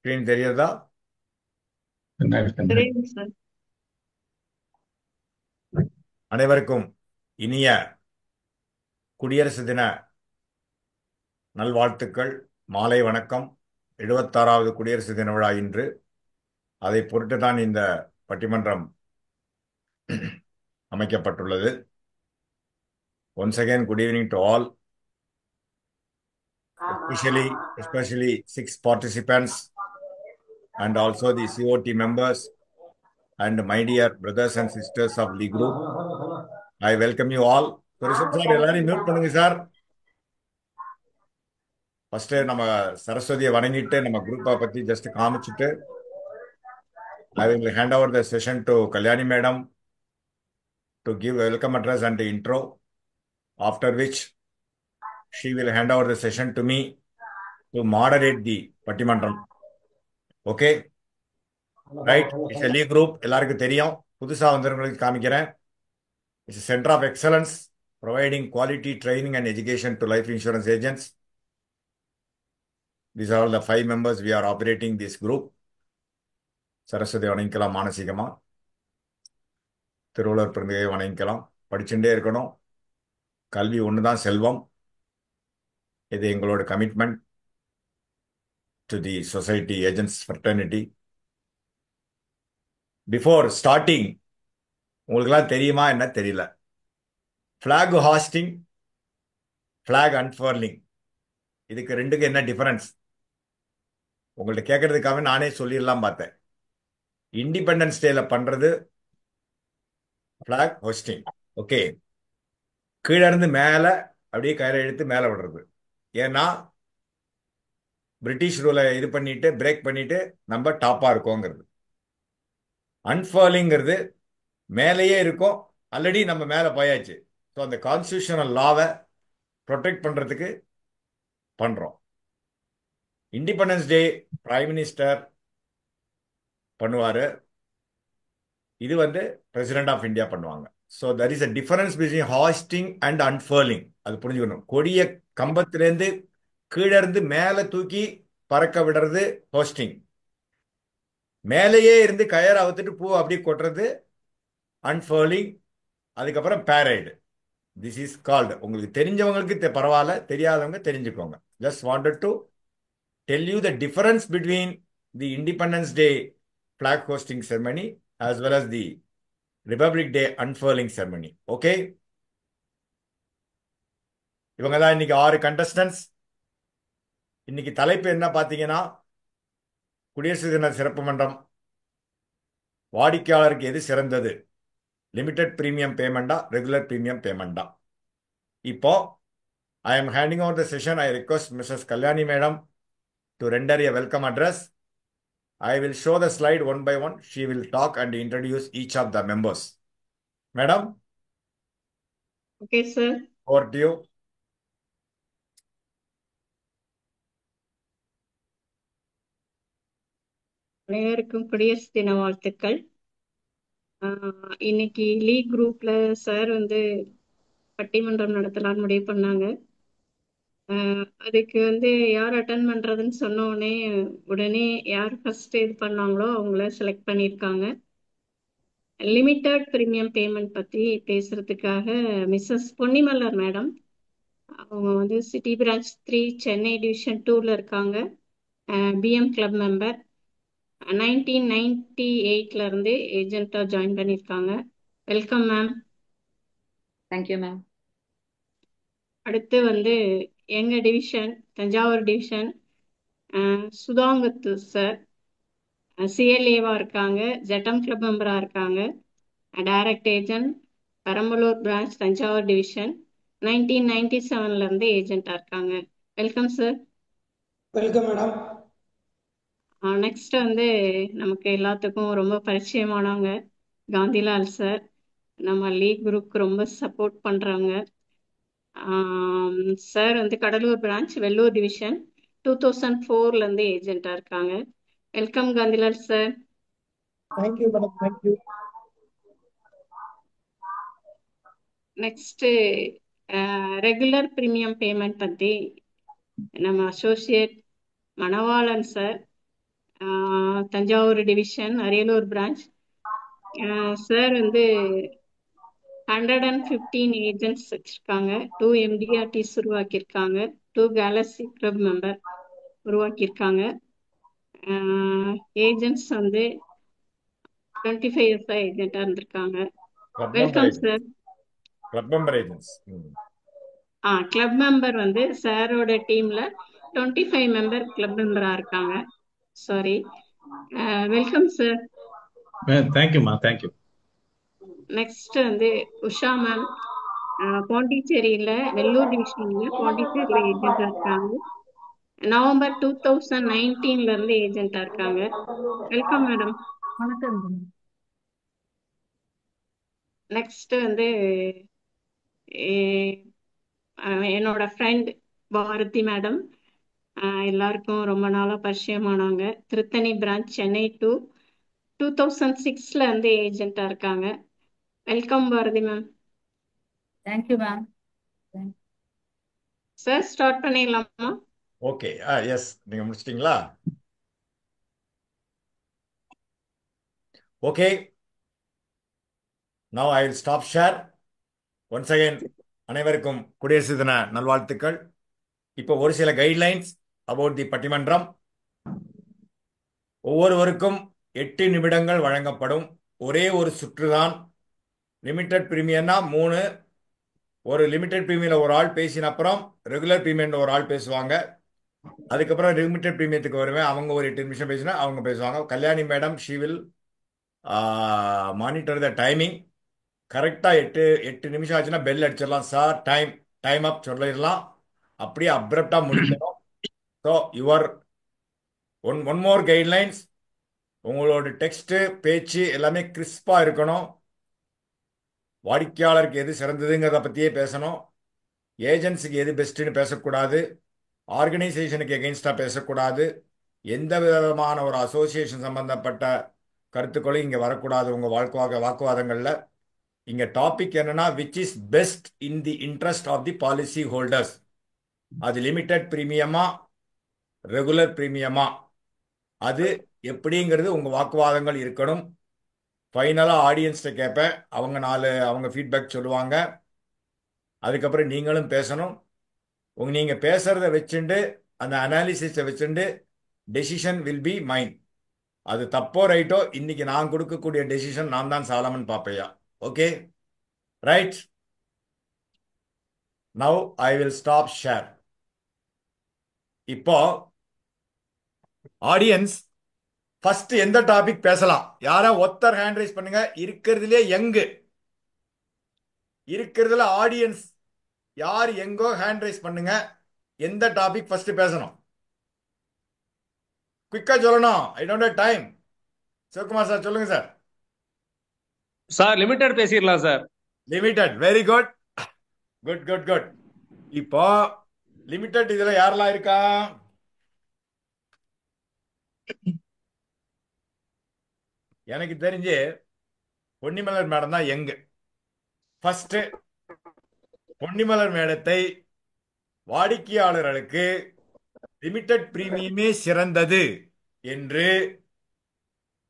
Screen தெரியறதா? சரிங்க sir. அனைவருக்கும் இனிய குடியரசு தின நல்வாழ்த்துக்கள். மாலை வணக்கம். 76வது குடியரசு தின விழா இன்று. அதை பொருட்டு தான் இந்த பட்டிமன்றம் அமைக்கப்பட்டுள்ளது. Once again good evening to all, especially 6 participants and also the COT members and my dear brothers and sisters of the group. I welcome you all. Rishabh sir எல்லாரையும் மியூட் பண்ணுங்க சார். ஃபர்ஸ்ட் நம்ம சரஸ்வதியை வணங்கிட்டு நம்ம குரூப்பை பத்தி ஜஸ்ட் காமிச்சிட்டு I will hand over the session to Kalyani Madam to give welcome address and the intro, after which she will hand over the session to me to moderate the பட்டிமன்றம். Okay right. It's a league group, எல்லாருக்கும் தெரியும். புதுசா வந்தவங்களுக்கு காமிக்கிறேன். It's centre of excellence providing quality training and education to life insurance agents. These are all the 5 members we are operating this group. Saraswati வணங்கிக்கலாம், மானசீகமா திருவள்ளுவர் பிறந்தகையை வணங்கிக்கலாம். படிச்சுட்டே இருக்கணும். கல்வி ஒண்ணுதான் செல்வம். இது எங்களோட commitment to the society agents fraternity. Before starting, உங்களுக்குலாம் தெரியுமா என்ன தெரியல, ஃபிளாக் ஹாஸ்டிங், ஃபிளாக் அன்ஃபர்லிங், இதுக்கு ரெண்டுக்கு என்ன டிஃபரன்ஸ் உங்கள்ட்ட கேட்கறதுக்காக நானே சொல்லிடலாம் பார்த்தேன். இண்டிபெண்டன்ஸ் டேல பண்றது ஃபிளாக் ஹோஸ்டிங். ஓகே, கீழே இருந்து மேல அப்படியே கயிறை இழுத்து மேல விடுறது. ஏன்னா பிரிட்டிஷ் ரூலை இது பண்ணிட்டு பிரேக் பண்ணிட்டு நம்ம டாப்பா இருக்கோங்கிறது. அன்ஃபர்லிங்கிறது மேலேயே இருக்கும், ஆல்ரெடி நம்ம மேல போயாச்சு. ஸோ அந்த கான்ஸ்டியூஷனல் லாவை ப்ரொடெக்ட் பண்றதுக்கு பண்றோம். இண்டிபெண்டன்ஸ் டே பிரைம் மினிஸ்டர் பண்ணுவாரு, இது வந்து பிரசிடென்ட் ஆஃப் இந்தியா பண்ணுவாங்க. So that is a difference between hoisting and unfurling. அது புரிஞ்சுக்கணும். கொடிய கம்பத்திலேருந்து கீழே இருந்து மேலே தூக்கி பறக்க விடுறது ஹோஸ்டிங். மேலேயே இருந்து கயர் அவுத்துட்டு பூ அப்படி கொட்டுறது அன்ஃபர்லிங். அதுக்கப்புறம் பேரைடு. This is called. உங்களுக்கு தெரிஞ்சவங்களுக்கு பரவாயில்ல, தெரியாதவங்க தெரிஞ்சுக்கோங்க. Just wanted to tell you the difference between the Independence Day flag hosting ceremony as well as the Republic Day unfurling ceremony. Okay? இவங்க தான் இன்னைக்கு 6 contestants. இன்னைக்கு தலைப்பு என்ன பார்த்தீங்கன்னா, குடியரசு தின சிறப்பு மன்றம் வாடிக்கையாளருக்கு எது சிறந்தது, லிமிடெட் பிரீமியம் பேமெண்டா ரெகுலர் பிரீமியம் பேமெண்டா. இப்போ I am handing over the session. I request Mrs. Kalyani Madam to render a welcome address. I will show the slide one by one. She will talk and introduce each of the members. Madam, okay sir. over to you. அனைவருக்கும் குடியரசு தின வாழ்த்துக்கள். இன்னைக்கு league குரூப்ல sir வந்து பட்டிமன்றம் நடத்தலாம்னு முடிவு பண்ணாங்க. அதுக்கு வந்து யார் அட்டன் பண்றதுன்னு சொன்ன உடனே யார் ஃபர்ஸ்ட் இது பண்ணாங்களோ அவங்கள செலக்ட் பண்ணியிருக்காங்க. லிமிட்டட் பிரீமியம் பேமெண்ட் பத்தி பேசுறதுக்காக மிஸ்ஸஸ் பொன்னிமலர் மேடம், அவங்க வந்து சிட்டி பிரான்ச் 3 சென்னை டிவிஷன் 2ல இருக்காங்க. P M club member. 1998ல இருந்து ஏஜென்ட்டா ஜாயின் பண்ணியிருக்காங்க. Welcome ma'am. Thank you ma'am. அடுத்து வந்து எங்க division Thanjavur division Sudhangathu sir சிஎல்ஏவா இருக்காங்க, ஜெட்டம் கிளப் மெம்பரா இருக்காங்க, direct agent Perambalur branch Thanjavur division. 1997ல இருந்து ஏஜென்ட்டா இருக்காங்க. Welcome sir. Welcome madam. Next வந்து நமக்கு எல்லாத்துக்கும் ரொம்ப பரிச்சயமானவங்க காந்திலால் சார். நம்ம லீக் குரூப்க்கு ரொம்ப சப்போர்ட் பண்றாங்க. சார் வந்து கடலூர் பிரான்ச் வெள்ளூர் டிவிஷன் 2004ல இருந்து ஏஜென்ட்டா இருக்காங்க. Welcome Gandhilal sir. Thank you madam. Thank you. Next regular premium payment பத்தி நம்ம associate Manavalan sir Thanjavur division, Ariyalur branch. Sir வந்து 115 ஏஜென்ட்ஸ் வச்சிருக்காங்க, 2 எம்டிஆர்டிஸ் உருவாக்கியிருக்காங்க, 2 கேலக்ஸி கிளப் மெம்பர் உருவாக்கியிருக்காங்க. ஏஜென்ட்ஸ் வந்து 25 இயர்ஸா ஏஜென்ட்டா இருந்திருக்காங்க. Club member welcome agents. Sir. Club member agents. Club member வந்து சாரோட டீம்ல 25 மெம்பர் கிளப் மெம்பரா இருக்காங்க. சாரி. Welcome sir. தேங்க்யூமா, தேங்க்யூ. நெக்ஸ்ட் வந்து உஷா மேம், பாண்டிச்சேரியில வெள்ளூர் டிவிஷன்ல பாண்டிச்சேரியில ஏஜென்ட்டா இருக்காங்க. நவம்பர் 2019ல இருந்து ஏஜென்ட்டா இருக்காங்க. Welcome madam. வணக்கம். நெக்ஸ்ட் வந்து என்னோட ஃப்ரெண்ட் பாரதி மேடம், எல்லாருக்கும் ரொம்ப நாளா பரிச்சயமானவங்க. திருத்தணி பிரான்ச், சென்னை 2006ல இருந்து ஏஜென்ட்டா இருக்காங்க. Welcome Bharathi ma'am. Thank you ma'am. Sir start பண்ணிடலாமா? ஓகே. எஸ், நீங்க முடிச்சிட்டீங்களா? Okay. Now I will stop share. Once again அனைவருக்கும் குடியரசு தின நல்வாழ்த்துக்கள். இப்போ ஒரு சில கைட்லைன்ஸ் அபவுட் தி பட்டிமன்றம். ஒவ்வொருவருக்கும் 8 நிமிடங்கள் வழங்கப்படும். ஒரே ஒரு சுற்றுதான். லிமிடெட் பிரீமியம்னா 3. ஒரு லிமிடெட் பிரீமியம்ல ஒரு ஆள் பேசின அப்புறம் ரெகுலர் பிரீமியம்ல ஒரு ஆள் பேசுவாங்க. அதுக்கப்புறம் லிமிடெட் பிரீமியத்துக்கு வருவேன், அவங்க ஒரு 8 நிமிஷம் பேசினா அவங்க பேசுவாங்க. Kalyani madam she will monitor the timing. கரெக்டாக 8 நிமிஷம் ஆச்சுன்னா பெல் அடிச்சிடலாம். சார் டைம் அப் சொல்லிடலாம். அப்படியே அப்ரப்டாக முடிக்கணும். So your one more guidelines, உங்களோட டெக்ஸ்ட்டு பேச்சு எல்லாமே கிறிஸ்பாக இருக்கணும். வாடிக்கையாளருக்கு எது சிறந்ததுங்கிறத பற்றியே பேசணும். ஏஜென்சிக்கு எது பெஸ்ட்டுன்னு பேசக்கூடாது. ஆர்கனைசேஷனுக்கு எகெயின்ஸ்டாக பேசக்கூடாது. எந்த விதமான ஒரு அசோசியேஷன் சம்பந்தப்பட்ட கருத்துக்களும் இங்கே வரக்கூடாது. உங்கள் வாக்குவாதங்களில் இங்கே டாபிக் என்னன்னா, which is best in the interest of the policy holders. அது லிமிடெட் பிரீமியமா ரெகுலர் பிரீமியமா, அது எப்படிங்கிறது உங்கள் வாக்குவாதங்கள் இருக்கணும். ஃபைனலாக ஆடியன்ஸ்கிட்ட கேட்பேன், அவங்க ஃபீட்பேக் சொல்லுவாங்க. அதுக்கப்புறம் நீங்களும் பேசணும். நீங்கள் பேசுகிறத வச்சுண்டு, அந்த அனாலிசிஸை வச்சுண்டு டெசிஷன் வில் பி மைண்ட். அது தப்போ ரைட்டோ இன்னைக்கு நான் கொடுக்கக்கூடிய டெசிஷன் நான் தான் Solomon Pappaiah. Okay, right. Now I will stop share. இப்போ ஆடியன்ஸ் ஃபர்ஸ்ட் எந்த டாபிக் பேசலாம்? யாரா ஒருத்தர் ஹேண்ட் ரைஸ் பண்ணுங்க. இருக்கிறதுல ஆடியன்ஸ் யார் எங்கோ ஹேண்ட் ரைஸ் பண்ணுங்க. எந்த டாபிக் ஃபர்ஸ்ட் பேசணும்? குயிக்கா சொல்லணும். I don't have time. Sivakumar sir சொல்லுங்க சார். சார் லிமிடெட் பேசிடலாம் sir. Limited, very good. Good. இப்போ லிமிடெட் இதுல யாரெல்லாம் இருக்கா? எனக்கு தெரிஞ்சு பொன்னிமலர் மேடம் தான் எங்க. ஃபர்ஸ்ட் பொன்னிமலர் மேடத்தை வாடிக்கையாளர்களுக்கு லிமிடெட் பிரீமியமே சிறந்தது என்று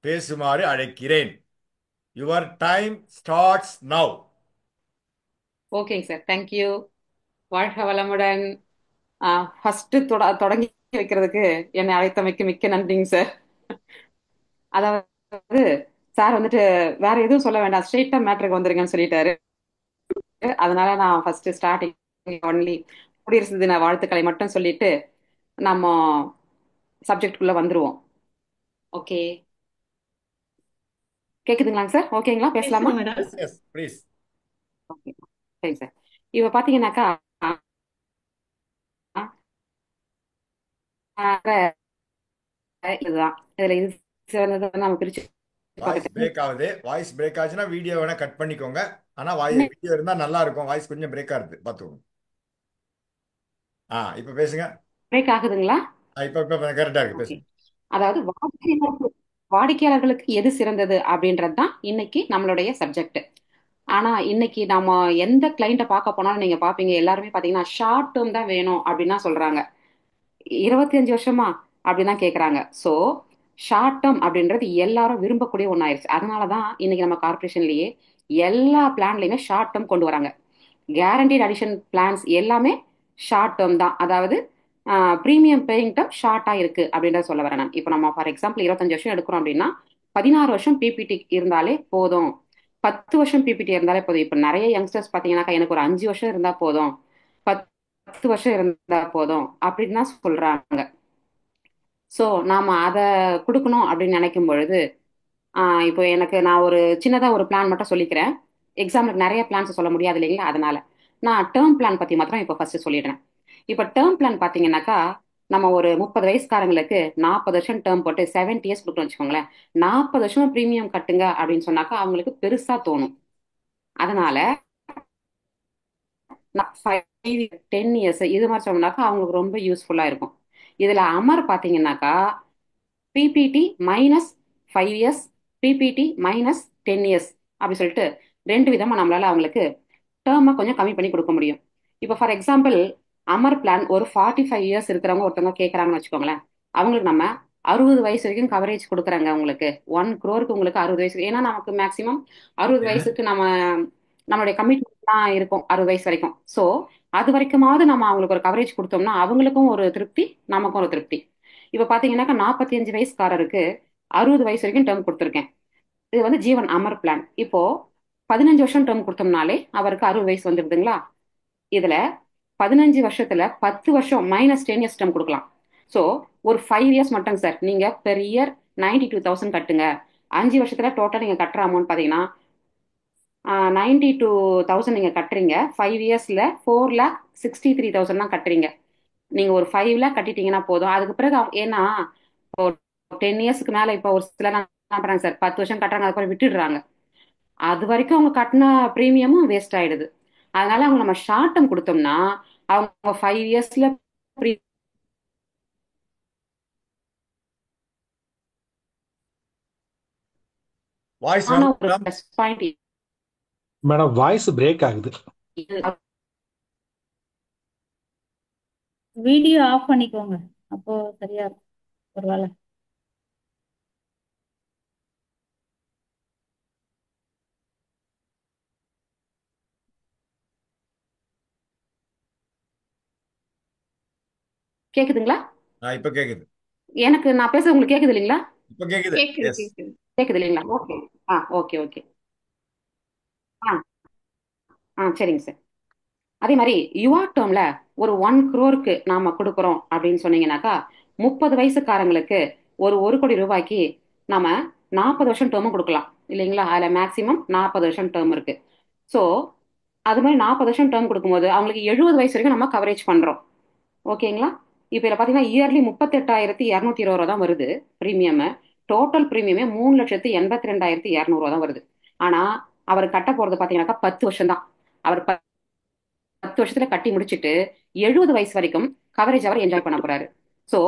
பேசுமாறு அழைக்கிறேன். Your time starts now. ஓகேங்க சார், தேங்க்யூ. வாழ்க வளமுடன். ஃபர்ஸ்ட் தொடங்கி வைக்கிறதுக்கு என்னை அழைத்தமைக்கு மிக்க நன்றிங்க சார். அதாவது சார் வந்துட்டு வேற எதுவும் சொல்ல வேண்டாம், ஸ்ட்ரெயிட்டா மேட்ருக்கு வந்துருங்கன்னு சொல்லிட்டாரு. அதனால நான் ஃபர்ஸ்ட் ஸ்டார்டிங் ஒன்லி குடியரசு தின வாழ்த்துக்களை மட்டும் சொல்லிட்டு நம்ம சப்ஜெக்டுக்குள்ள வந்துருவோம். ஓகே, கேக்குதுங்களாங்க சார்? ஓகேங்களா, பேசலாமா? பேசுங்க மேடம். Yes please. ஓகே, சரி சார். இப்ப பாத்தீங்கன்னாக்கா இதுதான் இதுல இது சிறந்தது நம்ம பிரிச்சு வாய்ஸ் பிரேக் ஆகுது. வாய்ஸ் பிரேக் ஆச்சுன்னா வீடியோ வேணா கட் பண்ணிக்கோங்க. ஆனா வீடியோ இருந்தா நல்லா இருக்கும். வாய்ஸ் கொஞ்சம் பிரேக் ஆகுது, பார்த்துக்கோங்க. இப்ப பேசுங்க. பிரேக் ஆகுதுங்களா? இப்ப கரெக்டா இருக்கு, ஓகே. பேசுங்க. அதாவது வாடிக்கையாளர்களுக்கு எது சிறந்தது அப்படின்றது தான் இன்னைக்கு நம்மளுடைய சப்ஜெக்ட். ஆனா இன்னைக்கு நாம எந்த கிளைண்ட்டை பார்க்க போனாலும் நீங்க பாப்பீங்க, எல்லாருமே பாத்தீங்கன்னா ஷார்ட் டேர்ம் தான் வேணும் அப்படின்னு தான் சொல்றாங்க. 25 வருஷமா அப்படின்னு தான் கேக்குறாங்க. ஸோ ஷார்ட் டேர்ம் அப்படின்றது எல்லாரும் விரும்பக்கூடிய ஒன்றாயிருச்சு. அதனாலதான் இன்னைக்கு நம்ம கார்பரேஷன்லயே எல்லா பிளான்லயுமே ஷார்ட் டேர்ம் கொண்டு வராங்க. கேரண்டீட் அடிஷன் பிளான்ஸ் எல்லாமே ஷார்ட் டேர்ம் தான். அதாவது ப்ரீமியம் பேயிங் டேர்ம் ஷார்ட்டா இருக்கு அப்படின்றத சொல்ல வரேன் நான். இப்போ நம்ம ஃபார் எக்ஸாம்பிள் 25 வருஷம் எடுக்கிறோம் அப்படின்னா 16 வருஷம் பிபிடி இருந்தாலே போதும், 10 வருஷம் பிபிடி இருந்தாலே போதும். இப்போ நிறைய யங்ஸ்டர்ஸ் பார்த்தீங்கன்னாக்கா எனக்கு ஒரு 5 வருஷம் இருந்தா போதும், 10 வருஷம் இருந்தா போதும் அப்படின்னு தான் சொல்றாங்க. ஸோ நாம அதை கொடுக்கணும் அப்படின்னு நினைக்கும் பொழுது இப்போ எனக்கு நான் ஒரு சின்னதா ஒரு பிளான் மட்டும் சொல்லிக்கிறேன். எக்ஸாம்பிளுக்கு நிறைய பிளான்ஸ் சொல்ல முடியாது இல்லைங்களா, அதனால நான் டேர்ம் பிளான் பத்தி மாத்திரம் இப்போ ஃபர்ஸ்ட் சொல்லிடுறேன். இப்போ டேர்ம் பிளான் பாத்தீங்கன்னாக்கா நம்ம ஒரு 30 வயசுக்காரங்களுக்கு 40 வருஷம் டேர்ம் போட்டு 70 இயர்ஸ் கொடுக்கணும்னு வச்சுக்கோங்களேன். 40 வருஷம் ப்ரீமியம் கட்டுங்க அப்படின்னு சொன்னாக்கா அவங்களுக்கு பெருசா தோணும். அதனால 5 10 இயர்ஸ் இது மாதிரி சொன்னாக்கா அவங்களுக்கு ரொம்ப யூஸ்ஃபுல்லா இருக்கும். இதுல அமர் பாத்தீங்கன்னாக்கா PPT minus 5 years, PPT minus 10 years அப்படி சொல்லிட்டு ரெண்டு விதமா நம்மளால அவங்களுக்கு டேர்மை கொஞ்சம் கம்மி பண்ணி கொடுக்க முடியும். இப்போ ஃபார் எக்ஸாம்பிள் அமர் பிளான் ஒரு 45 இயர்ஸ் இருக்கிறவங்க ஒருத்தவங்க கேட்குறாங்கன்னு வச்சுக்கோங்களேன். அவங்களுக்கு நம்ம 60 வயசு வரைக்கும் கவரேஜ் கொடுக்குறாங்க. உங்களுக்கு 1 crore உங்களுக்கு 60 வயசு, ஏன்னா நமக்கு மேக்சிமம் 60 வயசுக்கு நம்மளுடைய கமிட்மெண்ட் தான் இருக்கும் 60 வயசு வரைக்கும். ஸோ அது வரைக்குமாவது நம்ம அவங்களுக்கு ஒரு கவரேஜ் கொடுத்தோம்னா அவங்களுக்கும் ஒரு திருப்தி, நமக்கும் ஒரு திருப்தி. இப்போ பார்த்தீங்கன்னாக்கா 45 வயசுக்காரருக்கு 60 வயசு வரைக்கும் டேர்ம் கொடுத்துருக்கேன். இது வந்து ஜீவன் அமர் பிளான். இப்போ 15 வருஷம் டேர்ம் கொடுத்தோம்னாலே அவருக்கு 60 வயசு வந்துருதுங்களா. இதுல 15 வருஷத்துல 10 வருஷம் மைனஸ் 10 இயர்ஸ் டேர்ம் கொடுக்கலாம். ஸோ ஒரு 5 இயர்ஸ் மட்டும் சார் நீங்க பெர் இயர் 92,000 கட்டுங்க. 5 வருஷத்துல டோட்டல் நீங்க கட்டுற அமௌண்ட் பாத்தீங்கன்னா 92,000 நீங்க கட்டுறீங்க. 5 இயர்ஸ்ல 4,63,000 தான் கட்டுறீங்க. நீங்க ஒரு 5 லேக் கட்டிட்டீங்கன்னா போதும். அதுக்கு பிறகு ஏன்னா இப்போ 10 இயர்ஸ்க்கு மேல இப்போ ஒரு சிலர் என்ன பண்றாங்க சார், 10 வருஷம் கட்டுறாங்க, அதுக்கப்புறம் விட்டுடுறாங்க. அது வரைக்கும் அவங்க கட்டின ப்ரீமியமும் வேஸ்ட் ஆயிடுது. அதனால அவங்க நம்ம ஷார்ட் டேர்ம் கொடுத்தோம்னா அவங்க 5 இயர்ஸ்ல வாய்ஸ் ஆன வந்து ஒரு plus point. Madam voice break ஆகுது. வீடியோ ஆஃப் பண்ணிக்கோங்க, அப்போ சரியா இருக்கும். ஒருவேளை கேக்குதுங்களா? இப்ப கேக்குது. எனக்கு நான் பேசுறது உங்களுக்கு கேக்குது இல்லைங்களா? இப்ப கேக்குது. கேக்குது எஸ். கேக்குது. கேக்குது இல்லைங்களா? ஓகே. Okay okay. ஆ சரிங்க சார். அதே மாதிரி யுவா டேர்ம்ல ஒரு 1 crore நாம கொடுக்குறோம் அப்படின்னு சொன்னீங்கன்னாக்கா 30 வயசுக்காரங்களுக்கு ஒரு 1 கோடி ரூபாய்க்கு நாம 40 வருஷம் டேர்மும் கொடுக்கலாம் இல்லைங்களா. அதுல மேக்சிமம் 40 வருஷம் டேர்ம் இருக்கு. ஸோ அது மாதிரி 40 வருஷம் டேர்ம் கொடுக்கும்போது அவங்களுக்கு 70 வயசு வரைக்கும் நம்ம கவரேஜ் பண்றோம். ஓகேங்களா. இப்போ இதில் பார்த்தீங்கன்னா இயர்லி 38,220 ரூபா தான் வருது ப்ரீமியம். டோட்டல் ப்ரீமியமே 3,82,200 தான் வருது. ஆனா அவர் கட்ட போறது பார்த்தீங்கன்னாக்கா 10 வருஷம் தான். அவர் 10 வருஷத்துல கட்டி முடிச்சிட்டு 70 வயசு வரைக்கும் கவரேஜ் அவர் என்ஜாய் பண்ண போறாரு. ஸோ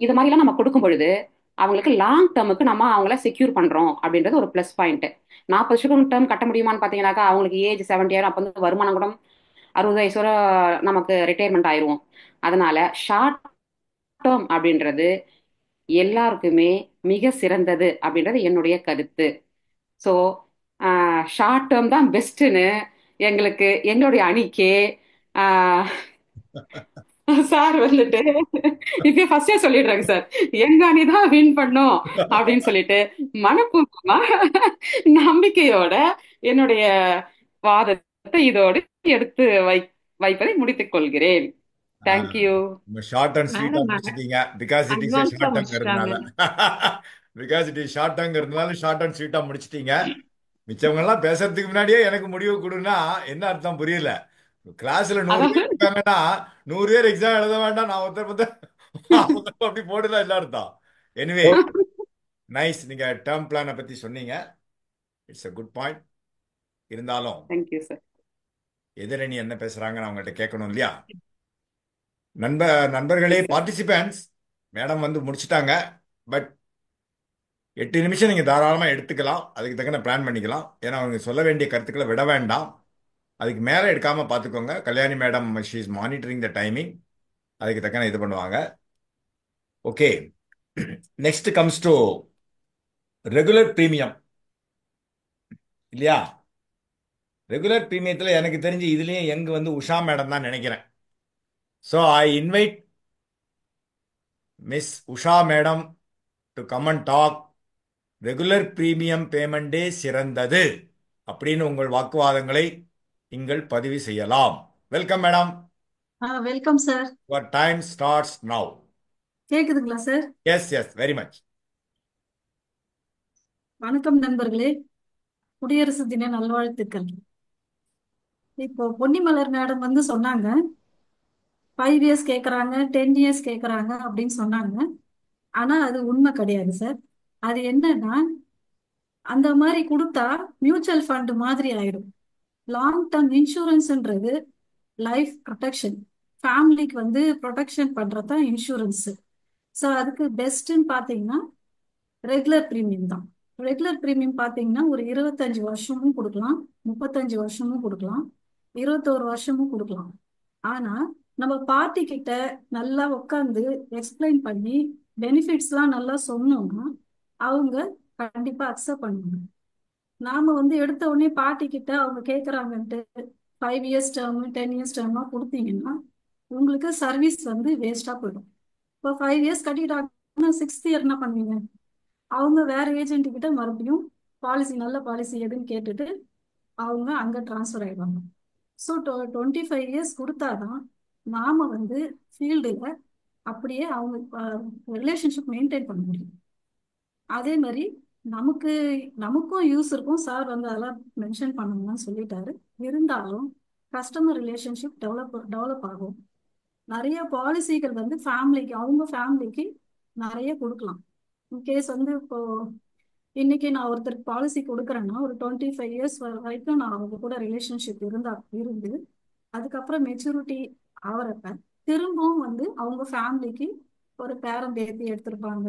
இது மாதிரிலாம் நம்ம கொடுக்கும் பொழுது அவங்களுக்கு லாங் டேர்முக்கு நம்ம அவங்கள செக்யூர் பண்றோம் அப்படின்றது ஒரு ப்ளஸ் பாயிண்ட். 40 வருஷம் டேர்ம் கட்ட முடியுமான்னு பார்த்தீங்கன்னாக்கா அவங்களுக்கு ஏஜ் 70 ஆயிரம். அப்போ வந்து வருமானம் கூட 60 வயசு வரை நமக்கு ரிட்டையர்மெண்ட் ஆயிடுவோம். அதனால ஷார்ட் டேர்ம் அப்படின்றது எல்லாருக்குமே மிக சிறந்தது அப்படின்றது என்னுடைய கருத்து. ஸோ ஷார்ட் டேர்ம் தான் பெஸ்ட்னு எங்களுக்கு எங்களுடைய அணிக்கு சார் வந்துட்டு இப்ப ஃபர்ஸ்டே சொல்லிடுறாங்க சார், எங்க அணி தான் வின் பண்ணும் அப்படின்னு சொல்லிட்டு மனப்பூர்வமா நம்பிக்கையோட என்னுடைய வாதத்தை இதோடு எடுத்து வைப்பதை முடித்துக் கொள்கிறேன். தேங்க்யூ. ஷார்ட் அண்ட் ஸ்வீட்டா மேடம் முடிச்சிட்டீங்க. பிகாஸ் இட் இஸ் அட்வான்ஸா ஷார்ட் முடிச்சிட்டாங்க. டங்கிறதுனால பிகாஸ் இட் இஸ் ஷார்ட் டங்கிறதுனால ஷார்ட் அண்ட் ஸ்வீட்டா முடிச்சிட்டீங்க. மிச்சவங்க எல்லாம் பேசுறதுக்கு முன்னாடியே எனக்கு முடிவு கொடுன்னா என்ன அர்த்தம் புரியல. கிளாஸ்ல 100 பேர் இருக்காங்கன்னா 100 பேர் எக்ஸாம் எழுத வேண்டாம், நான் ஒருத்தர் அப்படி போடுதான் என்ன அர்த்தம். Anyway nice. நீங்க டேர்ம் பிளானை பத்தி சொன்னீங்க. It's a good point. இருந்தாலும் தேங்க்யூ சார். எதிரணி என்ன பேசுறாங்கன்னு அவங்கள்ட்ட கேட்கணும் இல்லையா. நண்பர்களே, பார்ட்டிசிபென்ட்ஸ், மேடம் வந்து முடிச்சிட்டாங்க. பட் 8 நிமிஷம் நீங்க தாராளமா எடுத்துக்கலாம். அதுக்கு தக்கன பிளான் பண்ணிக்கலாம். ஏன்னா அவங்க சொல்ல வேண்டிய கருத்துக்களை விட வேண்டாம். அதுக்கு மேல எடுக்காம பார்த்துக்கோங்க. Kalyani madam she is monitoring the timing. அதுக்கு தக்கன இது பண்ணுவாங்க. Okay. Next comes to regular premium இல்லையா? ரெகுலர் பிரீமியத்தில் எனக்கு தெரிஞ்சு இதுலயும் எங்க வந்து உஷா மேடம் தான் நினைக்கிறேன். So I invite miss Usha madam to come and talk. Regular premium பேமெண்டே சிறந்தது அப்படின்னு உங்கள் வாக்குவாதங்களை நீங்கள் பதிவு செய்யலாம். Welcome madam. Welcome sir. Your time starts now. கேக்குதுங்களா sir? Yes yes, very much. வணக்கம் நண்பர்களே, குடியரசு தின நல்வாழ்த்துக்கள். இப்போ பொன்னிமலர் மேடம் வந்து சொன்னாங்க 5 இயர்ஸ் கேக்குறாங்க, 10 இயர்ஸ் கேக்குறாங்க அப்படின்னு சொன்னாங்க. ஆனா அது உண்மை கிடையாது சார். அது என்னன்னா, அந்த மாதிரி கொடுத்தா மியூச்சுவல் ஃபண்ட் மாதிரி ஆயிடும். லாங் டர்ம் இன்சூரன்ஸ்ன்றது லைஃப் ப்ரொடெக்ஷன், ஃபேமிலிக்கு வந்து ப்ரொடெக்ஷன் பண்றது தான் இன்சூரன்ஸ். ஸோ அதுக்கு பெஸ்ட்ன்னு பார்த்தீங்கன்னா ரெகுலர் பிரீமியம் தான். ரெகுலர் பிரீமியம் பார்த்தீங்கன்னா ஒரு 25 வருஷமும் கொடுக்கலாம், 35 வருஷமும் கொடுக்கலாம், 21 வருஷமும் கொடுக்கலாம். ஆனா நம்ம பார்ட்டி கிட்ட நல்லா உட்காந்து எக்ஸ்பிளைன் பண்ணி பெனிஃபிட்ஸ்லாம் நல்லா சொன்னோம்னா அவங்க கண்டிப்பா அக்செப்ட் பண்ணுவாங்க. நாம வந்து எடுத்த உடனே பார்ட்டி கிட்ட அவங்க கேட்கறாங்கன்ட்டு 5 இயர்ஸ் டேர்ம் 10 இயர்ஸ் டேர்மா கொடுத்தீங்கன்னா உங்களுக்கு சர்வீஸ் வந்து வேஸ்டா போயிடும். இப்போ 5 இயர்ஸ் கட்டிட்டாங்கன்னா 6th இயர் என்ன பண்ணுவீங்க? அவங்க வேற ஏஜென்ட் கிட்ட மறுபடியும் பாலிசி, நல்ல பாலிசி எதுன்னு கேட்டுட்டு அவங்க அங்க டிரான்ஸ்ஃபர் ஆயிடுவாங்க. ஸோ 25 இயர்ஸ் கொடுத்தாதான் நாம வந்து ஃபீல்டுல அப்படியே அவங்க ரிலேஷன்ஷிப் மெயின்டைன் பண்ண முடியும். அதே மாதிரி நமக்கு நமக்கும் யூஸ் இருக்கும். சார் வந்து அதெல்லாம் மென்ஷன் பண்ணணும்னு சொல்லிட்டாரு. இருந்தாலும் கஸ்டமர் ரிலேஷன்ஷிப் டெவலப் ஆகும். நிறைய பாலிசிகள் வந்து ஃபேமிலிக்கு, அவங்க ஃபேமிலிக்கு நிறைய கொடுக்கலாம். இன்கேஸ் வந்து இப்போ இன்னைக்கு நான் ஒருத்தருக்கு பாலிசி கொடுக்குறேன்னா ஒரு 25 இயர்ஸ் வரைக்கும் நான் அவங்க கூட ரிலேஷன்ஷிப் இருந்து அதுக்கப்புறம் மெச்சூரிட்டி ஆகிறப்ப திரும்பவும் வந்து அவங்க ஃபேமிலிக்கு ஒரு பேரன் பேத்தி எடுத்திருப்பாங்க.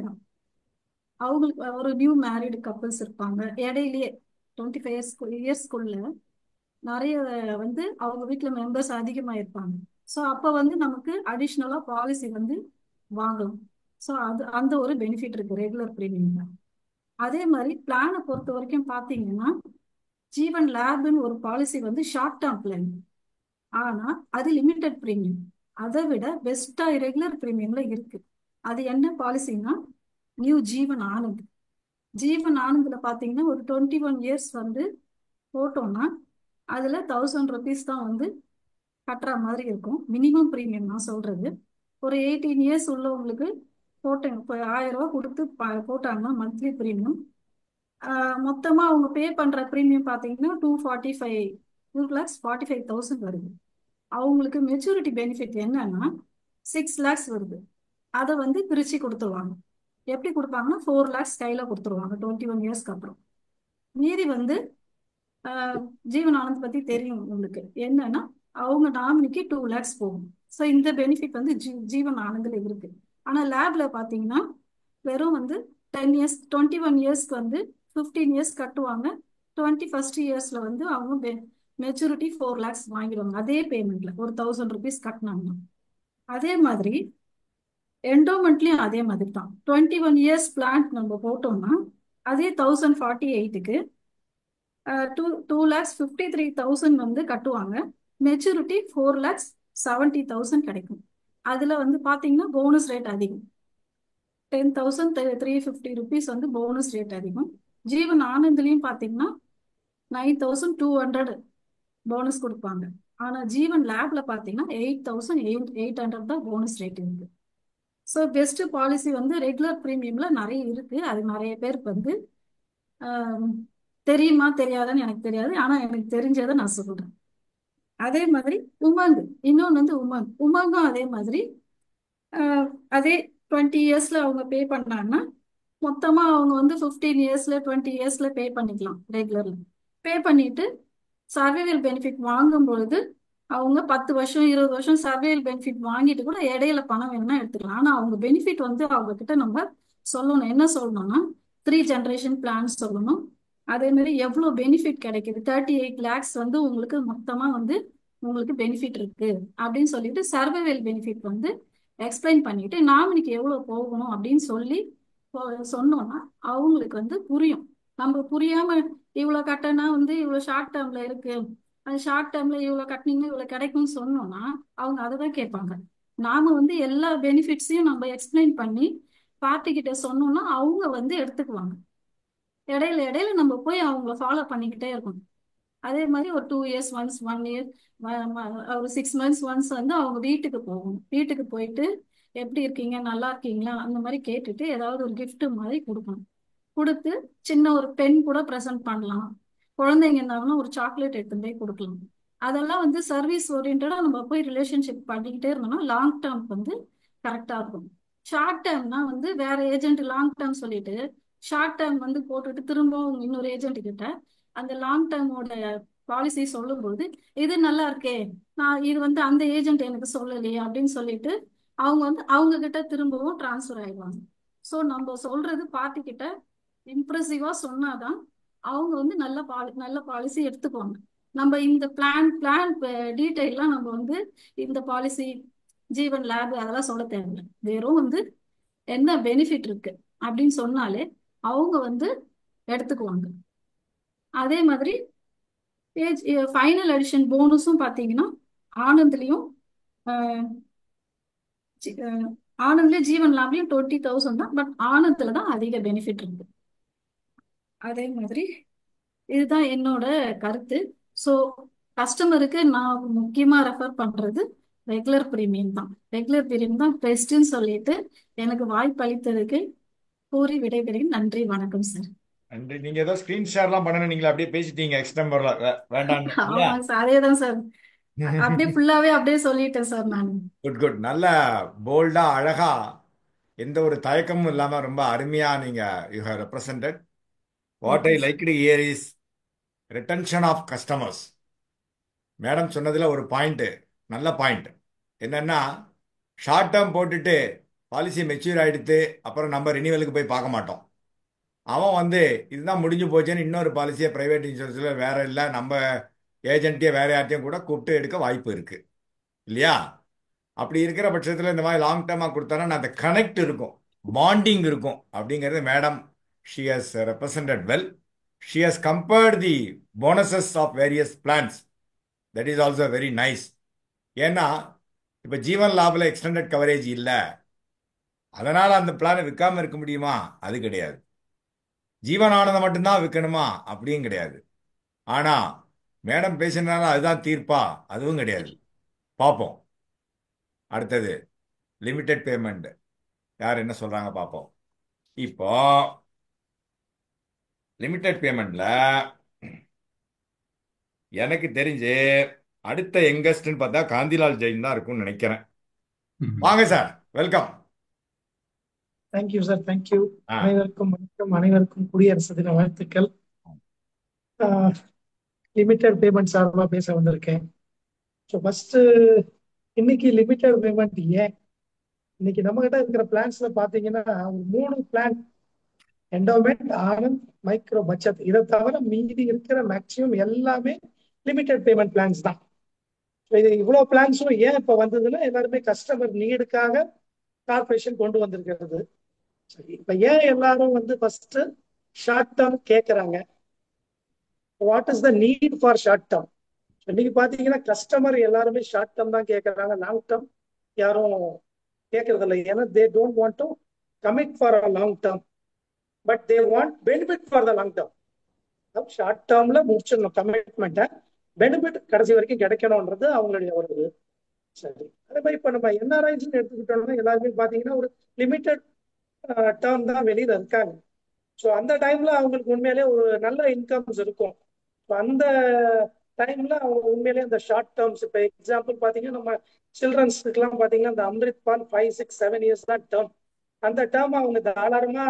அவங்களுக்கு ஒரு நியூ மேரிடு கப்புள்ஸ் இருப்பாங்க. இடையிலேயே 25 இயர்ஸ்க்குள்ள நிறைய வந்து அவங்க வீட்டுல மெம்பர்ஸ் அதிகமா இருப்பாங்க. ஸோ அப்ப வந்து நமக்கு அடிஷ்னலா பாலிசி வந்து வாங்கலாம். ஸோ அந்த ஒரு பெனிஃபிட் இருக்கு ரெகுலர் பிரீமியம்ல. அதே மாதிரி பிளானை பொறுத்த வரைக்கும் பாத்தீங்கன்னா ஜீவன் லேப்னு ஒரு பாலிசி வந்து ஷார்ட் டேர்ம் பிளான். ஆனா அது லிமிடெட் பிரீமியம். அதை விட பெஸ்டா ரெகுலர் பிரீமியம்ல இருக்கு. அது என்ன பாலிசின்னா நியூ ஜீவன் ஆனந்த். ஜீவன் ஆனந்த்ல பாத்தீங்கன்னா ஒரு 21 இயர்ஸ் வந்து போட்டோம்னா அதுல 1000 rupees தான் வந்து கட்டுற மாதிரி இருக்கும். மினிமம் பிரீமியம் நான் சொல்றது. ஒரு 18 இயர்ஸ் உள்ளவங்களுக்கு போட்டேன் இப்போ 1000 ரூபாய் கொடுத்து போட்டாங்கன்னா மந்த்லி பிரீமியம் மொத்தமா அவங்க பே பண்ற பிரீமியம் பாத்தீங்கன்னா 2,45,000 வருது. அவங்களுக்கு மெச்சூரிட்டி பெனிஃபிட் என்னன்னா 6 lakhs வருது. அதை வந்து பிரிச்சு கொடுத்துருவாங்க. எப்படி கொடுப்பாங்கன்னா 4 lakhs கையில கொடுத்துருவாங்க 21 இயர்ஸ்க்கு அப்புறம். மீதி வந்து ஜீவன் ஆனந்த் பத்தி தெரியும் உங்களுக்கு. என்னன்னா அவங்க நாமினிக்கு 2 lakhs போகும். ஸோ இந்த பெனிஃபிட் வந்து ஜீவன் ஆனந்த்ல இருக்கு. ஆனா லேப்ல பாத்தீங்கன்னா வெறும் வந்து 10 இயர்ஸ் 21 இயர்ஸ்க்கு வந்து 15 இயர்ஸ் கட்டுவாங்க. 21st இயர்ஸ்ல வந்து அவங்க மெச்சூரிட்டி 4 lakhs வாங்கிடுவாங்க. அதே பேமெண்ட்ல ஒரு 1000 rupees கட்டினாங்கன்னா. அதே மாதிரி என்டோமெண்ட்லயும் அதே மாதிரி தான். 21 இயர்ஸ் பிளான் நம்ம போட்டோம்னா அதே 1048க்கு 2,53,000 வந்து கட்டுவாங்க. மெச்சூரிட்டி 4,70,000 கிடைக்கும். அதுல வந்து பாத்தீங்கன்னா போனஸ் ரேட் அதிகம். 10,350 rupees வந்து போனஸ் ரேட் அதிகம். ஜீவன் ஆனந்த்லயும் பாத்தீங்கன்னா 9,200 போனஸ் கொடுப்பாங்க. ஆனா ஜீவன் லேப்ல பாத்தீங்கன்னா 8,800 தான் போனஸ் ரேட் இருக்கு. ஸோ பெஸ்ட் பாலிசி வந்து ரெகுலர் பிரீமியம்ல நிறைய இருக்கு. அது நிறைய பேருக்கு வந்து தெரியுமா தெரியாதான்னு எனக்கு தெரியாது. ஆனா எனக்கு தெரிஞ்சதை நான் சொல்றேன். அதே மாதிரி உமங், இன்னொன்று வந்து உமங்கும் அதே மாதிரி அதே 20 இயர்ஸ்ல அவங்க பே பண்ணாங்கன்னா மொத்தமா அவங்க வந்து 15 இயர்ஸ்ல 20 இயர்ஸ்ல பே பண்ணிக்கலாம். ரெகுலர்ல பே பண்ணிட்டு சர்வைவல் பெனிஃபிட் வாங்கும் பொழுது அவங்க 10 வருஷம் 20 வருஷம் சர்வைவல் பெனிஃபிட் வாங்கிட்டு கூட இடையில பணம் வேணும்னா எடுத்துக்கலாம். ஆனா அவங்க பெனிஃபிட் வந்து அவங்க கிட்ட நம்ம சொல்லணும். என்ன சொல்லணும்னா 3 generation பிளான் சொல்லணும். அதே மாதிரி எவ்வளவு பெனிஃபிட் கிடைக்குது, 38 lakhs வந்து உங்களுக்கு மொத்தமா வந்து உங்களுக்கு பெனிஃபிட் இருக்கு அப்படின்னு சொல்லிட்டு சர்வைவல் பெனிஃபிட் வந்து எக்ஸ்பிளைன் பண்ணிட்டு நாமினிக்கு எவ்வளோ போகணும் அப்படின்னு சொல்லி சொன்னோம்னா அவங்களுக்கு வந்து புரியும். நம்ம புரியாம இவ்வளோ கட்டினா வந்து இவ்வளோ ஷார்ட் டேர்ம்ல இருக்கு, அந்த ஷார்ட் டேர்ம்ல இவ்வளோ கட்டினீங்கன்னா இவ்வளோ கிடைக்கும்னு சொன்னோம்னா அவங்க அதை தான் கேட்பாங்க. நாம வந்து எல்லா பெனிஃபிட்ஸையும் நம்ம எக்ஸ்பிளைன் பண்ணி பார்ட்டி கிட்ட சொன்னோம்னா அவங்க வந்து எடுத்துக்குவாங்க. இடையில இடையில நம்ம போய் அவங்கள ஃபாலோ பண்ணிக்கிட்டே இருக்கணும். அதே மாதிரி ஒரு 2 இயர்ஸ் ஒன்ஸ், 1 இயர், ஒரு 6 மந்த்ஸ் ஒன்ஸ் வந்து அவங்க வீட்டுக்கு போகணும். வீட்டுக்கு போயிட்டு எப்படி இருக்கீங்க, நல்லா இருக்கீங்களா, அந்த மாதிரி கேட்டுட்டு ஏதாவது ஒரு gift மாதிரி கொடுக்கணும். கொடுத்து சின்ன ஒரு பென் கூட ப்ரெசென்ட் பண்ணலாம். குழந்தைங்க இருந்தாங்கன்னா ஒரு சாக்லேட் எடுத்து போய் கொடுக்கலாம். அதெல்லாம் வந்து சர்வீஸ் ஓரியன்டா நம்ம போய் ரிலேஷன்ஷிப் பண்ணிக்கிட்டே இருந்தோம்னா லாங் டேர்ம் வந்து கரெக்டா இருக்கும். ஷார்ட் டேர்ம்னா வந்து வேற ஏஜென்ட் லாங் டேர்ம் சொல்லிட்டு ஷார்ட் டேர்ம் வந்து போட்டுட்டு திரும்பவும் இன்னொரு ஏஜென்ட் கிட்ட அந்த லாங் டேர்மோட பாலிசி சொல்லும்போது இது நல்லா இருக்கே, நான் இது வந்து அந்த ஏஜென்ட் எனக்கு சொல்லலையே அப்படின்னு சொல்லிட்டு அவங்க வந்து அவங்க கிட்ட திரும்பவும் டிரான்ஸ்ஃபர் ஆயிடுவாங்க. ஸோ நம்ம சொல்றது பார்ட்டி கிட்ட இம்ப்ரெசிவா சொன்னாதான் அவங்க வந்து நல்ல பாலிசி எடுத்துக்குவாங்க. நம்ம இந்த பிளான் டீட்டெயிலாம் நம்ம வந்து இந்த பாலிசி ஜீவன் லேப் அதெல்லாம் சொல்ல தேவையில்லை. வெறும் வந்து என்ன பெனிஃபிட் இருக்கு அப்படின்னு சொன்னாலே அவங்க வந்து எடுத்துக்குவாங்க. அதே மாதிரி ஃபைனல் எடிஷன் போனஸும் பார்த்தீங்கன்னா ஆனந்த்லயும் ஆனந்த்லயும் ஜீவன் லேப்லயும் 20,000 தான். பட் ஆனந்த்ல தான் அதிக பெனிஃபிட் இருக்கு. அதே மாதிரி இதுதான் என்னோட கருத்து. ஸோ கஸ்டமருக்கு நான் முக்கியமா ரெஃபர் பண்றது ரெகுலர் பிரீமியம் தான். ரெகுலர் பிரீமியம் தான் பெஸ்ட்ன்னு சொல்லிட்டு எனக்கு வாய்ப்பு அளித்ததுக்கு கூறி விடைபெறுகிறேன். நன்றி, வணக்கம் சார். நன்றி. நீங்க ஏதோ ஸ்கிரீன் ஷேர்லாம் பண்ணணும், நீங்களே அப்படியே பேசிட்டீங்க எக்ஸ்டம்பர்ல வேண்டாம் இல்லையா? ஆமாங்க சார், அதே தான் சார். அப்படியே ஃபுல்லாவே அப்படியே சொல்லிட்டேன் சார் நான். Good good. நல்ல போல்டா அழகா எந்த ஒரு தயக்கமும் இல்லாம ரொம்ப அருமையா நீங்க you have represented. What I okay sir. Like to hear is retention of customers. Madam சொன்னதுல ஒரு பாயிண்ட், நல்ல பாயிண்ட் என்னன்னா, ஷார்ட் டேர்ம் போட்டுட்டு பாலிசி மெச்சூர் ஆயிடுத்து அப்புறம் நம்ம ரினிவலுக்கு போய் பார்க்க மாட்டோம். அவன் வந்து இதுதான் முடிஞ்சு போச்சேன்னு இன்னொரு பாலிசியை பிரைவேட் இன்சூரன்ஸ்ல வேற இல்லை, நம்ம ஏஜென்ட்டே வேற யார்ட்டையும் கூட கூப்பிட்டு எடுக்க வாய்ப்பு இருக்கு இல்லையா? அப்படி இருக்கிற பட்சத்தில் இந்த மாதிரி லாங் டேர்மாக கொடுத்தானா அந்த கனெக்ட் இருக்கும், பாண்டிங் இருக்கும் அப்படிங்கிறது madam she has represented well. She has compared the bonuses of various plans. That is also very nice. ஏன்னா இப்போ ஜீவன் லாபில் எக்ஸ்டெண்டட் கவரேஜ் இல்லை, அதனால் அந்த பிளானை விற்காம இருக்க முடியுமா? அது கிடையாது. ஜீவன் ஆனந்தம் மட்டும்தான் விற்கணுமா? அப்படியும் கிடையாது. ஆனால் மேடம் பேசினாலும் அதுதான் தீர்ப்பா? அதுவும் கிடையாது. பார்ப்போம். அடுத்தது லிமிடெட் பேமெண்ட் யார் என்ன சொல்றாங்க பார்ப்போம். இப்போ லிமிடெட் பேமெண்ட்ல எனக்கு தெரிஞ்சு அடுத்த யங்கஸ்ட்னு பார்த்தா காந்திலால் ஜெயின் தான் இருக்கும்னு நினைக்கிறேன். வாங்க sir, welcome. Thank you sir, thank you. அனைவருக்கும் வணக்கம், அனைவருக்கும் குடியரசு தின வாழ்த்துக்கள். லிமிடெட் பேமெண்ட் சார்பாக பேச வந்திருக்கேன். ஸோ ஃபர்ஸ்ட் இன்னைக்கு லிமிடெட் பேமெண்ட் ஏன் இன்னைக்கு நம்ம கிட்ட இருக்கிற பிளான்ஸ்ல பாத்தீங்கன்னா ஒரு 3 plan, endowment, Anand, micro budget, இதை தவிர மீதி இருக்கிற மேக்சிமம் எல்லாமே லிமிடெட் பேமெண்ட் பிளான்ஸ் தான். இது இவ்வளவு பிளான்ஸும் ஏன் இப்ப வந்ததுன்னா எல்லாருமே கஸ்டமர் நீடுக்காக கார்பரேஷன் கொண்டு வந்திருக்கிறது. இப்ப ஏன் எல்லாரும் வந்து ஃபர்ஸ்ட் ஷார்ட் டேர்ம் கேட்கறாங்க? What is the need for short term? இன்னைக்கு பாத்தீங்கன்னா கஸ்டமர் எல்லாருமே ஷார்ட் டேர்ம் தான் கேட்கறாங்க, லாங் டேர்ம் யாரும் கேட்கறது இல்லை. ஏன்னா they don't want to commit for a long term, but they want benefit for the long term. Short டேர்ம்ல முடிச்சிடணும் கமிட்மெண்ட்டை, பெனிஃபிட் கடைசி வரைக்கும் கிடைக்கணும்ன்றது அவங்களுடைய ஒரு இது. சரி, அதே மாதிரி இப்ப நம்ம என்ஆர்ஐஸ் எடுத்துக்கிட்டோம்னா எல்லாருமே பாத்தீங்கன்னா ஒரு லிமிடெட் டேர்ம் தான் வெளியில இருக்காங்க. ஸோ அந்த டைம்ல அவங்களுக்கு உண்மையிலேயே ஒரு நல்ல இன்கம்ஸ் இருக்கும். அந்த டைம்ல அவங்க உண்மையிலேயே அந்த ஷார்ட் டேர்ம்ஸ், இப்போ எக்ஸாம்பிள் பாத்தீங்கன்னா நம்ம சில்ட்ரன்ஸ்க்குலாம் பாத்தீங்கன்னா இந்த அம்ரித் பால் 5, 6, 7 இயர்ஸ் தான் டேர்ம். அந்த டேர்ம் அவங்க தாராளமா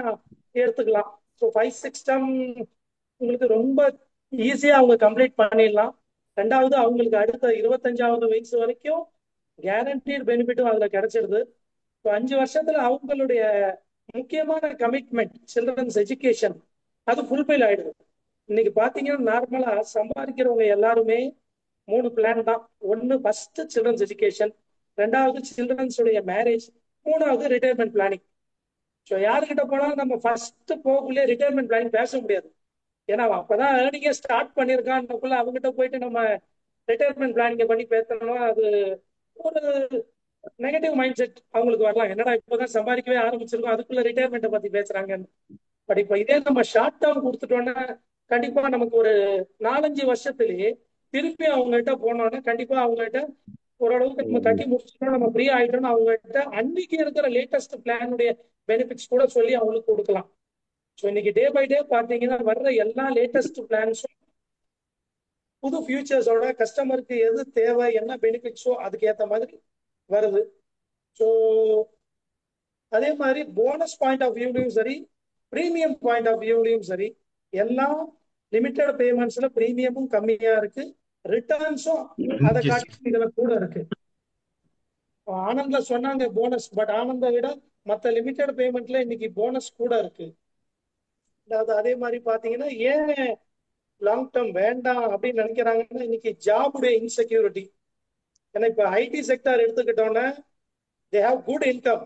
எடுத்துக்கலாம். ஸோ 5, 6 டேர்ம் உங்களுக்கு ரொம்ப ஈஸியா அவங்க கம்ப்ளீட் பண்ணிடலாம். ரெண்டாவது அவங்களுக்கு அடுத்த 25வது வயசு வரைக்கும் கேரண்டீட் பெனிஃபிட்டும் அதுல கிடைச்சிருது. 5 வருஷத்துல அவங்களுடைய முக்கியமான கமிட்மெண்ட் சில்ட்ரன்ஸ் எஜுகேஷன் அது ஃபுல்ஃபில் ஆயிடுது. இன்னைக்கு பாத்தீங்கன்னா நார்மலா சம்பாதிக்கிறவங்க எல்லாருமே 3 பிளான் தான். ஒன்னு ஃபர்ஸ்ட் சில்ட்ரன்ஸ் எஜுகேஷன், ரெண்டாவது சில்ட்ரன்ஸ் உடைய மேரேஜ், மூணாவது ரிட்டையர்மெண்ட் பிளானிங். ஸோ யாருக்கிட்ட போனாலும் நம்ம ஃபர்ஸ்ட் போகக்குள்ளே ரிட்டையர்மெண்ட் பிளானிங் பேச முடியாது. ஏன்னா அப்பதான் ஏர்னிங்கே ஸ்டார்ட் பண்ணியிருக்கான்றக்குள்ள அவங்ககிட்ட போயிட்டு நம்ம ரிட்டையர்மெண்ட் பிளானிங்கை பண்ணி பேசணும்னா அது ஒரு நெகட்டிவ் மைண்ட் செட் அவங்களுக்கு வரலாம். என்னடா இப்போதான் சம்பாதிக்கவே ஆரம்பிச்சிருக்கோம், அதுக்குள்ள ரிட்டையர்மெண்ட்டை பத்தி பேசுறாங்கன்னு. பட் இப்போ இதே நம்ம ஷார்ட் டேர்ம் கொடுத்துட்டோம்னா கண்டிப்பா நமக்கு ஒரு 4-5 வருஷத்துலயே திருப்பி அவங்ககிட்ட போனோம்னா கண்டிப்பா அவங்ககிட்ட ஓரளவுக்கு நம்ம கட்டி முடிச்சிட்டோம், நம்ம ஃப்ரீ ஆயிட்டோம்னு அவங்ககிட்ட அன்னைக்கு இருக்கிற லேட்டஸ்ட் பிளானுடைய பெனிஃபிட்ஸ் கூட சொல்லி அவங்களுக்கு கொடுக்கலாம். ஸோ இன்னைக்கு டே பை டே பார்த்தீங்கன்னா வர்ற எல்லா லேட்டஸ்ட் பிளான்ஸும் புது ஃபியூச்சர்ஸோட கஸ்டமருக்கு எது தேவை, என்ன பெனிஃபிட்ஸோ அதுக்கு ஏற்ற மாதிரி வருது. ஸோ அதே மாதிரி போனஸ் பாயிண்ட் ஆஃப் வியூலையும் சரி, ப்ரீமியம் பாயிண்ட் ஆஃப் வியூலையும் சரி, எல்லா லிமிட்டட் பேமெண்ட்ஸ்ல ப்ரீமியமும் கம்மியா இருக்கு, ரிட்டர்ன்ஸும் அதை காட்டி இதுல கூட இருக்கு. ஆனந்த்ல சொன்னாங்க போனஸ், பட் ஆனந்தை விட மற்ற லிமிட்டட் பேமெண்ட்ல இன்னைக்கு போனஸ் கூட இருக்கு. அதே மாதிரி பாத்தீங்கன்னா ஏன் லாங் டேர்ம் வேண்டாம் அப்படின்னு நினைக்கிறாங்கன்னா இன்னைக்கு ஜாபுடைய இன்செக்யூரிட்டி. ஏன்னா இப்ப ஐடி செக்டார் எடுத்துக்கிட்டோன்னா they have good income,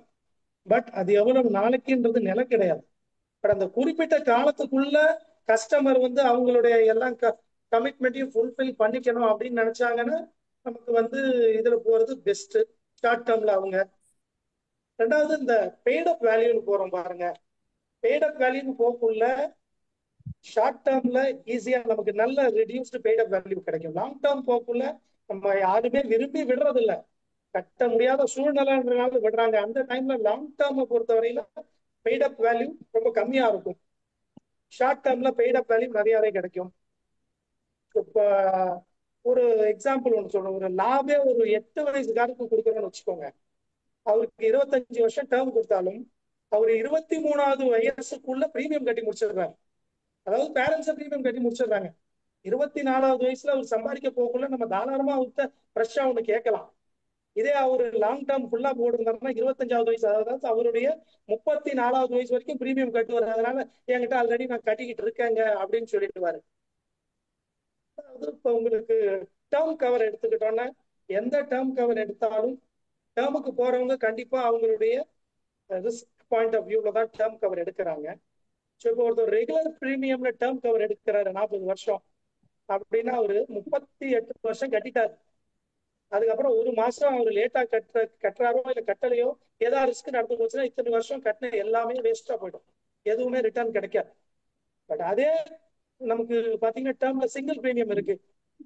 but அது எவ்வளவு நாளைக்குன்றது நிலை கிடையாது. பட் அந்த குறிப்பிட்ட காலத்துக்குள்ள கஸ்டமர் வந்து அவங்களுடைய எல்லா கமிட்மெண்ட்டையும் ஃபுல்ஃபில் பண்ணிக்கணும் அப்படின்னு நினைச்சாங்கன்னா நமக்கு வந்து இதுல போறது பெஸ்ட் ஷார்ட் டேர்ம்ல அவங்க. ரெண்டாவது இந்த பெய்ட் அப் வேல்யூன்னு போறோம் பாருங்க. பெய்ட் அப் வேல்யூன்னு போக்குள்ள ஷார்ட் டேர்ம்ல ஈஸியா நமக்கு நல்ல ரெடியூஸ்டு பெய்ட் அப் வேல்யூ கிடைக்கும். லாங் டேர்ம் போக்குள்ள நம்ம யாருமே விரும்பி விடுறது இல்லை, கட்ட முடியாத சூழ்நிலைன்றனால விடுறாங்க. அந்த டைம்ல லாங் டேர்மை பொறுத்தவரையில பெய்ட் அப் வேல்யூ ரொம்ப கம்மியா இருக்கும், ஷார்ட் டேர்ம்ல பெய்ட் அப் வேல்யூ நிறையவே கிடைக்கும். இப்போ ஒரு எக்ஸாம்பிள் ஒன்று சொல்றேன். ஒரு லாபே ஒரு 8 வயசுக்காரருக்கு கொடுக்குறோன்னு வச்சுக்கோங்க, அவருக்கு 25 வருஷம் டேர்ம் கொடுத்தாலும் அவர் 23வது வயசுக்குள்ள பிரீமியம் கட்டி முடிச்சிடுறாரு. அதாவது பேரண்ட்ஸ் பிரீமியம் கட்டி முடிச்சிடுறாங்க. 24வது வயசுல அவர் சம்பாதிக்க போக்குள்ள நம்ம தாராளமா அவர்கிட்ட ஃப்ரெஷ்ஷா ஒன்று கேட்கலாம். இதே அவர் லாங் டேர்ம் ஃபுல்லா போடுறாருன்னா 25வது வயசு, அதாவது அவருடைய 34வது வயசு வரைக்கும் பிரீமியம் கட்டுவார். அதனால என்கிட்ட ஆல்ரெடி நான் கட்டிக்கிட்டு இருக்கேங்க அப்படின்னு சொல்லிடுவாரு. அதாவது இப்போ உங்களுக்கு டேர்ம் கவர் எடுத்துக்கிட்டோன்னா எந்த டேர்ம் கவர் எடுத்தாலும் டேர்முக்கு போறவங்க கண்டிப்பா அவங்களுடைய ரிஸ்க் பாயிண்ட் ஆஃப் வியூல தான் டேர்ம் கவர் எடுக்கிறாங்க. ஸோ இப்போ ஒருத்தர் ரெகுலர் பிரீமியம்ல டேர்ம் கவர் எடுக்கிறாரு 40 வருஷம் அப்படின்னா அவரு 38 வருஷம் கட்டிட்டாரு. அதுக்கப்புறம் ஒரு மாசம் அவர் லேட்டா கட்டுறாரோ இல்ல கட்டலையோ ஏதாவது ரிஸ்க் நடந்து போச்சுன்னா இத்தனை வருஷம் கட்டின எல்லாமே வேஸ்டா போயிடும், எதுவுமே ரிட்டர்ன் கிடைக்காது. பட் அதே நமக்கு பாத்தீங்கன்னா டேர்ம்ல சிங்கிள் பிரீமியம் இருக்கு.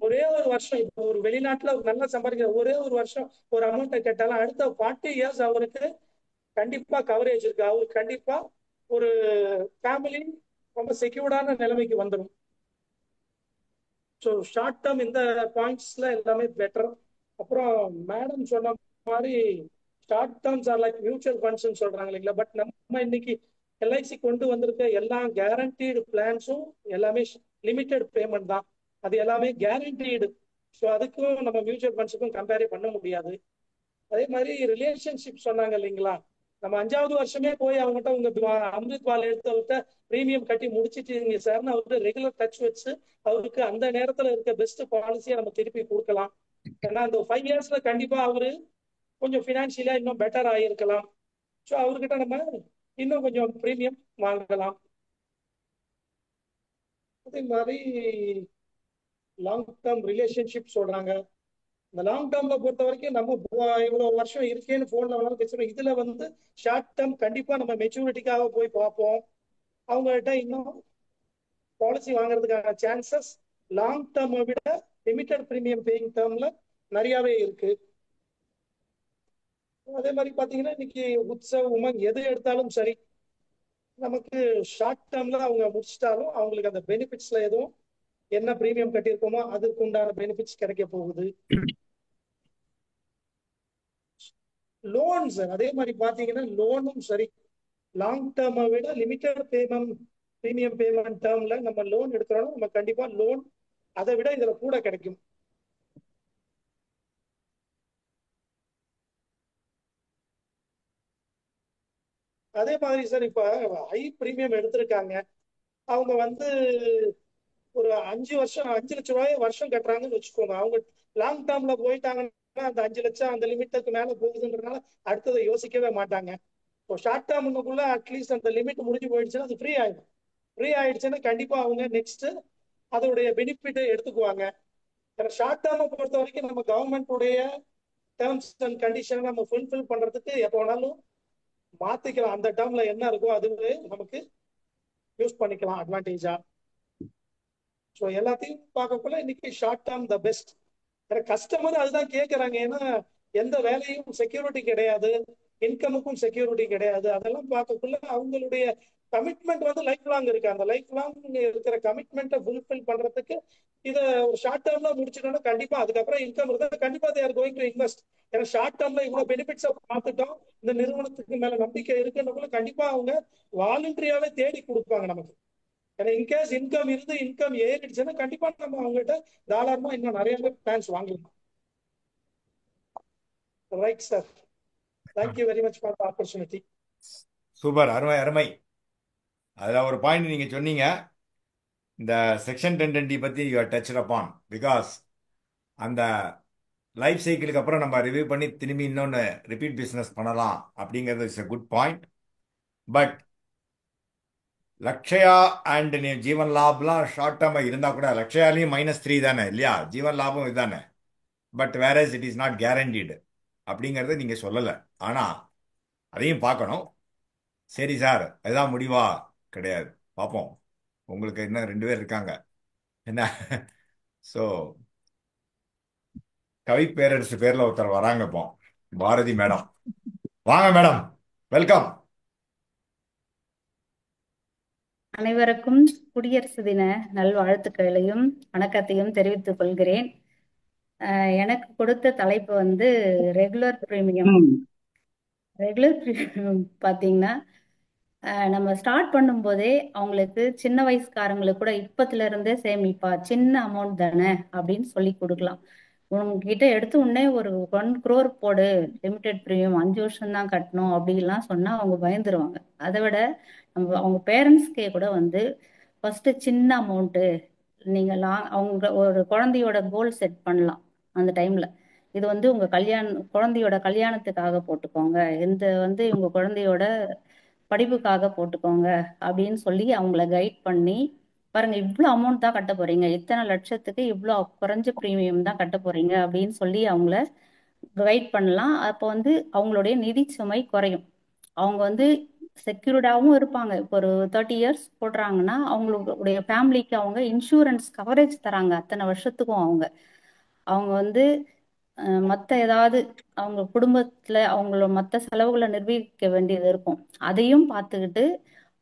ஒரே ஒரு வருஷம், இப்போ ஒரு வெளிநாட்டுல நல்லா சம்பாதிக்கிற ஒரே ஒரு வருஷம் ஒரு அமௌண்ட்டை கேட்டாலும் அடுத்த 40 இயர்ஸ் அவருக்கு கண்டிப்பா கவரேஜ் இருக்கு. அவருக்கு கண்டிப்பா ஒரு ஃபேமிலி ரொம்ப செக்யூர்டான நிலைமைக்கு வந்துடும். ஸோ ஷார்ட் டேர்ம் இந்த பாயிண்ட்ஸ்ல எல்லாமே பெட்டர். அப்புறம் மேடம் சொன்ன மாதிரி short terms R like mutual funds சொல்றாங்க இல்லைங்களா. பட் நம்ம இன்னைக்கு எல்ஐசி கொண்டு வந்திருக்க எல்லா கேரண்டீடு பிளான்ஸும் எல்லாமே லிமிடெட் பேமெண்ட் தான், அது எல்லாமே கேரண்டீடு. ஸோ அதுக்கும் நம்ம மியூச்சுவல் ஃபண்ட்ஸுக்கும் கம்பேரே பண்ண முடியாது. அதே மாதிரி ரிலேஷன்ஷிப் சொன்னாங்க இல்லைங்களா, நம்ம 5வது வருஷமே போய் அவங்ககிட்ட உங்க அமிர்த் பால் எடுத்து அவர்கிட்ட பிரீமியம் கட்டி முடிச்சிட்டீங்க சார்னு அவர்கிட்ட ரெகுலர் டச் வச்சு அவருக்கு அந்த நேரத்துல இருக்க பெஸ்ட் பாலிசியை நம்ம திருப்பி கொடுக்கலாம். ஏன்னா அந்த 5 இயர்ஸ்ல கண்டிப்பா அவரு கொஞ்சம் பினான்சியலா இன்னும் பெட்டர் ஆகியிருக்கலாம். ஸோ அவர்கிட்ட நம்ம இன்னும் கொஞ்சம் பிரீமியம் வாங்கலாம். அதே மாதிரி லாங் டேர்ம் ரிலேஷன்ஷிப் சொல்றாங்க. இந்த லாங் டேர்ம்ல பொறுத்த வரைக்கும் நம்ம இவ்வளவு வருஷம் இருக்கேன்னு போன்ல வேணாலும் பேசுறோம். இதுல வந்து ஷார்ட் டேர்ம் கண்டிப்பா நம்ம மெச்சூரிட்டிக்காக போய் பார்ப்போம். அவங்ககிட்ட இன்னும் பாலிசி வாங்குறதுக்கான சான்சஸ் லாங் டேர்மை விட லிமிடெட் பிரீமியம் பேயிங் டேர்ம்ல நிறையவே இருக்கு. அதே மாதிரி பாத்தீங்கன்னா இன்னைக்கு உத்சவ் உமங் எது எடுத்தாலும் சரி, நமக்கு ஷார்ட் டேர்ம்ல அவங்க முடிச்சிட்டாலும் அவங்களுக்கு அந்த பெனிஃபிட்ஸ்ல எதுவும் என்ன பிரீமியம் கட்டியிருக்கோமோ அதுக்கு உண்டான பெனிஃபிட்ஸ் கிடைக்க போகுது. லோன்ஸ் அதே மாதிரி பாத்தீங்கன்னா லோனும் சரி, லாங் டேர்மை விட லிமிடெட் பேமெண்ட் பிரீமியம் பேமெண்ட் டேர்ம்ல நம்ம லோன் எடுக்கிறோம்னா நம்ம கண்டிப்பா லோன் அதை விட இதுல கூட கிடைக்கும். அதே மாதிரி சார் இப்ப ஹை பிரீமியம் எடுத்திருக்காங்க, அவங்க வந்து ஒரு 5 வருஷம் 5 லட்சம் ரூபாய் வருஷம் கட்டுறாங்கன்னு வச்சுக்கோங்க. அவங்க லாங் டேர்ம்ல போயிட்டாங்கன்னா அந்த 5 லட்சம் அந்த லிமிட்டுக்கு மேல போகுதுன்றதுனால அடுத்ததை யோசிக்கவே மாட்டாங்க. இப்போ ஷார்ட் டேர்முக்குள்ள அட்லீஸ்ட் அந்த லிமிட் முடிஞ்சு போயிடுச்சுன்னா அது ஃப்ரீ ஆயிடும். ஃப்ரீ ஆயிடுச்சுன்னா கண்டிப்பா அவங்க நெக்ஸ்ட் அதோடைய பெனிஃபிட்டை எடுத்துக்குவாங்க. ஏன்னா ஷார்ட் டேர்மை பொறுத்த வரைக்கும் நம்ம கவர்மெண்ட்டுடைய டேர்ம்ஸ் அண்ட் கண்டிஷனை நம்ம ஃபுல்ஃபில் பண்றதுக்கு எப்போ வேணாலும் மாத்திக்கலாம். அந்த டேர்ம்ல என்ன இருக்கோ அதுவே நமக்கு யூஸ் பண்ணிக்கலாம் அட்வான்டேஜா. ஸோ எல்லாத்தையும் பார்க்கக்குள்ள இன்னைக்கு short term the best. Customer அதுதான் கேட்கறாங்க. ஏன்னா எந்த வேலையும் செக்யூரிட்டி கிடையாது, இன்கமுக்கும் செக்யூரிட்டி கிடையாது. அதெல்லாம் பார்க்கக்குள்ள அவங்களுடைய கமிட்மெண்ட் வந்து லைஃப் லாங் இருக்கு. அந்த லைஃப் லாங் இருக்கிற கமிட்மெண்ட்டை ஃபுல்ஃபில் பண்றதுக்கு இதை ஒரு ஷார்ட் டேர்ம்ல முடிச்சுட்டோம்னா கண்டிப்பா அதுக்கப்புறம் இன்கம் இருந்தா கண்டிப்பா they are going to invest. ஏன்னா ஷார்ட் டேர்ம்ல இவ்வளவு பெனிஃபிட்ஸை பார்த்துட்டோம், இந்த நிறுவனத்துக்கு மேல நம்பிக்கை இருக்குன்றக்குள்ள கண்டிப்பா அவங்க வாலண்டரியாவே தேடி கொடுப்பாங்க நமக்கு. ஏன்னா இன்கேஸ் இன்கம் இருந்து இன்கம் ஏறிடுச்சுன்னா கண்டிப்பா நம்ம அவங்ககிட்ட தாராளமா இன்னும் நிறைய பிளான்ஸ் வாங்கலாம். Right sir, thank you very much for the opportunity. Super, அருமை அருமை. அதில் ஒரு பாயிண்ட் நீங்கள் சொன்னீங்க, இந்த செக்ஷன் 1020 பற்றி யூ டச் அப்பான். பிகாஸ் அந்த லைஃப் சைக்கிளுக்கு அப்புறம் நம்ம ரிவ்யூ பண்ணி திரும்பி இன்னொன்று ரிப்பீட் பிஸ்னஸ் பண்ணலாம் அப்படிங்கிறது is a good point. But Lakshya and Jeevan லாப்லாம் ஷார்ட் டேர்மாக இருந்தால் கூட லக்ஷயாலையும் -3 தானே இல்லையா, ஜீவன் லாபம் இதுதானே. பட் வேற இட் இஸ் நாட் கேரண்டீடு அப்படிங்கிறத நீங்கள் சொல்லலை. ஆனால் அதையும் பார்க்கணும். சரி சார், அதுதான் முடிவா? கிடையாது, பார்ப்போம். உங்களுக்கு இன்னும் 2 பேர் இருக்காங்க என்ன. ஸோ கவி பேரரசு பேர்ல ஒருத்தர் வராங்க இப்போ, பாரதி மேடம். வாங்க மேடம், வெல்கம். அனைவருக்கும் குடியரசு தின நல்வாழ்த்துக்களையும் வணக்கத்தையும் தெரிவித்துக் கொள்கிறேன். எனக்கு கொடுத்த தலைப்பு வந்து ரெகுலர் பிரீமியம். ரெகுலர் பிரீமியம் பார்த்தீங்கன்னா நம்ம ஸ்டார்ட் பண்ணும்போதே அவங்களுக்கு சின்ன வயசுக்காரங்களுக்கு கூட இப்பத்துல இருந்தே சேமிப்பா, சின்ன அமௌண்ட் தானே அப்படின்னு சொல்லி கொடுக்கலாம். உங்ககிட்ட எடுத்து உடனே ஒரு 1 crore போடு, லிமிடெட் பிரீமியம் 5 வருஷம் தான் கட்டணும் அப்படிலாம் சொன்னா அவங்க பயந்துருவாங்க. அதை விட நம்ம அவங்க பேரண்ட்ஸ்க்கே கூட வந்து ஃபர்ஸ்ட் சின்ன அமௌண்ட்டு நீங்க அவங்க ஒரு குழந்தையோட கோல் செட் பண்ணலாம் அந்த டைம்ல. இது வந்து உங்க குழந்தையோட கல்யாணத்துக்காக போட்டுக்கோங்க, இந்த வந்து உங்க குழந்தையோட படிப்புக்காக போட்டுக்கோங்க அப்படின்னு சொல்லி அவங்கள கைட் பண்ணி, பாருங்க இவ்வளோ அமௌண்ட் தான் கட்ட போறீங்க, இத்தனை லட்சத்துக்கு இவ்வளோ குறைஞ்ச ப்ரீமியம் தான் கட்ட போறீங்க அப்படின்னு சொல்லி அவங்கள கைட் பண்ணலாம். அப்போ வந்து அவங்களுடைய நிதி சுமை குறையும். அவங்க வந்து செக்யூர்டாகவும் இருப்பாங்க. இப்போ ஒரு 30 இயர்ஸ் போடுறாங்கன்னா அவங்களுடைய ஃபேமிலிக்கு அவங்க இன்சூரன்ஸ் கவரேஜ் தராங்க அத்தனை வருஷத்துக்கும். அவங்க வந்து மற்ற ஏதாவது அவங்க குடும்பத்துல அவங்களோட மற்ற செலவுகளை நிர்வகிக்க வேண்டியது இருக்கும், அதையும் பார்த்துக்கிட்டு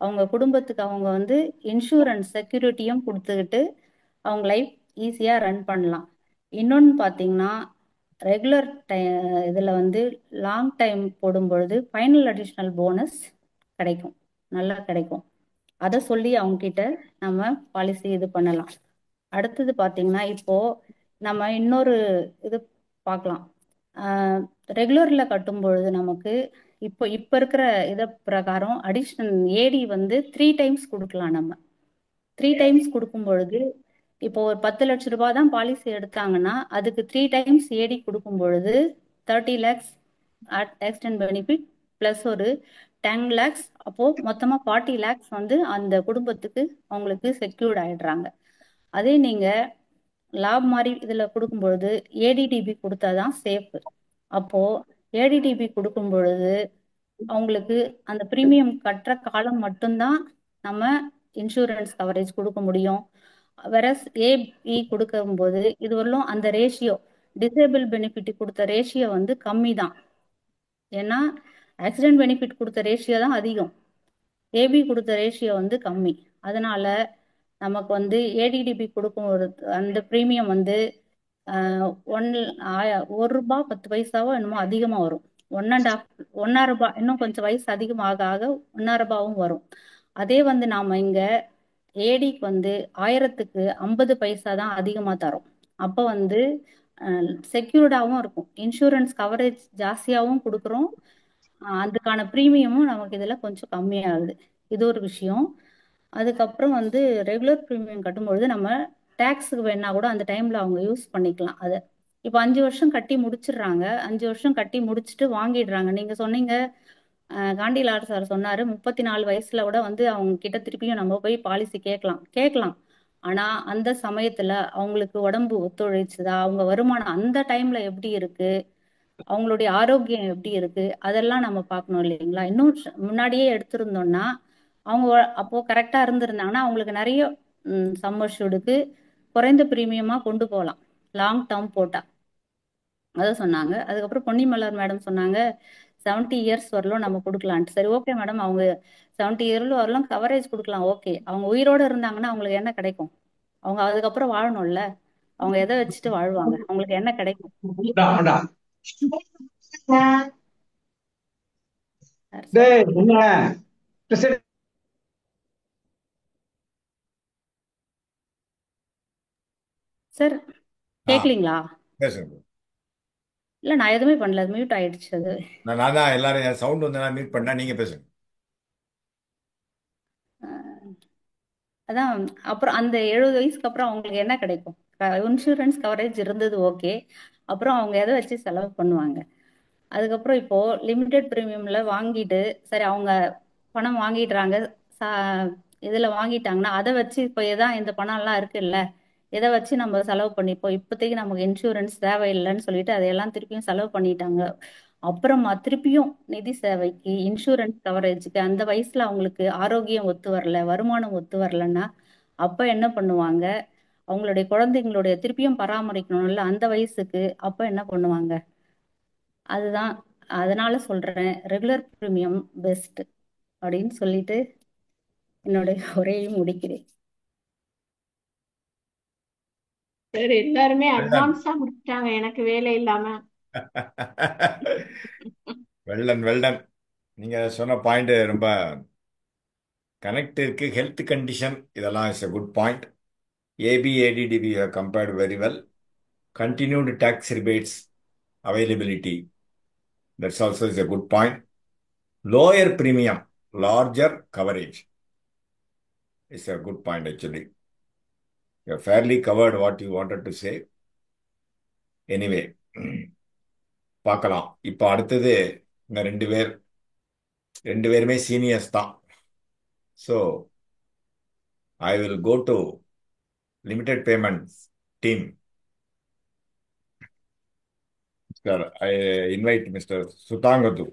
அவங்க குடும்பத்துக்கு அவங்க வந்து இன்சூரன்ஸ் செக்யூரிட்டியும் கொடுத்துக்கிட்டு அவங்க லைஃப் ஈஸியா ரன் பண்ணலாம். இன்னொன்று பார்த்தீங்கன்னா ரெகுலர் இதில் வந்து லாங் டைம் போடும் பொழுது ஃபைனல் அடிஷ்னல் போனஸ் கிடைக்கும், நல்லா கிடைக்கும். அதை சொல்லி அவங்க கிட்ட நம்ம பாலிசி இது பண்ணலாம். அடுத்தது பார்த்தீங்கன்னா இப்போ நம்ம இன்னொரு இது பார்க்கலாம். ரெகுலர்ல கட்டும் பொழுது நமக்கு இப்போ இருக்கிற இதை பிரகாரம் அடிஷ்னல் ஏடி வந்து 3 times கொடுக்கலாம். நம்ம 3 times கொடுக்கும் பொழுது இப்போ ஒரு 10 லட்ச ரூபாய் தான் பாலிசி எடுத்தாங்கன்னா அதுக்கு 3 times ஏடி கொடுக்கும் பொழுது 30 lakhs ஆக்சிடென்ட் பெனிஃபிட் பிளஸ் ஒரு 10 lakhs, அப்போ மொத்தமா 40 lakhs வந்து அந்த குடும்பத்துக்கு அவங்களுக்கு செக்யூர்ட் ஆயிடுறாங்க. அதே நீங்க லாப் மாதிரி இதுல கொடுக்கும் பொழுது ஏடிடிபி கொடுத்தாதான் சேஃப். அப்போ ஏடிடிபி கொடுக்கும் பொழுது அவங்களுக்கு அந்த பிரீமியம் கட்டுற காலம் மட்டும்தான் நம்ம இன்சூரன்ஸ் கவரேஜ் கொடுக்க முடியும். வெரஸ் ஏபி கொடுக்கும்போது இதுவரையிலும் அந்த ரேஷியோ, டிசேபிள் பெனிஃபிட் கொடுத்த ரேஷியோ வந்து கம்மி தான். ஏன்னா ஆக்சிடென்ட் பெனிஃபிட் கொடுத்த ரேஷியோ தான் அதிகம், ஏபி கொடுத்த ரேஷியோ வந்து கம்மி. அதனால நமக்கு வந்து ஏடிடிபி கொடுக்கும் ஒரு அந்த பிரீமியம் வந்து ₹1.10 என்னமோ அதிகமா வரும். 1.5 இன்னும் கொஞ்சம் வயசு அதிகமாக ஆக 1.5 வரும். அதே வந்து நாம இங்க ஏடிக்கு வந்து 1000க்கு 50 பைசா தான் அதிகமா தரும். அப்போ வந்து செக்யூர்டாகவும் இருக்கும், இன்சூரன்ஸ் கவரேஜ் ஜாஸ்தியாகவும் கொடுக்குறோம், அதுக்கான ப்ரீமியமும் நமக்கு இதுல கொஞ்சம் கம்மியாகுது. இது ஒரு விஷயம். அதுக்கப்புறம் வந்து ரெகுலர் ப்ரீமியம் கட்டும்பொழுது நம்ம டேக்ஸுக்கு வேணா கூட அந்த டைம்ல அவங்க யூஸ் பண்ணிக்கலாம் அதை. இப்போ 5 வருஷம் கட்டி முடிச்சிடுறாங்க. 5 வருஷம் கட்டி முடிச்சுட்டு வாங்கிடுறாங்க. நீங்க சொன்னீங்க, காண்டிலார் சார் சொன்னாரு 34 வயசுல கூட வந்து அவங்க கிட்ட திருப்பியும் நம்ம போய் பாலிசி கேட்கலாம். ஆனா அந்த சமயத்துல அவங்களுக்கு உடம்பு ஒத்துழைச்சுதா, அவங்க வருமானம் அந்த டைம்ல எப்படி இருக்கு, அவங்களுடைய ஆரோக்கியம் எப்படி இருக்கு, அதெல்லாம் நம்ம பார்க்கணும் இல்லைங்களா? இன்னும் முன்னாடியே எடுத்திருந்தோம்னா அவங்க அப்போ கரெக்டா இருந்திருந்தாங்கன்னா அவங்களுக்கு நிறைய சம்மர்ஷூடுக்கு குறைந்த பிரீமியமா கொண்டு போகலாம், லாங் டேர்ம் போட்டா. அதை சொன்னாங்க. அதுக்கப்புறம் பொன்னிமலர் மேடம் சொன்னாங்க 70 இயர்ஸ் வரலும் நம்ம கொடுக்கலான்ட்டு. சரி, ஓகே மேடம், அவங்க 70 இயர்ல வரலும் கவரேஜ் கொடுக்கலாம். ஓகே, அவங்க உயிரோட இருந்தாங்கன்னா அவங்களுக்கு என்ன கிடைக்கும்? அவங்க அதுக்கப்புறம் வாழணும்ல. அவங்க எதை வச்சுட்டு வாழ்வாங்க? அவங்களுக்கு என்ன கிடைக்கும்? சார் டேய் என்ன president சார் ஆ கேட்கலீங்களா? பேசுங்க. இல்ல, நான் எதுவுமே பண்ணல, அது மியூட் ஆயிடுச்சு அது. நான் தான் எல்லாரும் சவுண்ட் வந்து நான் மியூட் பண்ணா நீங்க பேசுங்க. அஹ் அதான். அப்புறம் அந்த 70 வயசுக்கு அப்புறம் அவங்களுக்கு என்ன கிடைக்கும்? இன்சூரன்ஸ் கவரேஜ் இருந்தது, ஓகே. அப்புறம் அவங்க எதை வச்சு செலவு பண்ணுவாங்க? அதுக்கப்புறம் இப்போ லிமிடெட் ப்ரீமியம்ல வாங்கிட்டு, சரி அவங்க பணம் வாங்கிடுறாங்க, இதுல வாங்கிட்டாங்கன்னா அதை வச்சு இப்போ எதான் இந்த பணம் எல்லாம் இருக்குல்ல, இதை வச்சு நம்ம செலவு பண்ணிப்போம், இப்போதைக்கு நமக்கு இன்சூரன்ஸ் தேவையில்லைன்னு சொல்லிட்டு அதையெல்லாம் திருப்பியும் செலவு பண்ணிட்டாங்க. அப்புறமா திருப்பியும் நிதி சேவைக்கு, இன்சூரன்ஸ் கவரேஜுக்கு அந்த வயசுல அவங்களுக்கு ஆரோக்கியம் ஒத்து வரல, வருமானம் ஒத்து வரலன்னா அப்ப என்ன பண்ணுவாங்க? அவங்களுடைய குழந்தைங்களுடைய திருப்பியும் பராமரிக்கணும்ல அந்த வயசுக்கு, அப்ப என்ன பண்ணுவாங்க? அதுதான். அதனால சொல்றேன், ரெகுலர் ப்ரீமியம் பெஸ்ட் அப்படின்னு சொல்லிட்டு என்னுடைய உரையை முடிக்கிறேன். சரி, எல்லாருமே வெள்ளன் அட்வான்ஸா முடிச்சிட்டாங்க எனக்கு வேலை இல்லாம. வெள்ளன் நீங்க சொன்ன பாயிண்ட் ரொம்ப கனெக்ட் இருக்கு. ஹெல்த் கண்டிஷன் இதெல்லாம் is a good point. ABADDB you have compared very well. Continued tax rebates availability, that's also is a good point. Lower premium, larger coverage is a good point actually. You have fairly covered what you wanted to say. Anyway, பார்க்கலாம். இப்போ அடுத்தது இந்த ரெண்டு பேருமே seniors தான். So I will go to limited payments team. Sir, I invite mister சுதாங்கது.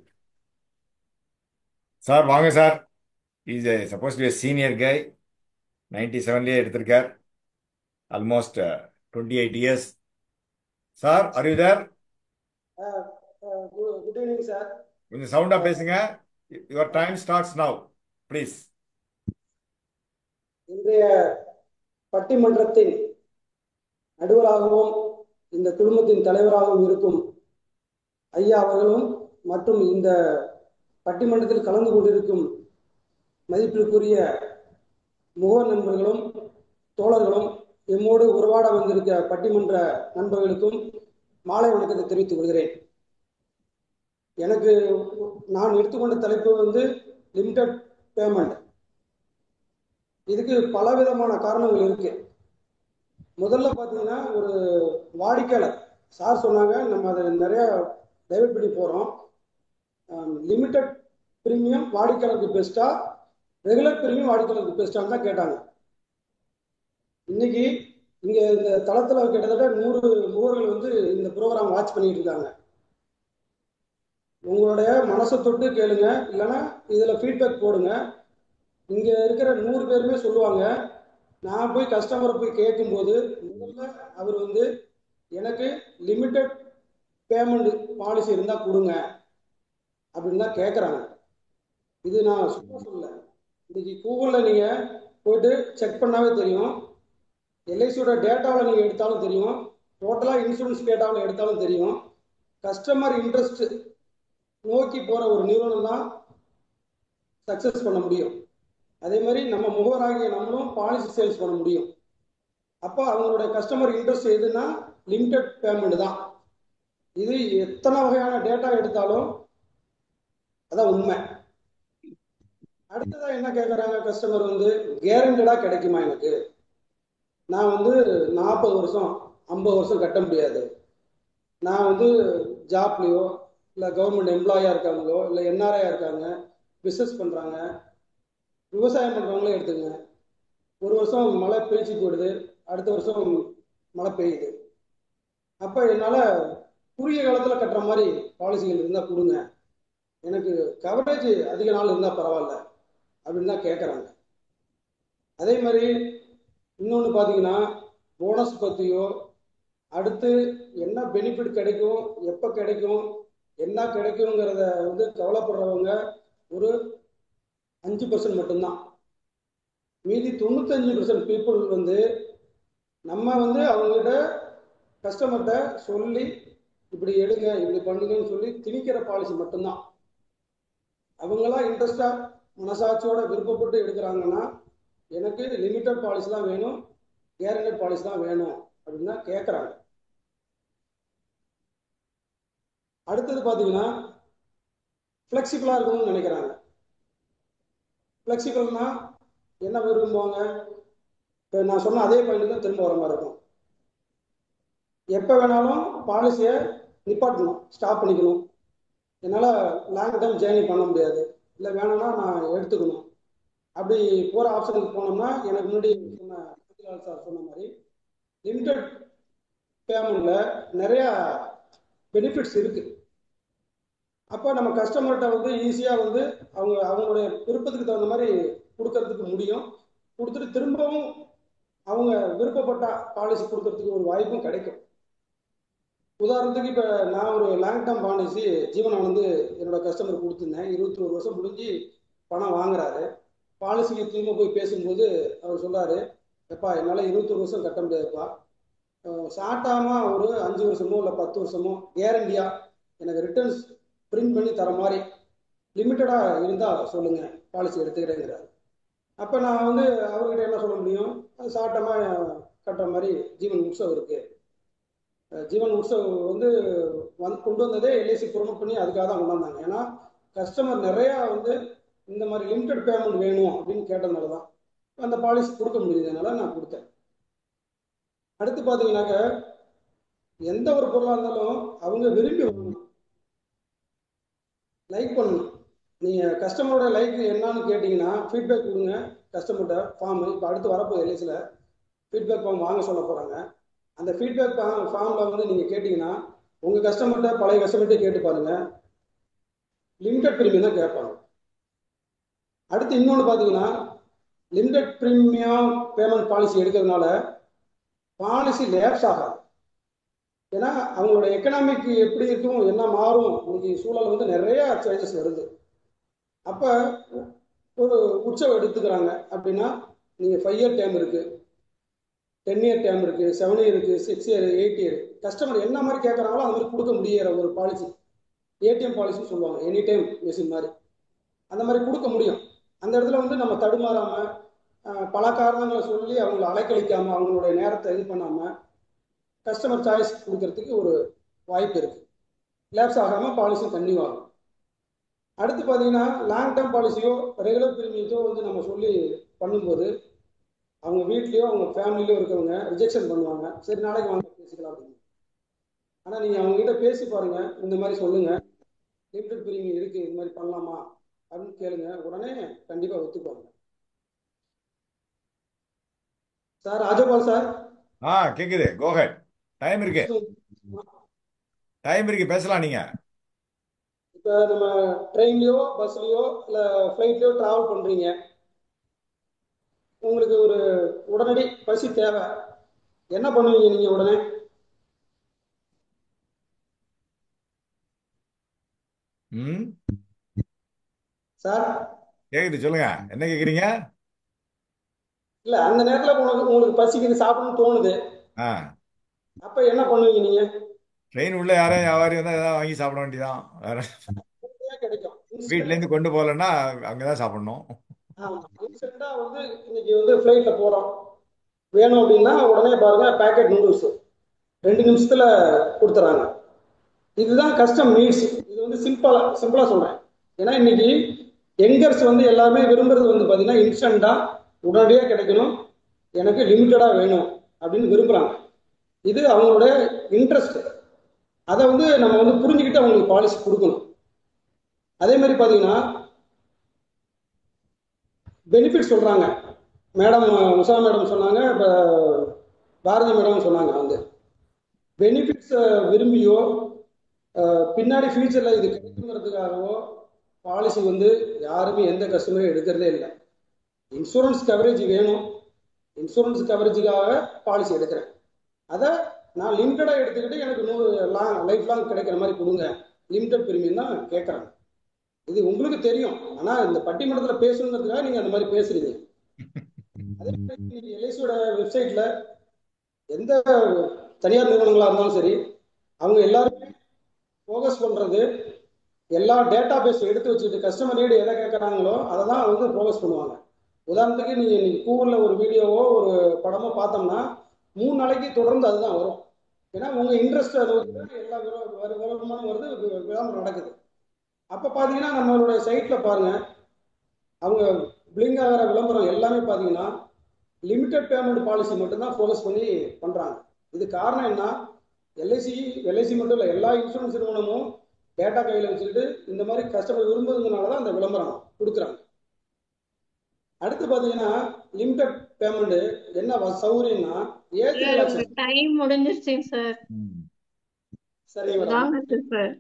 Sir வாங்க sir. Is suppose to senior guy. 97லேயே எடுத்திருக்கார். Almost 28 years. Sir are you there? Good evening sir. கொஞ்சம் சவுண்டா பேசுங்க. Your time starts now please. இன்றைய பட்டிமன்றத்தின் நடுவராகவும் இந்த குழுமத்தின் தலைவராகவும் இருக்கும் ஐயா அவர்களும் மற்றும் இந்த பட்டிமன்றத்தில் கலந்து கொண்டிருக்கும் மதிப்பிற்குரிய முகவர் நண்பர்களும் தோழர்களும் எம்மோடு உறவாட வந்திருக்க பட்டிமன்ற நண்பர்களுக்கும் மாலை வணக்கத்தை தெரிவித்துக் கொள்கிறேன். நான் எடுத்துக்கொண்ட தலைப்பு வந்து லிமிடெட் பேமெண்ட். இதுக்கு பலவிதமான காரணங்கள் இருக்கு. முதல்ல பார்த்தீங்கன்னா, ஒரு வாடிக்கையாளர் சார் சொன்னாங்க, நம்ம அதை நிறைய டைவர்ட் பண்ணி போகிறோம். லிமிடெட் ப்ரீமியம் வாடிக்கையாளருக்கு பெஸ்ட்டா, ரெகுலர் ப்ரீமியம் வாடிக்கையாளருக்கு பெஸ்ட்டான்னு தான் கேட்டாங்க. இன்னைக்கு இங்கே இந்த தளத்தில் கிட்டத்தட்ட 100 முகவர்கள் வந்து இந்த ப்ரோக்ராம் வாட்ச் பண்ணிட்டு இருக்காங்க. உங்களுடைய மனசை தொட்டு கேளுங்க, இல்லைன்னா இதில் ஃபீட்பேக் போடுங்க. இங்கே இருக்கிற 100 பேருமே சொல்லுவாங்க, நான் போய் கஸ்டமரை போய் கேட்கும்போது முதல்ல அவர் வந்து எனக்கு லிமிட்டட் பேமெண்ட் பாலிசி இருந்தால் கொடுங்க அப்படின்னு தான் கேட்குறாங்க. இது நான் சும்மா சொல்லல. இன்னைக்கு கூகுளில் நீங்கள் போயிட்டு செக் பண்ணாவே தெரியும். எல்ஐசியோட டேட்டாவில் நீங்கள் எடுத்தாலும் தெரியும், டோட்டலாக இன்சூரன்ஸ் டேட்டாவில் எடுத்தாலும் தெரியும். கஸ்டமர் இன்ட்ரெஸ்ட் நோக்கி போகிற ஒரு நிறுவனம் தான் சக்ஸஸ் பண்ண முடியும். அதே மாதிரி நம்ம முகவராகிய நம்மளும் பாலிசி சேல்ஸ் பண்ண முடியும். அப்போ அவங்களுடைய கஸ்டமர் இன்ட்ரெஸ்ட் எதுனா லிமிடெட் பேமெண்ட் தான். இது எத்தனை வகையான டேட்டா எடுத்தாலும் அதான் உண்மை. அடுத்ததான் என்ன கேட்குறாங்க கஸ்டமர் வந்து, கேரண்டடாக கிடைக்குமா எனக்கு? நான் வந்து 40 வருஷம் 50 வருஷம் கட்ட முடியாது, நான் வந்து ஜாப்லேயோ இல்லை கவர்மெண்ட் எம்ப்ளாயாக இருக்காங்களோ இல்லை என்ஆர்ஐயாக இருக்காங்க, பிஸ்னஸ் பண்ணுறாங்க, விவசாயம் பண்ணுறவங்களே எடுத்துங்க. ஒரு வருஷம் மழை பெய்ச்சி போயிடுது, அடுத்த வருஷம் மழை பெய்யுது. அப்போ என்னால் குறுகிய காலத்தில் கட்டுற மாதிரி பாலிசிகள் இருந்தால் கொடுங்க, எனக்கு கவரேஜ் அதிக நாள் இருந்தால் பரவாயில்ல அப்படின்னு தான் கேட்குறாங்க. அதே மாதிரி இன்னொன்று பார்த்தீங்கன்னா, போனஸ் பற்றியோ அடுத்து என்ன பெனிஃபிட் கிடைக்கும், எப்போ கிடைக்கும், என்ன கிடைக்குங்கிறத வந்து கவலைப்படுறவங்க ஒரு 5% மட்டும்தான். மீதி 95% பீப்புள் வந்து நம்ம வந்து அவங்ககிட்ட கஸ்டமர்கிட்ட சொல்லி இப்படி எடுங்க இப்படி பண்ணுங்கன்னு சொல்லி திணிக்கிற பாலிசி மட்டும்தான். அவங்களாம் இன்ட்ரெஸ்டாக மனசாட்சியோட விருப்பப்பட்டு எடுக்கிறாங்கன்னா எனக்கு லிமிட்டட் பாலிசி தான் வேணும், கேரண்டட் பாலிசி தான் வேணும் அப்படின்னு தான் கேட்குறாங்க. அடுத்தது பார்த்தீங்கன்னா ஃப்ளெக்சிபிளாக இருக்கணும்னு நினைக்கிறாங்க. ஃப்ளெக்சிபிள்னா என்ன விரும்புவாங்க? இப்போ நான் சொன்ன அதே பாயிண்ட் தான் திரும்ப வர மாதிரி இருக்கும். எப்போ வேணாலும் பாலிசியை நிப்பாட்டணும், ஸ்டாப் பண்ணிக்கணும், என்னால் லாங் டேர்ம் ஜேர்னி பண்ண முடியாது, இல்லை வேணும்னா நான் எடுத்துக்கணும். அப்படி போகிற ஆப்ஷனுக்கு போனோம்னா எனக்கு முன்னாடி சார் சொன்ன மாதிரி லிமிட்டட் பேமெண்ட்டில் நிறையா பெனிஃபிட்ஸ் இருக்குது. அப்போ நம்ம கஸ்டமர்கிட்ட வந்து ஈஸியாக வந்து அவங்களுடைய விருப்பத்துக்கு தகுந்த மாதிரி கொடுக்கறதுக்கு முடியும். கொடுத்துட்டு திரும்பவும் அவங்க விருப்பப்பட்ட பாலிசி கொடுக்கறதுக்கு ஒரு வாய்ப்பும் கிடைக்கும். உதாரணத்துக்கு இப்போ நான் ஒரு லாங் டேர்ம் பாலிசி ஜீவனை வந்து என்னோட கஸ்டமர் கொடுத்துருந்தேன். 21 வருஷம் முடிஞ்சு பணம் வாங்குறாரு. பாலிசிக்கு திரும்ப போய் பேசும்போது அவர் சொல்கிறாரு, எப்பா என்னால் 21 வருஷம் கட்ட முடியாதுப்பா, ஷார்ட்டாமல் ஒரு 5 வருஷமோ இல்லை 10 வருஷமோ கேரண்டியாக எனக்கு ரிட்டர்ன்ஸ் பிரிண்ட் பண்ணி தர மாதிரி லிமிட்டடாக இருந்தால் சொல்லுங்கள், பாலிசி எடுத்துக்கிறேங்கிறார். அப்போ நான் வந்து அவர்கிட்ட என்ன சொல்ல முடியும்? ஷார்ட்டமாக கட்டுற மாதிரி ஜீவன் உற்சவ் இருக்குது. ஜீவன் உற்சவ் வந்து கொண்டு வந்ததே எல்ஐசி ப்ரொமோட் பண்ணி அதுக்காக தான் கொண்டு வந்தாங்க. ஏன்னா கஸ்டமர் நிறையா வந்து இந்த மாதிரி லிமிட்டட் பேமெண்ட் வேணும் அப்படின்னு கேட்டதுனால தான் அந்த பாலிசி கொடுக்க முடியுதுனால நான் கொடுத்தேன். அடுத்து பார்த்தீங்கன்னாக்க எந்த ஒரு பொருளாக இருந்தாலும் அவங்க விரும்பி வாங்கணும், லைக் பண்ணணும். நீங்கள் கஸ்டமரோட லைக் என்னன்னு கேட்டிங்கன்னா ஃபீட்பேக் கொடுங்க கஸ்டமர்கிட்ட. ஃபார்ம் இப்போ அடுத்து வரப்போகுது எல்ஐசியில் ஃபீட்பேக் ஃபார்ம் வாங்க சொல்ல போகிறாங்க. அந்த ஃபீட்பேக் ஃபார்மில் வந்து நீங்கள் கேட்டிங்கன்னா உங்கள் கஸ்டமர்கிட்ட பழைய கஸ்டமர்கிட்ட கேட்டு பாருங்கள், லிமிட்டட் ப்ரீமியம் தான் கேட்பாங்க. அடுத்து இன்னொன்று பார்த்தீங்கன்னா லிமிட்டட் ப்ரீமியம் பேமெண்ட் பாலிசி எடுக்கிறதுனால பாலிசி லேப்ஸ் ஆகாது. ஏன்னா அவங்களோட எக்கனாமிக் எப்படி இருக்கும், என்ன மாறும், இன்னைக்கு சூழல் வந்து நிறைய சேஞ்சஸ் வருது. அப்போ ஒரு உற்சவம் எடுத்துக்கிறாங்க அப்படின்னா நீங்கள் 5 இயர் டேம் இருக்குது, 10 இயர் டேம் இருக்குது, 7 இயர் இருக்குது, 6 இயர், 8 இயர். கஸ்டமர் என்ன மாதிரி கேட்குறாங்களோ அந்த மாதிரி கொடுக்க முடியிற ஒரு பாலிசி ஏடிஎம் பாலிசின்னு சொல்லுவாங்க, எனி டைம் மெஷின் மாதிரி. அந்த மாதிரி கொடுக்க முடியும். அந்த இடத்துல வந்து நம்ம தடுமாறாமல் பல காரணங்களை சொல்லி அவங்கள அலைக்கழிக்காமல் அவங்களுடைய நேரத்தை இது பண்ணாமல் கஸ்டமர் சாய்ஸ் கொடுக்கறதுக்கு ஒரு வாய்ப்பு இருக்குது. லேப்ஸ் ஆகாமல் பாலிசி கன்டினியூ ஆகும். அடுத்து பார்த்தீங்கன்னா லாங் டேர்ம் பாலிசியோ ரெகுலர் ப்ரீமியத்தோ வந்து நம்ம சொல்லி பண்ணும்போது அவங்க வீட்லேயோ அவங்க ஃபேமிலியிலோ இருக்கிறவங்க ரிஜெக்ஷன் பண்ணுவாங்க. சரி நாளைக்கு வாங்க பேசிக்கலாம் அப்படின்னு. ஆனால் நீங்கள் அவங்ககிட்ட பேசி பாருங்கள், இந்த மாதிரி சொல்லுங்கள், லிமிட்டட் ப்ரீமியம் இருக்குது, இது மாதிரி பண்ணலாமா அப்படின்னு கேளுங்க, உடனே கண்டிப்பாக ஒத்துக்குவாங்க. Sir Rajagopal sir. கேக்குது, கோ ஹெட். டைம் இருக்கு, டைம் இருக்கு, பேசலாம் நீங்க. இப்போ நம்ம ட்ரெயின்லையோ பஸ்லையோ இல்லை ஃப்ளைட்லையோ ட்ராவல் பண்ணுறீங்க, உங்களுக்கு ஒரு உடனடி பசி தேவை, என்ன பண்ணுவீங்க நீங்கள் உடனே? சார் கேக்குது, சொல்லுங்க, என்ன கேக்குறீங்க? இல்லை அந்த நேரத்தில் உங்களுக்கு பசிக்குது, சாப்பிடணும்னு தோணுது, அப்போ என்ன பண்ணுவீங்க நீங்கள்? ட்ரெயின் உள்ள யாரையும் வியாபாரி வந்தால் ஏதாவது வாங்கி சாப்பிட வேண்டியதான். வேற கிடைக்கும். வீட்டிலேருந்து கொண்டு போகலன்னா அங்கதான் சாப்பிடணும். இன்ஸ்டன்டா வந்து இன்னைக்கு வந்து ஃப்ளைட்ல போறோம் வேணும் அப்படின்னா உடனே பாருங்க பேக்கெட் நூடுல்ஸ் 2 நிமிஷத்துல கொடுத்துறாங்க. இதுதான் கஸ்டம் நீட்ஸ். இது வந்து சிம்பிளா சொல்றேன். ஏன்னா இன்னைக்கு யங்கர்ஸ் வந்து எல்லாமே விரும்புறது வந்து பாத்தீங்கன்னா இன்ஸ்டன்டா உடனடியா கிடைக்கணும், எனக்கு லிமிட்டடா வேணும் அப்படின்னு விரும்புறாங்க. இது அவங்களோட இன்ட்ரெஸ்ட். அதை வந்து நம்ம வந்து புரிஞ்சுக்கிட்டு அவங்களுக்கு பாலிசி கொடுக்கணும். அதே மாதிரி பார்த்தீங்கன்னா பெனிஃபிட் சொல்றாங்க. மேடம் உஷா மேடம் சொன்னாங்க, இப்போ பாரதி மேடம் சொன்னாங்க. வந்து பெனிஃபிட்ஸை விரும்பியோ பின்னாடி ஃபியூச்சரில் இது கிடைக்குங்கிறதுக்காகவோ பாலிசி வந்து யாருமே எந்த கஸ்டமரும் எடுக்கிறதே இல்லை. இன்சூரன்ஸ் கவரேஜ் வேணும், இன்சூரன்ஸ் கவரேஜுக்காக பாலிசி எடுக்கிறேன். அதை நான் லிமிட்டடாக எடுத்துக்கிட்டு எனக்கு லைஃப் லாங் கிடைக்கிற மாதிரி கொடுங்க, லிமிட்டட் பிரீமியம் தான் கேட்குறாங்க. இது உங்களுக்கு தெரியும், ஆனால் இந்த பட்டிமன்றத்தில் பேசணுங்கிறதுக்காக நீங்கள் அந்த மாதிரி பேசுறீங்க. அதே மாதிரி எல்ஐசியோட வெப்சைட்டில் எந்த தனியார் நிறுவனங்களாக இருந்தாலும் சரி, அவங்க எல்லாருமே ஃபோக்கஸ் பண்ணுறது எல்லா டேட்டா பேஸ் எடுத்து வச்சுட்டு கஸ்டமர் நீடு எதை கேட்குறாங்களோ அதை தான் வந்து ஃபோக்கஸ் பண்ணுவாங்க. உதாரணத்துக்கு நீங்கள் இன்னைக்கு கூகுளில் ஒரு வீடியோவோ ஒரு படமோ பார்த்தோம்னா 3 நாளைக்கு தொடர்ந்து அதுதான் வரும். ஏன்னா உங்கள் இன்ட்ரெஸ்ட் அதை வந்து எல்லா விளம்பரமும் வருது, விளம்பரம் நடக்குது. அப்போ பார்த்தீங்கன்னா நம்மளுடைய சைட்டில் பாருங்கள், அவங்க பிளிங்க் ஆகிற விளம்பரம் எல்லாமே பார்த்தீங்கன்னா லிமிட்டட் பேமெண்ட் பாலிசி மட்டும்தான் ஃபோக்கஸ் பண்ணி பண்ணுறாங்க. இது காரணம் என்ன? எல்ஐசி மட்டும் இல்லை, எல்லா இன்சூரன்ஸ் நிறுவனமும் டேட்டா கையில் வச்சுக்கிட்டு இந்த மாதிரி கஸ்டமர் விரும்புறதுனால தான் அந்த விளம்பரம் கொடுக்குறாங்க. அடுத்து பார்த்தீங்கன்னா லிமிட்டட் பேமெண்ட் என்ன சௌகரியம்னா ஏஜ் ரிலாக்ஸேஷன். டைம் முடிஞ்சிருச்சு சார். சரி மேடம், சார்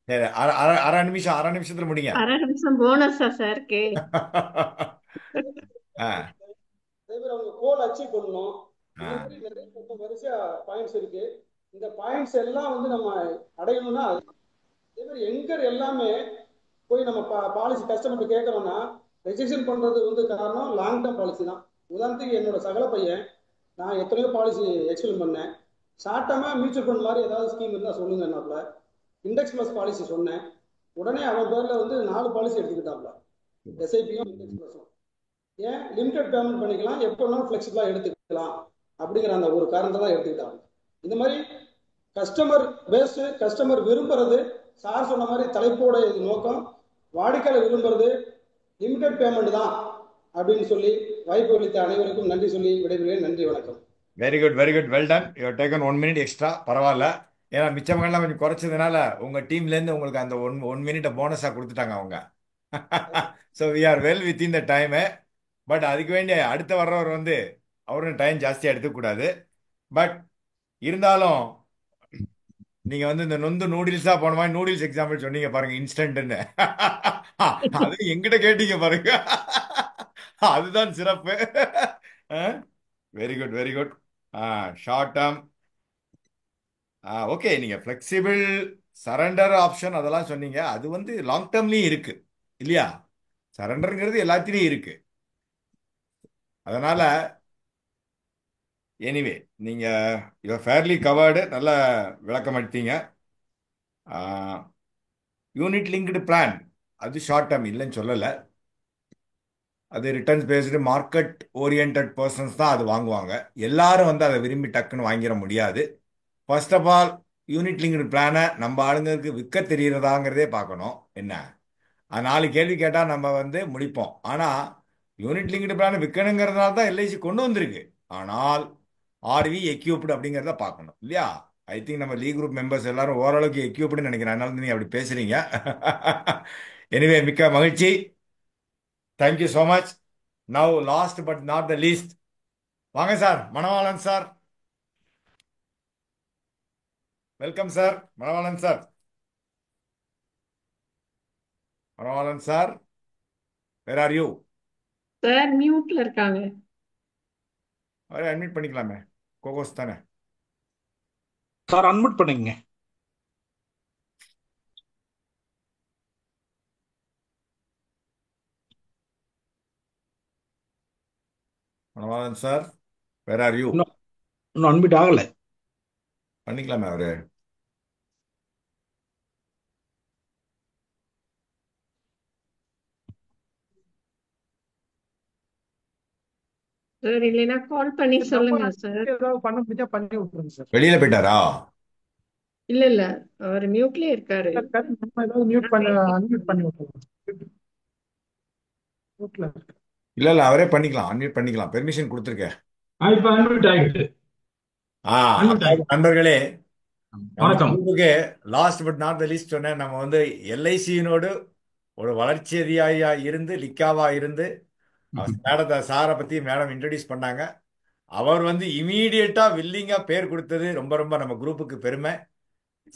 சரி, அரை நிமிஷத்துல முடிங்க. 1/2 நிமிஷம் போனஸா சாருக்கு? அதே மாதிரி அவங்க கோல் அச்சீவ் பண்ணணும். இந்த மாதிரி நிறைய வரிசையா பாயிண்ட்ஸ் இருக்கு. இந்த பாயிண்ட்ஸ் எல்லாம் வந்து நம்ம அடையணும்னா அதே மாதிரி எங்கர் எல்லாமே போய் நம்ம பாலிசி கஸ்டமர் கேட்கறோம்னா ரெஜிஸ்ட்ரேஷன் பண்றது வந்து காரணம் லாங் டேர்ம் பாலிசி தான். உதாரணத்துக்கு என்னோட சகல பையன், நான் எத்தனையோ பாலிசி எக்ஸ்பிளைன் பண்ணேன். ஷார்ட் டேர்மா மியூச்சுவல் ஃபண்ட் மாதிரி ஏதாவது ஸ்கீம் இருந்தால் சொல்லுங்க என்னாப்ல. இண்டெக்ஸ் பிளஸ் பாலிசி சொன்னேன், உடனே அவன் பேர்ல வந்து 4 பாலிசி எடுத்துக்கிட்டாப்ல, எஸ்ஐபியும் இண்டெக்ஸ் பிளஸும். ஏன் லிமிடெட் பேமெண்ட் பண்ணிக்கலாம், எப்போ வேணாலும் ஃபிளெக்சிபிளா எடுத்துக்கலாம் அப்படிங்கிற அந்த ஒரு காரணத்தை தான் எடுத்துக்கிட்டாங்க. இந்த மாதிரி கஸ்டமர் பேஸ்டு, கஸ்டமர் விரும்புறது, சார் சொன்ன மாதிரி தலைப்போட நோக்கம் வாடிக்கையாளர் விரும்புறது லிமிடெட் பேமெண்ட் தான் அப்படின்னு சொல்லி வாய்ப்பு அளித்த அனைவருக்கும் நன்றி சொல்லி விடைபெறுகிறேன். நன்றி, வணக்கம். Very good, very good, well done. You taken 1 minute extra, பரவாயில்ல. ஏன்னா மிச்சவங்கெல்லாம் கொஞ்சம் குறைச்சதுனால உங்க டீம்லேருந்து உங்களுக்கு அந்த ஒன் மினிட்டை போனஸாக கொடுத்துட்டாங்க அவங்க. So we are well within the time. But அதுக்கு வேண்டிய அடுத்த வர்றவர் வந்து அவரும் டைம் ஜாஸ்தியாக எடுத்துக்கூடாது. பட் இருந்தாலும் நீங்க வந்து இந்த நொந்து நூடுல்ஸா போன மாதிரி நூடுல்ஸ் எக்ஸாம்பிள் சொன்னீங்க பாருங்க, இன்ஸ்டன்ட்னு. அது எங்கிட்ட கேட்டீங்க பாருங்க. அதுதான் சிறப்பு. Very good, very good. Short term okay. நீங்க ஃபிளெக்சிபிள் சரண்டர் ஆப்ஷன் அதெல்லாம் சொன்னீங்க, அது வந்து லாங் டேர்ம்லயும் இருக்கு இல்லையா? சரண்டருங்கிறது எல்லாத்திலையும் இருக்கு. அதனால எனிவே நீங்க ஃபேர்லி கவர்டு, நல்ல விளக்கம் அளித்தீங்க. யூனிட் லிங்க்டு பிளான் அது ஷார்ட் டேர்ம் இல்லைன்னு சொல்லலை. அது returns based market orient persons தான் அது வாங்குவாங்க. எல்லாரும் வந்து அதை விரும்பி டக்குன்னு வாங்கிட முடியாது. First of all unit linked பிளானை நம்ம ஆளுங்களுக்கு விற்க தெரிகிறதாங்கிறதே பார்க்கணும். என்ன 4 கேள்வி கேட்டால் நம்ம வந்து முடிப்போம். ஆனால் யூனிட் லிங்க்டு பிளானை விற்கணுங்கிறதுனால தான் எல்ஐசி கொண்டு வந்திருக்கு. ஆனால் ஆர்வி எக்யூப்டு அப்படிங்கிறத பார்க்கணும் இல்லையா? ஐ திங்க் நம்ம லீக் குரூப் மெம்பர்ஸ் எல்லாரும் ஓரளவுக்கு எக்யூப்டுன்னு நினைக்கிறேன். அதனால நீங்கள் அப்படி பேசுறீங்க. எனிவே மிக்க மகிழ்ச்சி. Thank you so much. Now last but not the least, வாங்க sir, Manavalan sir. Welcome sir, Manavalan sir. Manavalan sir, where are you? Sir மியூட்ல இருக்காங்க. அவரே அட்மிட் பண்ணிக்கலாமே, கோகோஸ் தானே. சார் அன்மியூட் பண்ணுங்க. மணவாளன் சார், வேர் ஆர் யூ? இன்னும் அன்மியூட் ஆகல. பண்ணிக்கலாமே அவரு. சார் இல்லைன்னா கால் பண்ணி சொல்லுங்க சார். ஏதாவது பண்ண முடிஞ்சா பண்ணி விட்டுருங்க சார். வெளியில போயிட்டாரா? இல்ல இல்ல, அவர் மியூட்லயே இருக்காரு. நம்ம ஏதாவது மியூட் பண்ண அன்மியூட் பண்ணி விட்டுருவோம். மியூட்ல இருக்கு. இல்ல அவரே பண்ணிக்கலாம், அன்மியூட் பண்ணிக்கலாம், பெர்மிஷன் கொடுத்துருக்கேன். இப்ப அன்மியூட் ஆகிட்டு நண்பர்களே, நம்ம வணக்கம். குரூப்புக்கு last but not the least சொன்னேன். நம்ம வந்து எல்ஐசியினோடு ஒரு வளர்ச்சி அதிகாரியா இருந்து லிக்காவா இருந்து மேடத்தை சாரை பத்தி மேடம் இன்ட்ரடியூஸ் பண்ணாங்க. அவர் வந்து இமீடியட்டா வில்லிங்கா பேர் கொடுத்தது ரொம்ப ரொம்ப நம்ம குரூப்புக்கு பெருமை.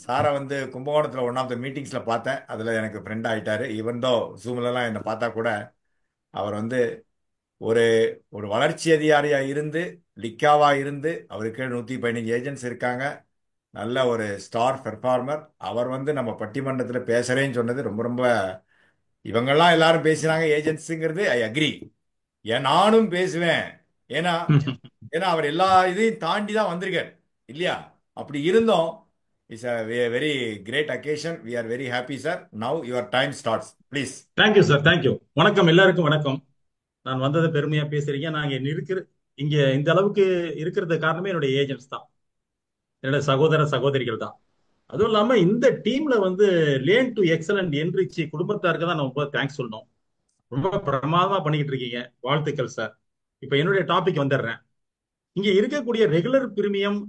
சாரை வந்து கும்பகோணத்தில் ஒன் ஆஃப் த மீட்டிங்ஸ்ல பார்த்தேன். அதுல எனக்கு ஃப்ரெண்ட் ஆயிட்டாரு. ஈவன் தோ ஜூம்லலாம் என்னை பார்த்தா கூட அவர் வந்து ஒரு ஒரு வளர்ச்சி அதிகாரியா இருந்து லிக்காவா இருந்து அவருக்கு 115 ஏஜென்ட்ஸ் இருக்காங்க. நல்ல ஒரு ஸ்டார் பெர்ஃபார்மர். அவர் வந்து நம்ம பட்டிமன்றத்தில் பேசுறேன்னு சொன்னது ரொம்ப ரொம்ப இவங்கெல்லாம் எல்லாரும் பேசுறாங்க ஏஜென்ட்ஸுங்கிறது ஐ அக்ரி. நானும் பேசுவேன். ஏன்னா ஏன்னா அவர் எல்லா இதையும் தாண்டி தான் வந்திருக்கார் இல்லையா? அப்படி இருந்தோம். It's a very great occasion. We are very happy sir. Now your time starts please. Thank you sir, thank you. வணக்கம், எல்லாருக்கும் வணக்கம். நான் வந்ததை பெருமையா பேசுறீங்க. நாங்க இங்க இந்த அளவுக்கு இருக்கிறது காரணமே என்னுடைய ஏஜென்ட்ஸ் தான், என்னோட சகோதர சகோதரிகள் தான். அதுவும் இல்லாம இந்த டீம்ல வந்து லேர்ன் டு எக்ஸலன்ட் என்ரிச் குடும்பத்தாருக்கு தான் நான் ரொம்ப தேங்க்ஸ் சொல்லணும். ரொம்ப பிரமாதமா பண்ணிக்கிட்டு இருக்கீங்க. வாழ்த்துக்கள் சார். இப்ப என்னுடைய டாபிக் வந்துடுறேன். இங்க இருக்கக்கூடிய regular premium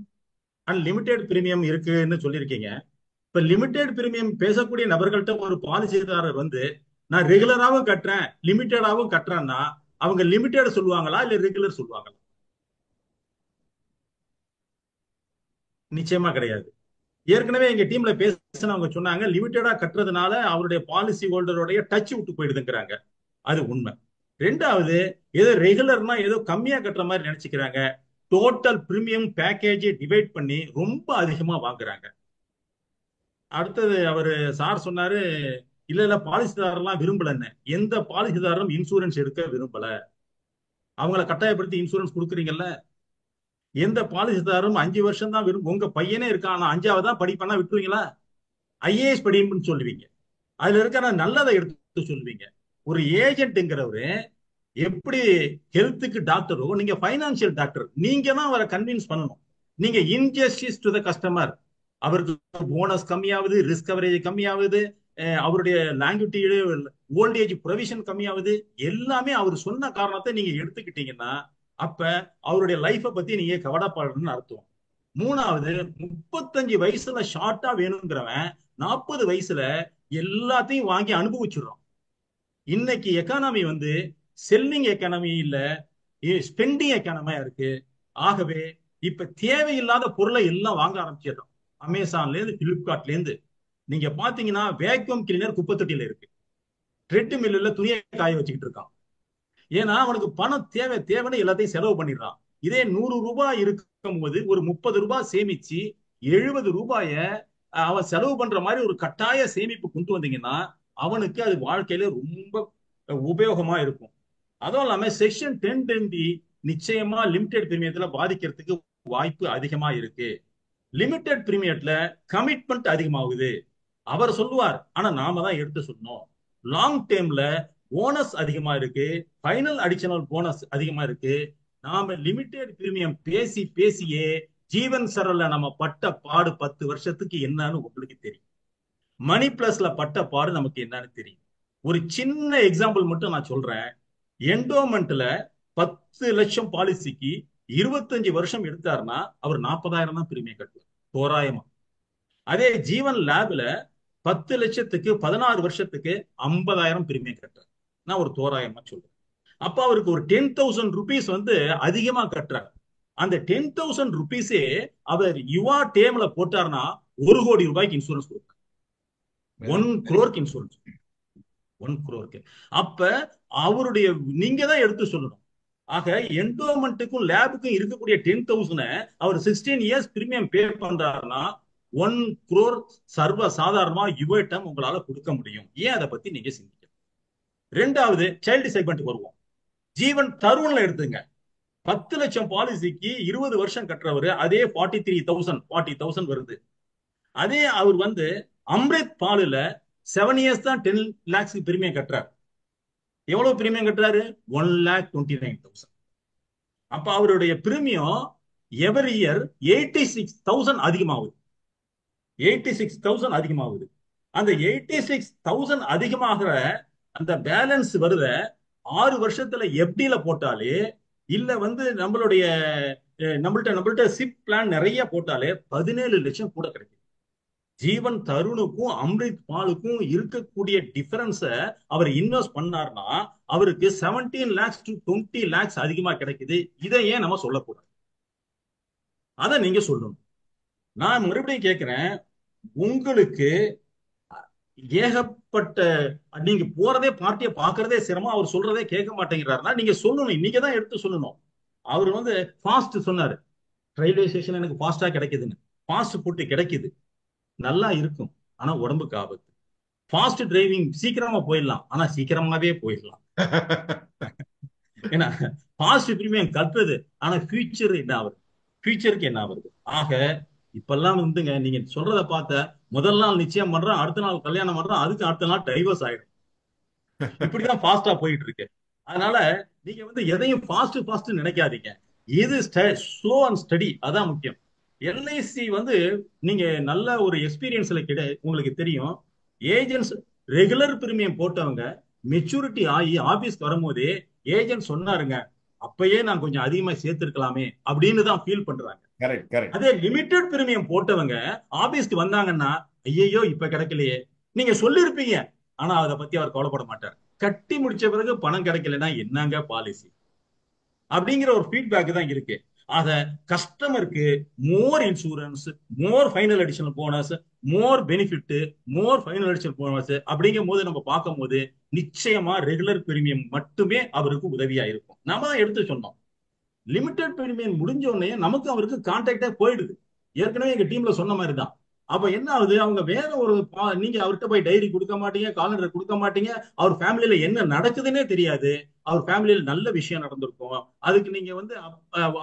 and limited premium இருக்குன்னு சொல்லியிருக்கீங்க. இப்ப லிமிடெட் பிரீமியம் பேசக்கூடிய நபர்கள்ட்ட ஒரு பாலிசிதாரர் வந்து நான் ரெகுலராகவும் கட்டுறேன் லிமிட்டடாகவும் கட்டுறேன்னா அவங்க லிமிடெட் சொல்லுவாங்களா இல்ல ரெகுலர் சொல்லுவாங்களா? நிச்சயமா கிடையாது. ஏற்கனவே எங்க டீம்ல பேசினவங்க சொன்னாங்க லிமிட்டடா கட்டுறதுனால அவருடைய பாலிசி ஹோல்டருடைய டச் விட்டு போயிடுதுங்கிறாங்க. அது உண்மை. ரெண்டாவது, ஏதோ ரெகுலர்னா ஏதோ கம்மியா கட்டுற மாதிரி நினைச்சுக்கிறாங்க. டோட்டல் பிரீமியம் பேக்கேஜை டிவைட் பண்ணி ரொம்ப அதிகமா வாங்குறாங்க. அடுத்தது அவரு சார் சொன்னாரு இல்ல இல்ல பாலிசிதாரெல்லாம் விரும்பலன்னு. எந்த பாலிசிதாரரும் இன்சூரன்ஸ் எடுக்க விரும்பல. அவங்கள கட்டாயப்படுத்தி இன்சூரன்ஸ் கொடுக்குறீங்கல்ல. எந்த பாலிசிதாரும் 5 வருஷம் தான் உங்க பையனே இருக்கான் ஆனா 5வது தான் படிப்பானா விட்டுருவீங்களா? ஐஏஎஸ் படிப்புன்னு சொல்லுவீங்க. அதுல இருக்கிற நல்லதை எடுத்து சொல்லுவீங்க. ஒரு ஏஜென்ட்ங்கிறவரு எப்படி ஹெல்த்துக்கு டாக்டரோ நீங்க பைனான்சியல் டாக்டர். நீங்க தான் அவரை கன்வின்ஸ் பண்ணணும். நீங்க இன்ஜஸ்டிஸ் டு த கஸ்டமர். அவருக்கு போனஸ் கம்மியாகுது, ரிஸ்க் கவரேஜ் கம்மியாகுது, அவருடைய லாங்குவிட்டி ஓல்டேஜ் ப்ரொவிஷன் கம்மியாகுது. எல்லாமே அவர் சொன்ன காரணத்தை நீங்க எடுத்துக்கிட்டீங்கன்னா அப்ப அவருடைய லைஃபை பத்தி நீங்க கவலைப்படணும்னு அர்த்தம். மூணாவது, 35 வயசுல ஷார்ட்டா வேணுங்கிறவன் 40 வயசுல எல்லாத்தையும் வாங்கி அனுபவிச்சிடுறான். இன்னைக்கு எக்கானமி வந்து செல்லிங் எக்கானமி இல்ல, ஸ்பெண்டிங் எக்கானமியா இருக்கு. ஆகவே இப்ப தேவையில்லாத பொருளை எல்லாம் வாங்க ஆரம்பிச்சிடறோம். அமேசான்ல இருந்து பிளிப்கார்ட்ல இருந்து நீங்க பாத்தீங்கன்னா வேக்யூம் கிளீனர் குப்பைத்தொட்டியில இருக்கு. ட்ரெட் மில்லுல துணியை காய வச்சுக்கிட்டு இருக்கான். ஏன்னா அவனுக்கு பணம் தேவைன்னு எல்லாத்தையும் செலவு பண்ணிடுறான். இதே 100 ரூபாய் இருக்கும் போது ஒரு 30 ரூபாய் சேமிச்சு 70 ரூபாய அவன் செலவு பண்ற மாதிரி ஒரு கட்டாய சேமிப்பு கொண்டு வந்தீங்கன்னா அவனுக்கு அது வாழ்க்கையில ரொம்ப உபயோகமா இருக்கும். அதுவும் இல்லாம செக்ஷன் 1020 நிச்சயமா லிமிடெட் பிரீமியத்துல பாதிக்கிறதுக்கு வாய்ப்பு அதிகமா இருக்கு. லிமிடெட் பிரீமியத்துல கமிட்மெண்ட் அதிகமாகுது. அவர் சொல்லுவார், ஆனா நாம தான் எடுத்து சொல்லணும். லாங் டேர்ம்ல போனஸ் அதிகமா இருக்கு, ஃபைனல் அடிஷனல் போனஸ் அதிகமா இருக்கு. நாம லிமிடெட் பிரீமியம் பேசியே ஜீவன் சரல்ல நம்ம பட்ட பாடு 10 வருஷத்துக்கு என்னன்னு உங்களுக்கு தெரியும். மணி பிளஸ்ல பட்ட பாடு நமக்கு என்னன்னு தெரியும். ஒரு சின்ன எக்ஸாம்பிள் மட்டும் நான் சொல்றேன். என்டோமெண்ட்ல 10 லட்சம் பாலிசிக்கு 25 வருஷம் எடுத்தாருன்னா அவர் 40,000 தான் பிரீமியம் கட்டுவார் தோராயமா. அதே ஜீவன் லேப்ல 10 லட்சத்துக்கு 16 வருஷத்துக்கு 50,000 பிரீமியம் கட்டுறாரு. நான் ஒரு தோராயமா சொல்றேன். அப்ப அவருக்கு ஒரு 10,000 ருபீஸ் வந்து அதிகமா கட்டுறாரு. அந்த 10,000 ருபீஸே அவர் யுவா டேம்ல போட்டாருன்னா 1 கோடி ரூபாய்க்கு இன்சூரன்ஸ் கொடுப்பார். 1 crore இன்சூரன்ஸ், 1 crore. அப்ப அவருடைய நீங்க தான் எடுத்து சொல்லணும். ஆக என்டோமெண்ட்டுக்கும் லேபுக்கும் இருக்கக்கூடிய 10,000 அவர் 16 இயர்ஸ் பிரீமியம் பே பண்றாருன்னா 1 crore சர்வ சாதாரணமா யுவேட்டம் உங்களால கொடுக்க முடியும். ஏன் அதை பத்தி நீங்க சிந்திக்க. ரெண்டாவது, சைல்டு செக்மெண்ட் வருவோம். ஜீவன் தருணல எடுத்துங்க. 10 லட்சம் பாலிசிக்கு 20 வருஷம் கட்டுறவர் அதே 40,000 வருது. அதே அவர் வந்து அம்ரித் பாலுல 7 இயர்ஸ் தான் 10 lakhs பிரீமியம் கட்டுறாரு. எவ்வளவு பிரீமியம் கட்டுறாரு? 1,29,000. அப்ப அவருடைய பிரீமியம் எவரி இயர் 86,000 அதிகமாகுது. 86,000 அதிகமாகுது. அந்த 86,000 அதிகமாகிற அந்த பேலன்ஸ் வருத 6 வருஷத்துல எஃப்டில போட்டாலே இல்ல வந்து நம்மள்ட்ட சிப் பிளான் நிறைய போட்டாலே 17 லட்சம் கூட கிடைக்கும். ஜீவன் தருணுக்கும் அம்ரித் பாலுக்கும் இருக்கக்கூடிய டிஃபரன்ஸ அவர் இன்வெஸ்ட் பண்ணார்னா அவருக்கு 17 lakhs to 20 lakhs அதிகமா கிடைக்குது. இதை ஏன் நம்ம சொல்லக்கூடாது? அதை நீங்க சொல்லணும். நான் மறுபடியும் கேட்கிறேன், உங்களுக்கு ஏகப்பட்ட நீங்க போறதே பார்ட்டியை பாக்குறதே சிரமம், அவர் சொல்றதே கேட்க மாட்டேங்கிறாருன்னா நீங்க சொல்லணும், நீங்க தான் எடுத்து சொல்லணும். அவர் வந்து ஃபாஸ்ட் சொன்னாரு, ரயில்வே ஸ்டேஷன் எனக்கு ஃபாஸ்டா கிடைக்குதுன்னு. ஃபாஸ்ட் ஃபுட் கிடைக்குது, நல்லா இருக்கும், ஆனா உடம்புக்கு ஆபத்து. ஃபாஸ்ட் டிரைவிங் சீக்கிரமா போயிடலாம், ஆனா சீக்கிரமாவே போயிடலாம். ஏன்னா ஃபாஸ்ட் பிரீமியம் கட்டுறது, ஆனா ஃபியூச்சர் என்ன ஆகுது, ஃபியூச்சருக்கு என்ன ஆகுது? ஆக இப்பெல்லாம் வந்துங்க, நீங்க சொல்றத பார்த்த முதல் நாள் நிச்சயம் பண்றோம், அடுத்த நாள் கல்யாணம் பண்றோம், அதுக்கு அடுத்த நாள் டைவர்ஸ் ஆயிடும். இப்படிதான் ஃபாஸ்டா போயிட்டு இருக்கு. அதனால நீங்க வந்து எதையும் ஃபாஸ்ட் நினைக்காதீங்க. இது ஸ்லோ அண்ட் ஸ்டடி, அதான் முக்கியம். எல்ஐசி வந்து நீங்க நல்ல ஒரு எக்ஸ்பீரியன்ஸ்ல உங்களுக்கு தெரியும், ஏஜென்ட்ஸ் ரெகுலர் பிரீமியம் போட்டவங்க மெச்சூரிட்டி ஆகி ஆபீஸ்க்கு வரும்போதே ஏஜென்ட் சொன்னாருங்க, அப்பயே நான் கொஞ்சம் அதிகமா சேர்த்திருக்கலாமே அப்படின்னு தான் ஃபீல் பண்றாங்க. அதே லிமிடெட் பிரீமியம் போட்டவங்க ஆபீஸ்க்கு வந்தாங்கன்னா, ஐயோ இப்ப கிடைக்கலையே, நீங்க சொல்லிருப்பீங்க, ஆனா அதை பத்தி அவர் கவலைப்பட மாட்டார். கட்டி முடிச்ச பிறகு பணம் கிடைக்கலன்னா என்னங்க பாலிசி அப்படிங்கிற ஒரு ஃபீட்பேக் தான் இருக்கு. அத கஸ்டமருக்கு மோர் இன்சூரன்ஸ், மோர் ஃபைனல் அடிஷனல் போனஸ், மோர் பெனிஃபிட், மோர் ஃபைனல் அடிஷனல் போனஸ் அப்படிங்கும் போது நம்ம பார்க்கும் போது நிச்சயமா ரெகுலர் பிரீமியம் மட்டுமே அவருக்கு உதவியா இருக்கும். நம்ம எடுத்து சொன்னோம், லிமிடெட் பிரீமியம் முடிஞ்ச உடனே நமக்கு அவருக்கு கான்டாக்டே போயிடுது. ஏற்கனவே எங்க டீம்ல சொன்ன மாதிரி தான். அப்ப என்ன ஆகுது, அவங்க வேற ஒரு நீங்க அவர்கிட்ட போய் டைரி கொடுக்க மாட்டீங்க, காலண்டர் கொடுக்க மாட்டீங்க, அவர் ஃபேமிலியில என்ன நடக்குதுன்னே தெரியாது. அவர் ஃபேமிலியில நல்ல விஷயம் நடந்திருக்கும், அதுக்கு நீங்க வந்து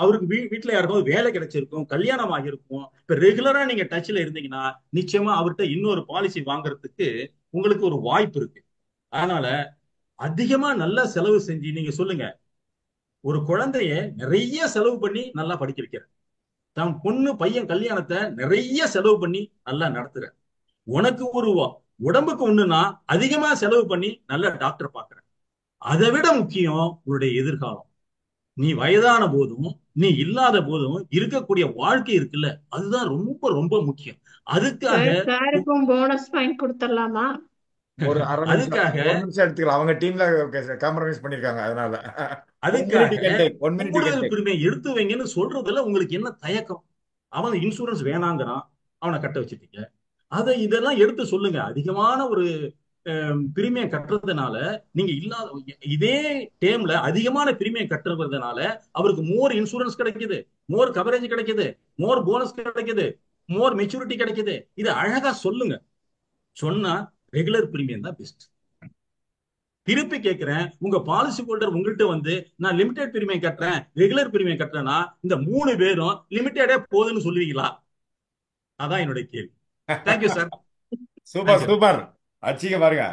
அவருக்கு வீட்டுல யாருக்கும் வேலை கிடைச்சிருக்கும், கல்யாணம் ஆகியிருக்கும். இப்ப ரெகுலரா நீங்க டச்ல இருந்தீங்கன்னா நிச்சயமா அவர்கிட்ட இன்னொரு பாலிசி வாங்குறதுக்கு உங்களுக்கு ஒரு வாய்ப்பு இருக்கு. அதனால அதிகமா நல்லா செலவு செஞ்சு நீங்க சொல்லுங்க, ஒரு குழந்தைய நிறைய செலவு பண்ணி நல்லா படிக்க வைக்கிற, தன் பொண்ணு பையன் கல்யாணத்தை நிறைய செலவு பண்ணி நல்லா நடத்துற, உனக்கு ஒரு உடம்புக்கு ஒண்ணுன்னா அதிகமா செலவு பண்ணி நல்ல டாக்டர் பாக்குற. அதை விட முக்கியம் உன்னுடைய எதிர்காலம். நீ வயதான போதும் நீ இல்லாத போதும் இருக்கக்கூடிய வாழ்க்கை இருக்குல்ல, அதுதான் ரொம்ப ரொம்ப முக்கியம். அதுக்காக சாருக்கும் போனஸ் பாயிண்ட் கொடுத்துடலாமா? ஒரு அரை அதுக்காக நிமிஷம் எடுத்துக்கலாம், அவங்க டீம்ல காம்ப்ரமைஸ் பண்ணிருக்காங்க. அதனால அதுக்காக கூடுதல் எடுத்து வைங்கன்னு சொல்றதுல உங்களுக்கு என்ன தயக்கம்? அவன் இன்சூரன்ஸ் வேணாங்கிறான், அவனை கட்ட வச்சுட்டீங்க. அதை இதெல்லாம் எடுத்து சொல்லுங்க. அதிகமான ஒரு பிரீமியம் கட்டுறதுனால நீங்க இல்லாத இதே டேம்ல அதிகமான பிரீமியம் கட்டுறதுனால அவருக்கு மோர் இன்சூரன்ஸ் கிடைக்குது, மோர் கவரேஜ் கிடைக்குது, மோர் போனஸ் கிடைக்குது, மோர் மெச்சூரிட்டி கிடைக்குது. இதை அழகா சொல்லுங்க. சொன்னா ரெகுலர் பிரீமியம் தான் பெஸ்ட். திருப்பி கேட்கிறேன், உங்க பாலிசி ஹோல்டர் உங்கள்கிட்ட வந்து நான் லிமிடெட் பிரீமியம் கட்டுறேன், ரெகுலர் பிரீமியம் கட்டுறேன்னா இந்த 3 பேரும் லிமிடெடே போதுன்னு சொல்லுவீங்களா? அதான் என்னுடைய கேள்வி. Thank you sir. சூப்பர் சூப்பர், அச்சிக்க பாருங்க.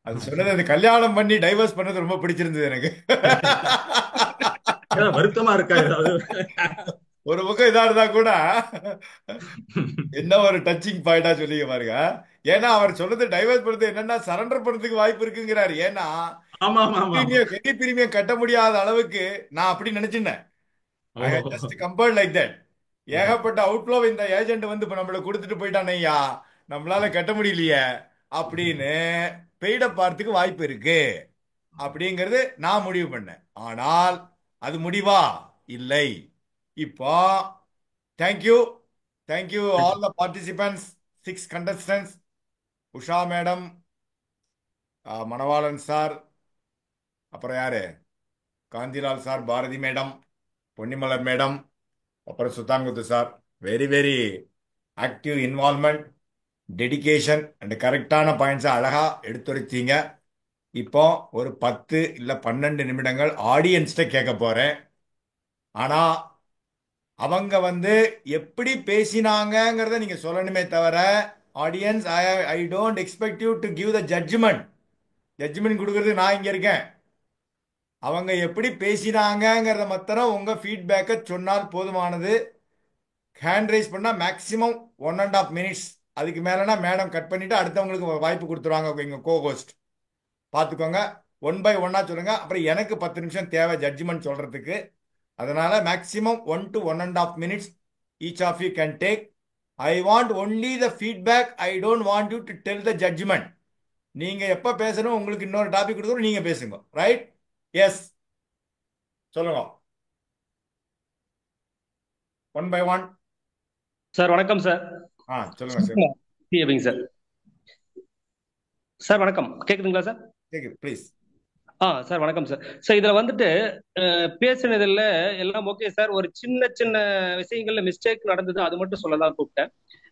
அது சொன்னது, அந்த கல்யாணம் பண்ணி டைவர்ஸ் பண்ணது ரொம்ப பிடிச்சிருந்தது எனக்கு. வருத்தமா இருக்கா ஏதாவது? ஒரு பக்கம் இதா இருந்தா கூட என்ன ஒரு டச்சிங் பாயிண்டா சொல்லிக்க பாருங்க. ஏன்னா அவர் சொன்னது டைவர்ஸ் பண்றது என்னன்னா சரண்டர் பண்றதுக்கு வாய்ப்பு இருக்குங்கிறாரு. ஏன்னா ஹெவி பிரீமியம் கட்ட முடியாத அளவுக்கு நான் அப்படி நினைச்சிருந்தேன். I had just compared like that. ஏகப்பட்ட அவுட்ஃப்ளோ இந்த ஏஜென்ட் வந்து இப்ப நம்மள கொடுத்துட்டு போயிட்டானே, ஐயா நம்மளால கட்ட முடியலையே அப்படின்னு பெய்டப் பார்த்துக்கு வாய்ப்பு இருக்கு அப்படிங்கிறது நான் முடிவு பண்ணேன். ஆனால் அது முடிவா இல்லை. இப்போ thank you all the participants, 6 contestants, Usha madam, Manavalan sir, அப்புறம் யாரு, Gandhilal sir, Bharathi madam, Ponnimalar madam, அப்புறம் சுத்தாங்குத்து sir. Very very active involvement, dedication and கரெக்டான பாயிண்ட்ஸை அழகா எடுத்துரைச்சீங்க. இப்போ ஒரு 10 இல்லை 12 நிமிடங்கள் ஆடியன்ஸ்ட கேட்க போறேன். ஆனா அவங்க வந்து எப்படி பேசினாங்கிறத நீங்க சொல்லணுமே தவிர, audience I don't expect you to give the judgement கொடுக்கறது நான் இங்க இருக்கேன். அவங்க எப்படி பேசினாங்கிறத மாத்திரம் உங்க ஃபீட்பேக்கை சொன்னால் போதுமானது. ஹேண்ட் ரைஸ் பண்ணா மேக்சிமம் 1.5 minutes, அதுக்கு மேலனா மேடம் கட் பண்ணிட்டு அடுத்தவங்களுக்கு வாய்ப்பு கொடுத்துருவாங்க எங்க கோ-ஹோஸ்ட். பார்த்துக்கோங்க, 1 by 1 சொல்லுங்க. அப்புறம் எனக்கு 10 நிமிஷம் தேவை ஜட்ஜ்மெண்ட் சொல்றதுக்கு. அதனால maximum 1 to 1.5 minutes each of you can take. I want only the feedback. I don't want you to tell the judgement. நீங்க எப்ப பேசணும், உங்களுக்கு இன்னொரு டாபிக் கொடுத்தோம், நீங்க பேசுங்க. ரைட்? எஸ், சொல்லுங்க. One by one. சார் வணக்கம் சார். சொல்லுங்க சார். எப்படிங்க சார்? சார் வணக்கம், கேக்குதுங்களா சார்? கேக்குது, ப்ளீஸ். சார் வணக்கம் சார். சார் இதுல வந்துட்டு பேசுனதுல எல்லாம் ஓகே சார். ஒரு சின்ன சின்ன விஷயங்கள்ல மிஸ்டேக் நடந்தது, அது மட்டும் சொல்லலாம் கூப்பிட்டேன்.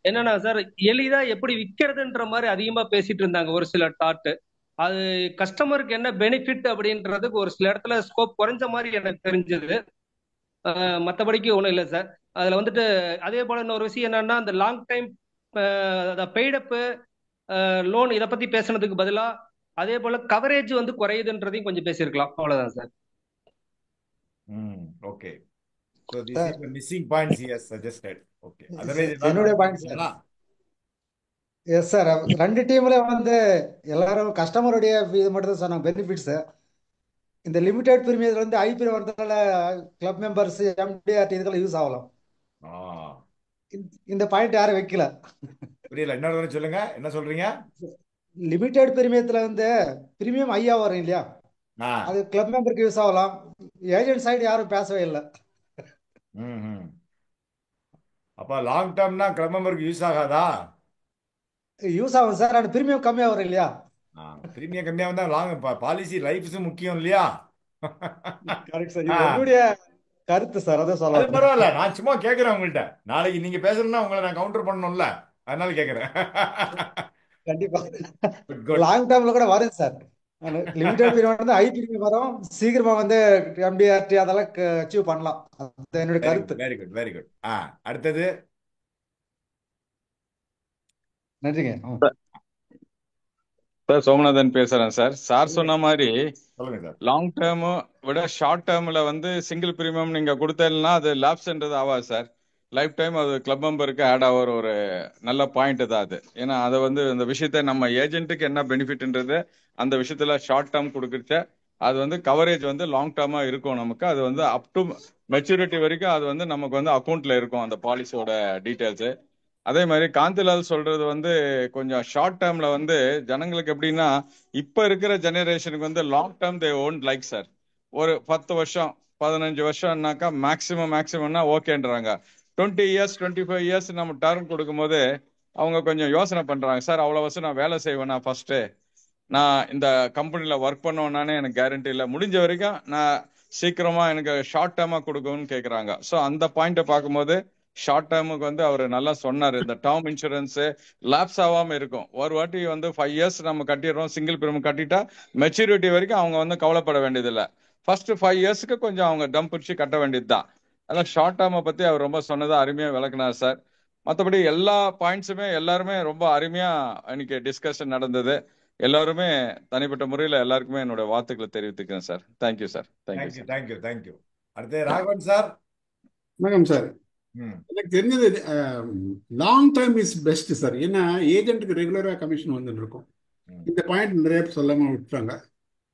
என்னன்னா சார், எளிதா எப்படி விற்கிறதுன்ற மாதிரி அதிகமா பேசிட்டு இருந்தாங்க ஒரு சில டாட்டு. அது கஸ்டமருக்கு என்ன பெனிஃபிட் அப்படின்றதுக்கு ஒரு சில இடத்துல ஸ்கோப் குறைஞ்ச மாதிரி எனக்கு தெரிஞ்சது. மற்றபடிக்கு ஒன்றும் இல்லை சார். அதுல வந்துட்டு அதே போல இன்னொரு விஷயம் என்னன்னா, அந்த லாங் டைம் பெய்டப்பு லோன் இதை பத்தி பேசுனதுக்கு பதிலா அதே போல கவரேஜ் வந்து குறையுதுன்றதையும் கொஞ்சம் பேசியிருக்கலாம். அவ்வளவுதான் sir. Okay. So this is the missing points he has suggested. Okay. Otherwise, என்னுடைய பாயிண்ட் சார். எஸ் சார், ரெண்டு டீம்ல வந்து எல்லாரும் கஸ்டமருடைய இது மட்டும் தான் சொன்னாங்க பெனிஃபிட்ஸ். இந்த லிமிடெட் பிரீமியத்தில் வந்து ஐபிஎல் வரதுனால கிளப் மெம்பர்ஸ் எம்டிஆர்டி இதுக்கெல்லாம் யூஸ் ஆகலாம். இந்த பாயிண்ட் யாரும் வைக்கல. புரியல, இன்னொரு சொல்லுங்க, என்ன சொல்றீங்க? லிமிடெட் பிரீமியத்தில் வந்து பிரீமியம் ஐயா வரும் இல்லையா, அது கிளப் மெம்பருக்கு யூஸ் ஆகலாம். ஏஜென்ட் சைடு யாரும் பேசவே இல்லை. அப்ப லாங் டேர்ம்னா கிளப் மெம்பருக்கு யூஸ் ஆகாதா? யூஸ் ஆகும் சார், ஆனால் பிரீமியம் கம்மியாக வரும் இல்லையா. பிரீமியம் கம்மியாக வந்தா லாங் பாலிசி லைஃப்ஸும் முக்கியம் இல்லையா? கரெக்ட் சார், என்னுடைய கருத்து சார், அதான் சொல்ல. அது பரவாயில்ல, நான் சும்மா கேட்குறேன் உங்கள்கிட்ட. நாளைக்கு நீங்க பேசணும்னா உங்களை நான் கவுண்டர் பண்ணணும்ல, அதனால கேட்குறேன். கண்டிப்பா லாங் டேர்ம்ல கூட வரும் சார். லிமிடெட் பீரியட் வந்து ஐபிஎல் வரும், சீக்கிரமா வந்து எம்டிஆர்டி அதெல்லாம் அச்சீவ் பண்ணலாம். அது என்னோட கருத்து. Very good, very good. அடுத்தது. நன்றிங்க சார். சோமநாதன் பேசுறேன் சார். சார் சொன்ன மாதிரி சொல்லுங்க சார். லாங் டேர்ம் விட ஷார்ட் டேர்ம்ல வந்து சிங்கிள் பிரீமியம் நீங்க கொடுத்தீங்கன்னா அது லேப்ஸ்ன்றது ஆகாது சார். லைஃப் டைம் அது கிளப் மெம்பருக்கு ஆட் ஆகிற ஒரு நல்ல பாயிண்ட் தான் அது. ஏன்னா அதை வந்து இந்த விஷயத்த நம்ம ஏஜென்ட்டுக்கு என்ன பெனிஃபிட்ன்றது அந்த விஷயத்துல ஷார்ட் டேர்ம் கொடுக்குறச்ச அது வந்து கவரேஜ் வந்து லாங் டேர்மா இருக்கும் நமக்கு. அது வந்து அப் டு மெச்சூரிட்டி வரைக்கும் அது வந்து நமக்கு வந்து அக்கௌண்ட்ல இருக்கும் அந்த பாலிசியோட டீட்டெயில்ஸ். அதே மாதிரி காந்திலால் சொல்றது வந்து கொஞ்சம் ஷார்ட் டேர்ம்ல வந்து ஜனங்களுக்கு எப்படின்னா, இப்ப இருக்கிற ஜெனரேஷனுக்கு வந்து long term they won't like sir. ஒரு 10 வருஷம் 15 வருஷம்னாக்கா மேக்சிமம்னா ஓகேன்றாங்க. 20 இயர்ஸ் 25 இயர்ஸ் நம்ம டேர்ம் கொடுக்கும்போது அவங்க கொஞ்சம் யோசனை பண்றாங்க. சார் அவ்வளவு வருஷம் நான் வேலை செய்வேனா, ஃபர்ஸ்ட் நான் இந்த கம்பெனில ஒர்க் பண்ணுவேனானே எனக்கு கேரண்டி இல்லை, முடிஞ்ச வரைக்கும் நான் சீக்கிரமா எனக்கு ஷார்ட் டேர்மா கொடுக்கணும்னு கேட்கறாங்க. ஸோ அந்த பாயிண்ட்டை பார்க்கும்போது ஷார்ட் டேர்முக்கு வந்து அவர் நல்லா சொன்னார். இந்த டேர்ம் இன்சூரன்ஸ் லேப்ஸ் ஆகாம இருக்கும். ஒரு வாட்டி வந்து 5 இயர்ஸ் நம்ம கட்டிடுறோம், சிங்கிள் பிரீமியம் கட்டிட்டா மெச்சூரிட்டி வரைக்கும் அவங்க வந்து கவலைப்பட வேண்டியதில்லை. ஃபர்ஸ்ட் 5 இயர்ஸ்க்கு கொஞ்சம் அவங்க டம் பிடிச்சி கட்ட வேண்டியது தான். அதெல்லாம் ஷார்ட் டேர்மை பத்தி அவர் ரொம்ப சொன்னதா அருமையா விளக்குனார் சார். மற்றபடி எல்லா பாயிண்ட்ஸுமே எல்லாருமே ரொம்ப அருமையா இன்னைக்கு டிஸ்கஷன் நடந்தது. எல்லாருமே தனிப்பட்ட முறையில் எல்லாருக்குமே என்னோட வாழ்த்துக்களை தெரிவித்துக்கிறேன் sir. Thank you sir. Thank you, thank you, thank you. அடுத்து ராகவன் சார். வணக்கம் சார். எனக்கு தெரிஞ்சது long time is best sir. ஏன்னா ஏஜென்ட்டுக்கு ரெகுலராக கமிஷன் வந்துட்டு இருக்கும். இந்த பாயிண்ட் நிறைய சொல்லாமல் விட்டுறாங்க.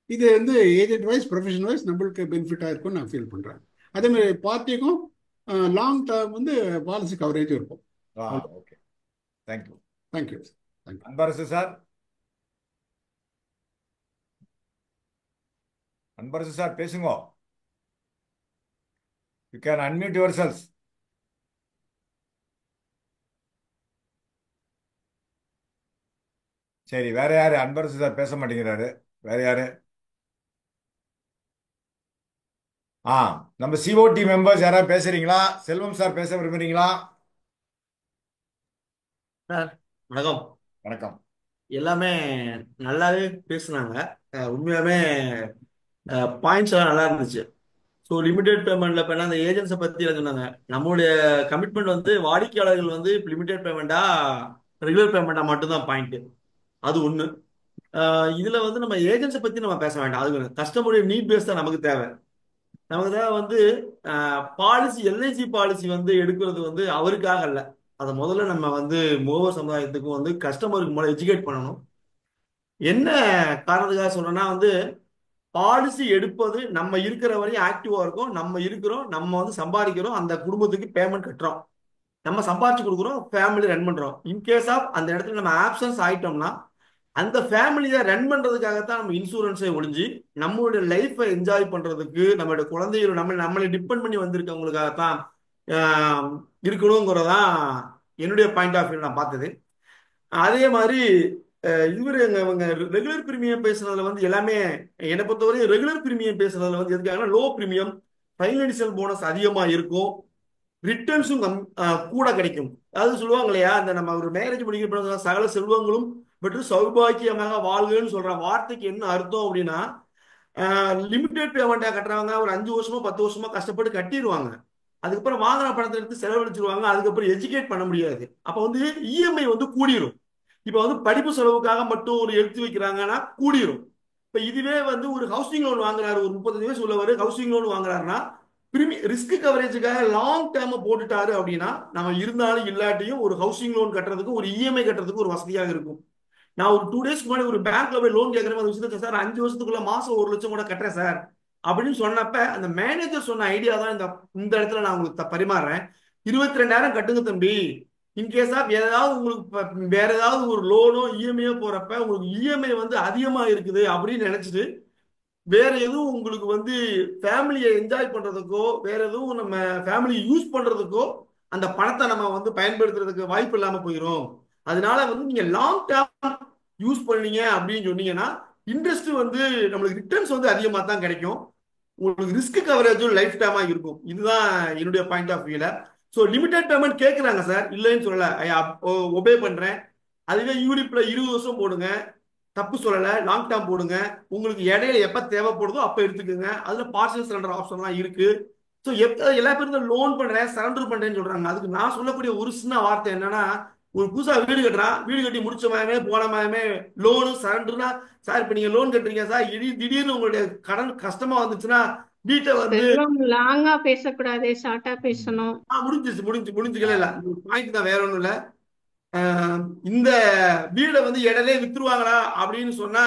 இது வந்து ஏஜென்ட் வைஸ் ப்ரொஃபஷனல் வைஸ் நம்மளுக்கு பெனிஃபிட்டாக இருக்கும்னு நான் ஃபீல் பண்ணுறேன். அதேமாதிரி பார்ட்டிக்கும் லாங் டேர்ம் வந்து பாலிசி கவரேஜும் இருக்கும். Okay, thank you. Thank you. Anbarasu sir. Anbarasu sir பேசுங்க. You can unmute your cells. சரி, வேற யாரு? அன்பரசு சார் பேச மாட்டேங்கிறாரு. வேற யாரு? நம்ம சிஓடி மெம்பர்ஸ் யாராவது பேசுறீங்களா? செல்வம் சார் பேச விரும்புறீங்களா? சார் வணக்கம். வணக்கம். எல்லாமே நல்லாவே பேசுனாங்க. உண்மையாவே பாயிண்ட்ஸ் எல்லாம் நல்லா இருந்துச்சு. ஸோ லிமிடெட் பேமெண்ட்ல இப்போ அந்த ஏஜென்ட்ஸை பற்றி சொன்னாங்க. நம்மளுடைய கமிட்மெண்ட் வந்து வாடிக்கையாளர்கள் வந்து லிமிடெட் பேமெண்டா ரெகுலர் பேமெண்டா மட்டும்தான் பாயிண்ட். அது ஒன்று. இதுல வந்து நம்ம ஏஜென்ட்ஸை பத்தி நம்ம பேச வேண்டாம். அது கஸ்டமருடைய நீட் பேஸ் தான் நமக்கு தேவை. நமக்கு தேவை வந்து பாலிசி, எல்ஐசி பாலிசி வந்து எடுக்கிறது வந்து அவருக்காக அல்ல. அதை முதல்ல நம்ம வந்து மூவர் சமுதாயத்துக்கும் வந்து கஸ்டமருக்கு முதல்ல எஜுகேட் பண்ணணும். என்ன காரணத்துக்காக சொல்றேன்னா வந்து பாலிசி எடுப்பது நம்ம இருக்கிற வரையும் ஆக்டிவா இருக்கும். நம்ம இருக்கிறோம், நம்ம வந்து சம்பாதிக்கிறோம், அந்த குடும்பத்துக்கு பேமெண்ட் கட்டுறோம். நம்ம சம்பாரிச்சு கொடுக்குறோம், ஃபேமிலி ரன் பண்றோம். இன்கேஸ் ஆஃப் அந்த இடத்துல நம்ம ஆப்சன்ஸ் ஆயிட்டோம்னா அந்த ஃபேமிலியை ரன் பண்றதுக்காகத்தான் நம்ம இன்சூரன்ஸை ஒழிஞ்சு நம்மளுடைய லைஃப்பை என்ஜாய் பண்றதுக்கு நம்மளுடைய குழந்தைகள் நம்மளை டிபெண்ட் பண்ணி வந்திருக்கவங்களுக்காகத்தான் ஆஹ், இருக்கணுங்கிறதான் என்னுடைய பாயிண்ட் ஆஃப் வியூ நான் பார்த்தது. அதே மாதிரி இவரு அவங்க ரெகுலர் பிரீமியம் பேசுறதுல வந்து எல்லாமே என்னை பொறுத்தவரை ரெகுலர் பிரீமியம் பேசுறதுல வந்து எதுக்காகனா லோ பிரீமியம், ஃபைனான்சியல் போனஸ் அதிகமா இருக்கும், ரிட்டர்ன்ஸும் கூட கிடைக்கும். அதாவது சொல்லுவாங்க இல்லையா, அந்த நம்ம ஒரு மேரேஜ் முடிக்கிற பிறகு சகல செல்வங்களும் பெற்று சௌபாக்கியமாக வாழ்கன்னு சொல்ற வார்த்தைக்கு என்ன அர்த்தம் அப்படின்னா, லிமிடெட் பேமெண்டா கட்டுறவங்க ஒரு 5 வருஷமோ 10 வருஷமோ கஷ்டப்பட்டு கட்டிடுவாங்க. அதுக்கப்புறம் வாங்குற பணத்தை எடுத்து செலவழிச்சிருவாங்க. அதுக்கப்புறம் எஜுகேட் பண்ண முடியாது. அப்ப வந்து இஎம்ஐ வந்து கூடிரும். இப்ப வந்து படிப்பு செலவுக்காக மட்டும் ஒரு எடுத்து வைக்கிறாங்கன்னா கூடிரும். இப்ப இதுவே வந்து ஒரு ஹவுசிங் லோன் வாங்குறாரு, ஒரு 35 வயசு உள்ளவர் ஹவுசிங் லோன் வாங்குறாருன்னா ரிஸ்க் கவரேஜுக்காக லாங் டேர்ம் போட்டுட்டாரு அப்படின்னா நம்ம இருந்தாலும் இல்லாட்டியும் ஒரு ஹவுசிங் லோன் கட்டுறதுக்கு ஒரு இஎம்ஐ கட்டுறதுக்கு ஒரு வசதியாக இருக்கும். நான் ஒரு 2 டேஸ்க்கு முன்னாடி ஒரு பேங்க்ல போய் லோன் கேட்கற மாதிரி விஷயத்துக்கு சார் 5 வருஷத்துக்குள்ள மாசம் 1 லட்சம் கூட கட்டுறேன் சார் அப்படின்னு சொன்னப்ப அந்த மேனேஜர் சொன்ன ஐடியா தான் இந்த இடத்துல நான் உங்களுக்கு பரிமாறுறேன். 22,000 கட்டுங்க தம்பி. இன்கேஸ் ஆஃப் ஏதாவது உங்களுக்கு வேற ஏதாவது ஒரு லோனோ இஎம்ஐயோ போறப்ப உங்களுக்கு இஎம்ஐ வந்து அதிகமா இருக்குது அப்படின்னு நினைச்சிட்டு வேற எதுவும் உங்களுக்கு வந்து ஃபேமிலியை என்ஜாய் பண்றதுக்கோ வேற எதுவும் நம்ம ஃபேமிலி யூஸ் பண்றதுக்கோ அந்த பணத்தை நம்ம வந்து பயன்படுத்துறதுக்கு வாய்ப்பு இல்லாம போயிடும். அதனால வந்து நீங்க லாங் டேர்ம் யூஸ் பண்ணீங்க அப்படின்னு சொன்னீங்கன்னா இன்ட்ரெஸ்ட் வந்து நம்மளுக்கு ரிட்டர்ன்ஸ் வந்து அதிகமா தான் கிடைக்கும், உங்களுக்கு ரிஸ்க் கவரேஜும் லைஃப் டைமா இருக்கும். இதுதான் என்னுடைய பாயிண்ட் ஆஃப் வியூல. ஸோ லிமிடெட் பேமெண்ட் கேட்குறாங்க சார், இல்லைன்னு சொல்லல, ஒபே பண்றேன். அதுவே யூனிப்ல 20 வருஷம் போடுங்க, தப்பு சொல்லல, லாங் டேர்ம் போடுங்க. உங்களுக்கு இடையில எப்ப தேவைப்படுதோ அப்ப எடுத்துக்கோங்க. அதுல பார்சல் சரண்டர் ஆப்ஷன்லாம் இருக்கு. ஸோ எல்லா பேரும் லோன் பண்றேன் சரண்டர் பண்றேன்னு சொல்றாங்க. அதுக்கு நான் சொல்லக்கூடிய ஒரு சின்ன வார்த்தை என்னன்னா, ஒரு புதுசா வீடு கட்டுறான், வீடு கட்டி முடிச்ச மாயமே போன மாயமே லோனு சரண்டர்னா, சார் இப்ப நீங்க லோன் கட்டுறீங்க சார், திடீர்னு உங்களுடைய கடன் கஷ்டமா வந்துச்சுன்னா வீட்டை வந்து செல்வம் லாங்கா பேசக்கூடாது, ஷார்ட்டா பேசணும். முடிஞ்சுக்கல. இல்ல பாயிண்ட் தான், வேற ஒண்ணும் இல்ல. இந்த வீடை வந்து இடையிலே வித்துருவாங்களா அப்படின்னு சொன்னா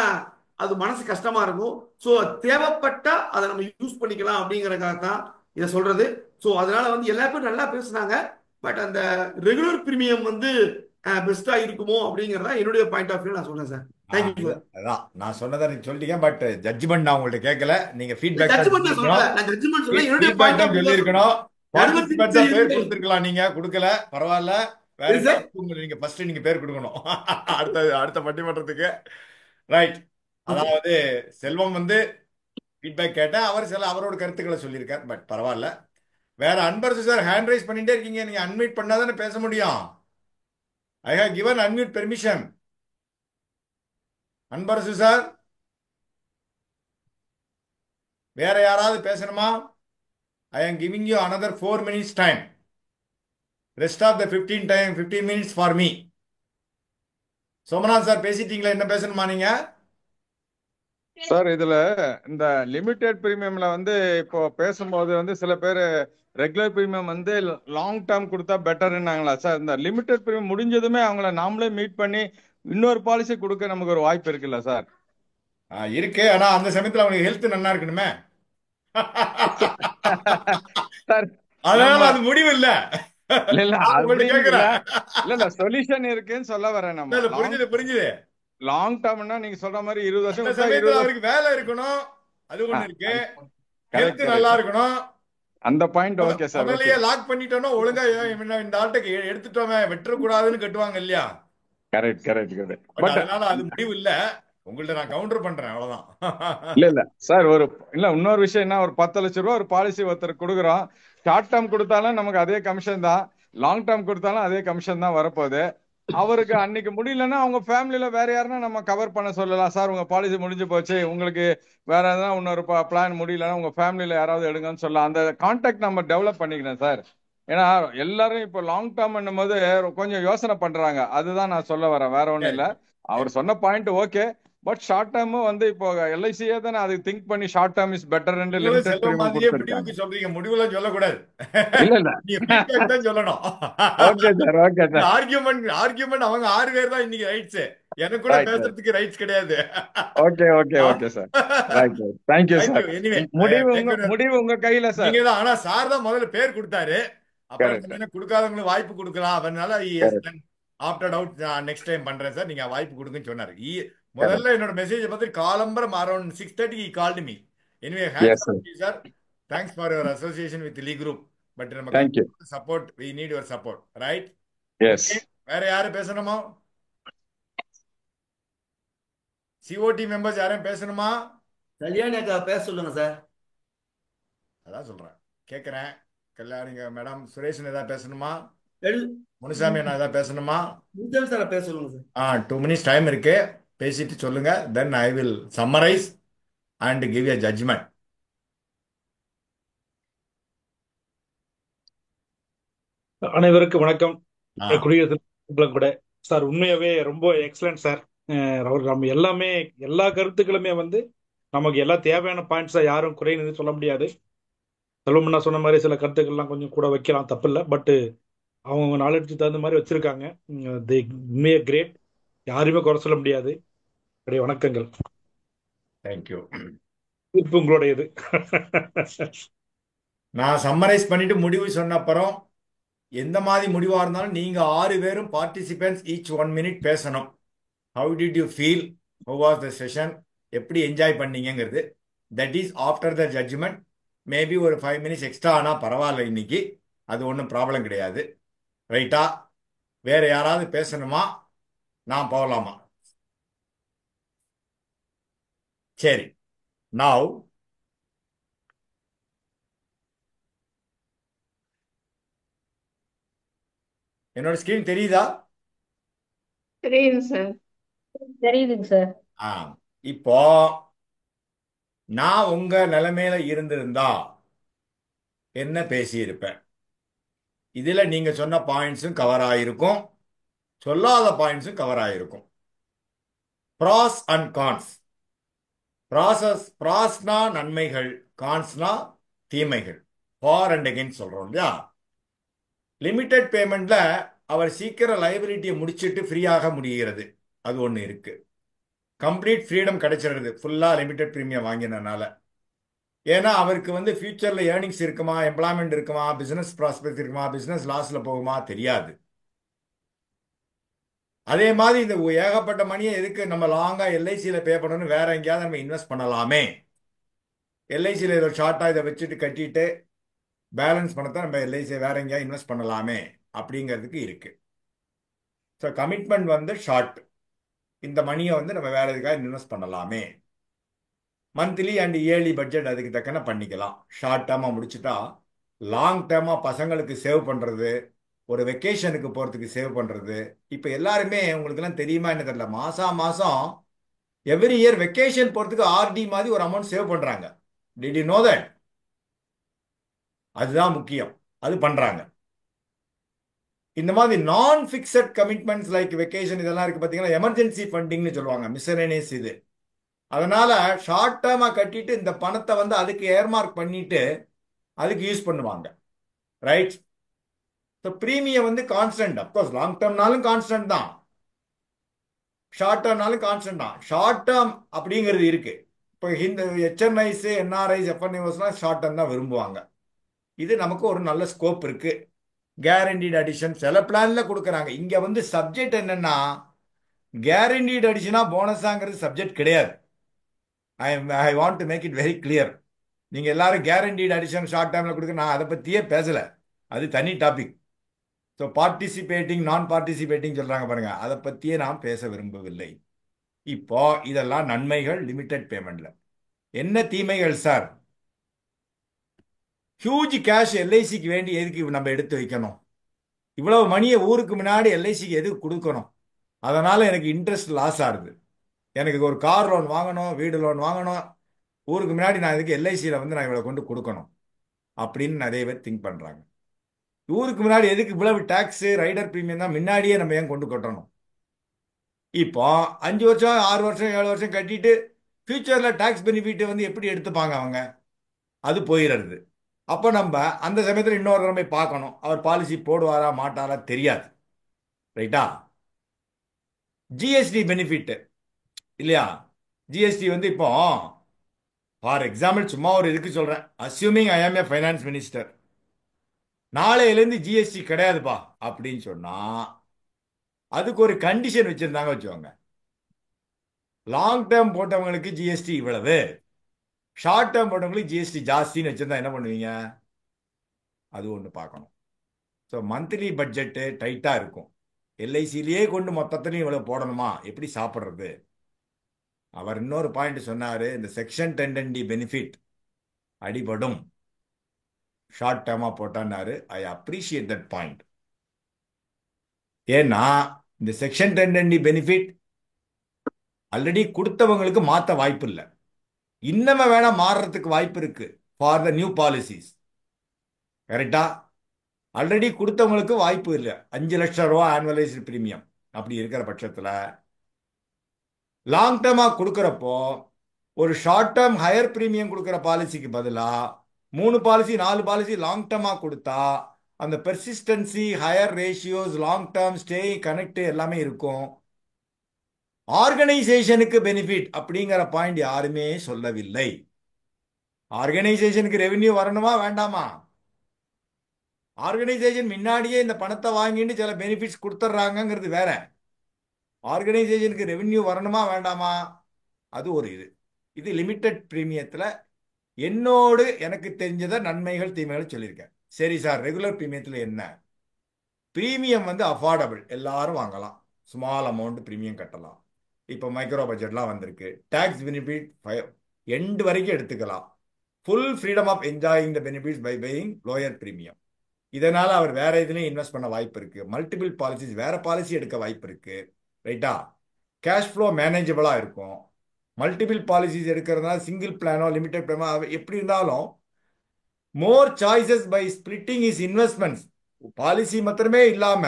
அது மனசு கஷ்டமா இருக்கும். ஸோ தேவைப்பட்டா அதை நம்ம யூஸ் பண்ணிக்கலாம் அப்படிங்கறதுக்காக தான் இதை சொல்றது. ஸோ அதனால வந்து எல்லா பேரும் நல்லா பேசுனாங்க. பட் அந்த ரெகுலர் பிரீமியம் வந்து பெஸ்டா இருக்குமோ அப்படிங்கறதா என்னுடைய பாயிண்ட் ஆஃப் வியூ நான் சொல்றேன் சார். Thank you sir. அதான் நான் சொன்னதை நீங்க சொல்லிட்டீங்க. பட் ஜட்ஜ்மெண்ட் நான் உங்கள்ட்ட கேட்கல, நீங்க ஃபீட்பேக் ஜட்ஜ்மெண்ட் நான் சொல்லல, நான் ஜட்ஜ்மெண்ட் சொல்ல என்னுடைய பாயிண்ட் ஆஃப் வியூ சொல்லியிருக்கணும். பேர் இருக்கு. கொடுத்துருக்கலாம், நீங்க கொடுக்கல, பரவாயில்ல. வேற சரி சார். நீங்க ஃபர்ஸ்ட் நீங்க பேர் கொடுக்கணும் அடுத்த பட்டிமன்றத்துக்கு. ரைட். அதாவது செல்வம் வந்து ஃபீட்பேக் கேட்டேன், அவர் அவரோட கருத்துக்களை சொல்லியிருக்கார். பட் பரவாயில்ல. வேற அன்பரசு சார் ஹேண்ட் ரைஸ் பண்ணிட்டே இருக்கீங்க, நீங்க அன்மியூட் பண்ணாதானே பேச முடியும். I have given unmute permission. Anbarasu sir, வேற யாராவது பேசணுமா? ஐ am giving you another 4 minutes time. Rest of the 15 minutes for me. Somnath sir பேசிட்டீங்களா? என்ன பேசணுமா நீங்க? சார் இதுல இந்த லிமிடெட் பிரீமியம்ல வந்து இப்போ பேசும்போது வந்து சில பேர் ரெகுலர் பிரீமியம் வந்து லாங் டேர்ம் கொடுத்தா பெட்டர்னாங்களா சார்? இந்த லிமிடெட் பிரீமியம் முடிஞ்சதுமே அவங்கள நாமளே மீட் பண்ணி இன்னொரு பாலிசி கொடுக்க நமக்கு ஒரு வாய்ப்பு இருக்குல்ல சார்? இருக்கு. ஆனா அந்த சமயத்துல அவங்களுக்கு ஹெல்த் நல்லா இருக்கணுமே. அதனால அது முடிவு இல்ல. இல்ல சொல்யூஷன் இருக்குன்னு சொல்ல வரேன். நம்ம புரிஞ்சுது. லாங் டேர்ம்னா நீங்க சொல்ற மாதிரி 20 வருஷம் அவருக்கு வேலை இருக்கணும், அது ஒண்ணு இருக்கு. ஹெல்த் நல்லா இருக்கணும். அந்த பாயிண்ட் ஓகே சார். முதல்லயே லாக் பண்ணிட்டோம்னா ஒழுங்கா இந்த ஆட்டை எடுத்துட்டோமே வெட்டக்கூடாதுன்னு கட்டுவாங்க இல்லையா? கரெக்ட். பட் அதனால அது முடிவு இல்ல. உங்கள்ட்ட நான் கவுண்டர் பண்றேன், அவ்வளவுதான். இல்ல சார், இன்னொரு விஷயம் என்ன, ஒரு 10 லட்சம் ரூபாய் ஒரு பாலிசி ஒருத்தர் கொடுக்குறோம். ஷார்ட் டேர்ம் கொடுத்தாலும் நமக்கு அதே கமிஷன் தான், லாங் டேர்ம் கொடுத்தாலும் அதே கமிஷன் தான் வரப்போகுது. அவருக்கு அன்னைக்கு முடியலன்னா அவங்க ஃபேமிலியில வேற யாருன்னா நம்ம கவர் பண்ண சொல்லலாம். சார் உங்க பாலிசி முடிஞ்சு போச்சு, உங்களுக்கு வேற எதாவது இன்னொரு பிளான் முடியலன்னா உங்க ஃபேமிலியில யாராவது எடுங்கன்னு சொல்லலாம். அந்த கான்டாக்ட் நம்ம டெவலப் பண்ணிக்கணும் சார். ஏன்னா எல்லாரும் இப்போ லாங் டேர்ம் பண்ணும் போது கொஞ்சம் யோசனை பண்றாங்க. அதுதான் நான் சொல்ல வரேன், வேற ஒண்ணும் இல்ல. அவர் சொன்ன point okay. But short term வந்து இப்போ எல்ஐசியே தானே அது திங்க் பண்ணி ஷார்ட் டேர்ம் இஸ் பெட்டர் என்று லிமிடெட் பிரீமியம் கொடுத்திருக்காங்க. சொல்றீங்க, முடிவுலாம் சொல்லக்கூடாது. இல்ல நீங்க ஃபீட்பேக் தான் சொல்லணும். Okay sir. ஆர்கியூமெண்ட் அவங்க 6 பேர் தான் இன்னைக்கு ரைட்ஸ். எனக்கு கூட பேசுறதுக்கு ரைட்ஸ் கிடையாது. Okay sir. Right. Thank you sir. முடிவு உங்க கையில சார். நீங்க தான். ஆனா சார் தான் முதல்ல பேர் கொடுத்தாரு. அப்புறம் கரெக்ட் சொன்னீங்கன்னா கொடுக்காதவங்களுக்கு வாய்ப்பு கொடுக்கலாம். அதனால correct opted out, next time பண்றேன் சார், நீங்க வாய்ப்பு கொடுங்கன்னு சொன்னாரு. கரெக்ட் முதல்ல என்னோட மெசேஜ் பார்த்து காலம்பரம் around 6:30 called me. Anyway yes hats sir. Sir, thanks for your association with Lee group. But நம்ம thank you. Support, we need your support, right? Yes. Okay, வேற யாரு பேசணுமா? சிஓடி மெம்பர்ஸ் யாரையும் பேசணுமா? கல்யாணி அக்கா பேச சொல்லுங்க சார். அதான் சொல்றேன், கேட்குறேன். கல்யாணிங்க மேடம், சுரேஷன் ஏதாவது பேசணுமா? எல் முனுசாமி நான் ஏதாவது பேசணுமா? முத்தல் சார் பேச சொல்லுங்க சார். 2 மினிட்ஸ் டைம் இருக்கு, பேசிட்டு சொல்லுங்க. Then I will summarise and give a judgement. அனைவருக்கும் வணக்கம். ஆ குடியரசு கூட சார், உண்மையாவே ரொம்ப எக்ஸலன்ட் சார். அவர் நம்ம எல்லாமே எல்லா கருத்துக்களுமே வந்து நமக்கு எல்லா தேவையான பாயிண்ட்ஸா யாரும் குறைன்னு சொல்ல முடியாது. செல்வமண்ணா சொன்ன மாதிரி சில கருத்துக்கள்லாம் கொஞ்சம் கூட வைக்கலாம், தப்பு இல்லை. பட் அவங்க நாலேஜுக்கு தகுந்த மாதிரி வச்சிருக்காங்க. உண்மையே கிரேட், யாருமே குறை சொல்ல முடியாது. அப்படியே வணக்கங்கள். தேங்க்யூ. தீர்ப்பு உங்களுடையது. நான் சம்மரைஸ் பண்ணிட்டு முடிவு சொன்ன அப்புறம் எந்த மாதிரி முடிவா இருந்தாலும் நீங்க 6 பேரும் பார்ட்டிசிபென்ட்ஸ் ஈச் 1 மினிட் பேசணும். How did you feel, how was the session, எப்படி என்ஜாய் பண்ணீங்கிறது. That is after the judgement. Maybe ஒரு 5 மினிட்ஸ் எக்ஸ்ட்ரா ஆனால் பரவாயில்ல, இன்னைக்கு அது ஒன்றும் ப்ராப்ளம் கிடையாது. ரைட்டா? வேற யாராவது பேசணுமா? நான் போகலாமா? சரி, நாவ் என்னோட ஸ்கிரீன் தெரியுதா? தெரியுது சார். தெரியுதுங்க சார். ஆ இப்போ நான் உங்க நிலைமையில இருந்திருந்தா என்ன பேசியிருப்பேன்? இதுல நீங்க சொன்ன பாயிண்ட்ஸும் கவர் ஆயிருக்கும், சொல்லாத பாயிண்ட்ஸும் கவர் ஆயிருக்கும். ப்ராஸ் அண்ட் கான்ஸ். ப்ராஸ்னா நன்மைகள், கான்ஸ்னா தீமைகள். ஃபார் அண்ட் அகெயின்ஸ்ட் சொல்றோம் இல்லையா? லிமிடெட் பேமெண்ட்ல அவர் சீக்கிரம் லைபிலிட்டியை முடிச்சிட்டு ஃப்ரீயாக முடிகிறது, அது ஒன்று இருக்கு. கம்ப்ளீட் ஃப்ரீடம் கிடைச்சிருது ஃபுல்லா லிமிடெட் பிரீமியம் வாங்கினதுனால. ஏன்னா அவருக்கு வந்து ஃபியூச்சர்ல ஏர்னிங்ஸ் இருக்குமா, எம்ப்ளாய்மெண்ட் இருக்குமா, பிசினஸ் ப்ராஸ்பெக்ட் இருக்குமா, பிசினஸ் லாஸ்ல போகுமா தெரியாது. அதே மாதிரி இந்த ஏகப்பட்ட மணியை எதுக்கு நம்ம லாங்கா எல்ஐசியில பே பண்ணணும்னு வேற எங்கேயாவது நம்ம இன்வெஸ்ட் பண்ணலாமே. எல்ஐசியில இதை ஷார்ட்டா இதை வச்சுட்டு கட்டிட்டு பேலன்ஸ் பண்ணத்தான் நம்ம எல்ஐசியை வேற எங்கேயாவது இன்வெஸ்ட் பண்ணலாமே அப்படிங்கிறதுக்கு இருக்கு. ஸோ கமிட்மெண்ட் வந்து ஷார்ட், இந்த மணியை வந்து நம்ம வேற எதுக்காக இன்வெஸ்ட் பண்ணலாமே. மந்த்லி அண்ட் இயர்லி பட்ஜெட் அதுக்கு தக்கன பண்ணிக்கலாம். ஷார்ட் டேர்மா முடிச்சுட்டா லாங் டேர்மா பசங்களுக்கு சேவ் பண்றது, ஒரு வெக்கேஷனுக்கு போறதுக்கு சேவ் பண்றது. இப்போ எல்லாருமே உங்களுக்கு எல்லாம் தெரியுமா என்ன தெரியல, மாசம் எவ்ரி இயர் வெக்கேஷன் போறதுக்கு ஆர்டி மாதிரி ஒரு அமௌண்ட் சேவ் பண்றாங்க. Did you know that? அதுதான் முக்கியம், அது பண்றாங்க. இந்த மாதிரி நான் பிக்சட் கமிட்மெண்ட்ஸ் லைக் வெக்கேஷன் இதெல்லாம் இருக்கு பார்த்தீங்கன்னா, எமர்ஜென்சி ஃபண்டிங்னு சொல்லுவாங்க, மிஸ்சலேனியஸ் இது. அதனால ஷார்ட் டேர்மா கட்டிட்டு இந்த பணத்தை வந்து அதுக்கு ஏர்மார்க் பண்ணிட்டு அதுக்கு யூஸ் பண்ணுவாங்க, ரைட்? ஸோ ப்ரீமியம் வந்து கான்ஸ்டன்ட். அப்கோர்ஸ் லாங் டேர்ம்னாலும் கான்ஸ்டன்ட் தான், ஷார்ட் டேர்ம்னாலும் கான்ஸ்டன்ட் தான். ஷார்ட் டேர்ம் அப்படிங்கிறது இருக்கு. இப்போ இந்த HNIs, NRIs, FNOஸ்லாம் ஷார்ட் டேர்ம் தான் விரும்புவாங்க. இது நமக்கு ஒரு நல்ல ஸ்கோப் இருக்கு. கேரண்டீட் அடிஷன் சில பிளான்ல கொடுக்குறாங்க. இங்க வந்து சப்ஜெக்ட் என்னன்னா, கேரண்டீட் அடிஷனா போனஸாங்கிறது சப்ஜெக்ட் கிடையாது. I want to make it very clear. நீங்க எல்லாரும் கேரண்டீட் அடிஷன் ஷார்ட் டேர்ம்ல கொடுக்க, நான் அதை பத்தியே பேசல, அது தனி டாபிக். ஸோ பார்ட்டிசிபேட்டிங் நான் பார்ட்டிசிபேட்டிங் சொல்றாங்க பாருங்க, அதை பத்தியே நான் பேச விரும்பவில்லை. இப்போ இதெல்லாம் நன்மைகள் லிமிடெட் பேமெண்ட்ல. என்ன தீமைகள் சார்? ஹியூஜ் கேஷ் எல்ஐசிக்கு வேண்டி எதுக்கு நம்ம எடுத்து வைக்கணும்? இவ்வளவு மணியை ஊருக்கு முன்னாடி எல்ஐசிக்கு எதுக்கு கொடுக்கணும்? அதனால எனக்கு இன்ட்ரெஸ்ட் லாஸ் ஆகுது. எனக்கு ஒரு கார் லோன் வாங்கணும், வீடு லோன் வாங்கணும், ஊருக்கு முன்னாடி நான் இதுக்கு எல்ஐசியில் வந்து நான் இவ்வளோ கொண்டு கொடுக்கணும் அப்படின்னு நிறைய பேர் திங்க் பண்ணுறாங்க. ஊருக்கு முன்னாடி எதுக்கு இவ்வளவு டேக்ஸு, ரைடர் ப்ரீமியம் தான் முன்னாடியே நம்ம ஏன் கொண்டு கட்டணும்? இப்போ 5 வருஷம் 6 வருஷம் 7 வருஷம் கட்டிட்டு ஃபியூச்சரில் டேக்ஸ் பெனிஃபிட் வந்து எப்படி எடுத்துப்பாங்க அவங்க? அது போயிடுறது. அப்போ நம்ம அந்த சமயத்தில் இன்னொரு தடவை பார்க்கணும், அவர் பாலிசி போடுவாரா மாட்டாரா தெரியாது, ரைட்டா? ஜிஎஸ்டி பெனிஃபிட் இல்லையா? ஜிஎஸ்டி வந்து இப்போ ஃபார் எக்ஸாம்பிள் சும்மா ஒரு இதுக்கு சொல்றேன், அஸ்யூமிங் ஐ ஆம் ஏ ஃபைனான்ஸ் மினிஸ்டர், நாளையிலேருந்து ஜிஎஸ்டி கிடையாதுப்பா அப்படின்னு சொன்னா அதுக்கு ஒரு கண்டிஷன் வச்சிருந்தாங்க வச்சுக்கோங்க. லாங் டேர்ம் போட்டவங்களுக்கு ஜிஎஸ்டி இவ்வளவு, ஷார்ட் டேர்ம் போட்டவங்களுக்கு ஜிஎஸ்டி ஜாஸ்தின்னு வச்சிருந்தா என்ன பண்ணுவீங்க? அது ஒன்று பார்க்கணும். ஸோ மந்த்லி பட்ஜெட்டு டைட்டாக இருக்கும். எல்ஐசிலேயே கொண்டு மொத்தத்துலையும் இவ்வளோ போடணுமா, எப்படி சாப்பிட்றது? அவர் இன்னொரு பாயிண்ட் சொன்னார், இந்த செக்ஷன் 10(10D) பெனிஃபிட் அடிபடும் ஷார்ட் டேர்மாக போட்டான்னாரு. I appreciate that point. ஏன்னா இந்த செக்ஷன் 10(10D) பெனிஃபிட் ஆல்ரெடி கொடுத்தவங்களுக்கு மாற்ற வாய்ப்பு இல்லை. இன்னமே வேணா மாறுறதுக்கு வாய்ப்பு இருக்கு ஃபார் த நியூ பாலிசிஸ். கரெக்டா? ஆல்ரெடி கொடுத்தவங்களுக்கு வாய்ப்பு இல்லை. 5 லட்சம் ரூபா ஆனுவலைஸ்டு பிரீமியம். அப்படி இருக்கிற பட்சத்தில் லாங் டேர்மா கொடுக்குறப்போ ஒரு ஷார்ட் டேர்ம் ஹையர் பிரீமியம் கொடுக்குற பாலிசிக்கு பதிலாக 3 பாலிசி 4 பாலிசி லாங் டேர்மா கொடுத்தா அந்த persistency, higher ratios, long term stay connect எல்லாமே இருக்கும். ஆர்கனைசேஷனுக்கு பெனிஃபிட் அப்படிங்கிற பாயிண்ட் யாருமே சொல்லவில்லை. ஆர்கனைசேஷனுக்கு ரெவென்யூ வரணுமா வேண்டாமா? ஆர்கனைசேஷன் முன்னாடியே இந்த பணத்தை வாங்கிட்டு சில பெனிஃபிட்ஸ் கொடுத்துட்றாங்கிறது வேற. ஆர்கனைசேஷனுக்கு ரெவென்யூ வரணுமா வேண்டாமா? அது ஒரு இது லிமிட்டட் பிரீமியத்தில் என்னோடு எனக்கு தெரிஞ்சதை நன்மைகள் தீமைகள் சொல்லியிருக்கேன். சரி சார், ரெகுலர் பிரீமியத்தில் என்ன? பிரீமியம் வந்து அஃபோர்டபுள், எல்லாரும் வாங்கலாம். ஸ்மால் அமௌண்ட் பிரீமியம் கட்டலாம். இப்போ மைக்ரோ பட்ஜெட்லாம் வந்திருக்கு. டேக்ஸ் பெனிஃபிட் எண்டு வரைக்கும் எடுத்துக்கலாம். Full freedom of enjoying the benefits by paying lower premium. இதனால அவர் வேற இதுலையும் இன்வெஸ்ட் பண்ண வாய்ப்பு இருக்கு. மல்டிபிள் பாலிசிஸ், வேற பாலிசி எடுக்க வாய்ப்பு இருக்கு. ரைட்டா? கேஷ் ஃப்ளோ மேனேஜபிளா இருக்கும். மல்டிபிள் பாலிசிஸ் எடுக்கிறதுனால சிங்கிள் பிளானோ லிமிடெட் பிளானோ எப்படி இருந்தாலும் more choices by splitting is investments. Policy மாத்திரமே இல்லாம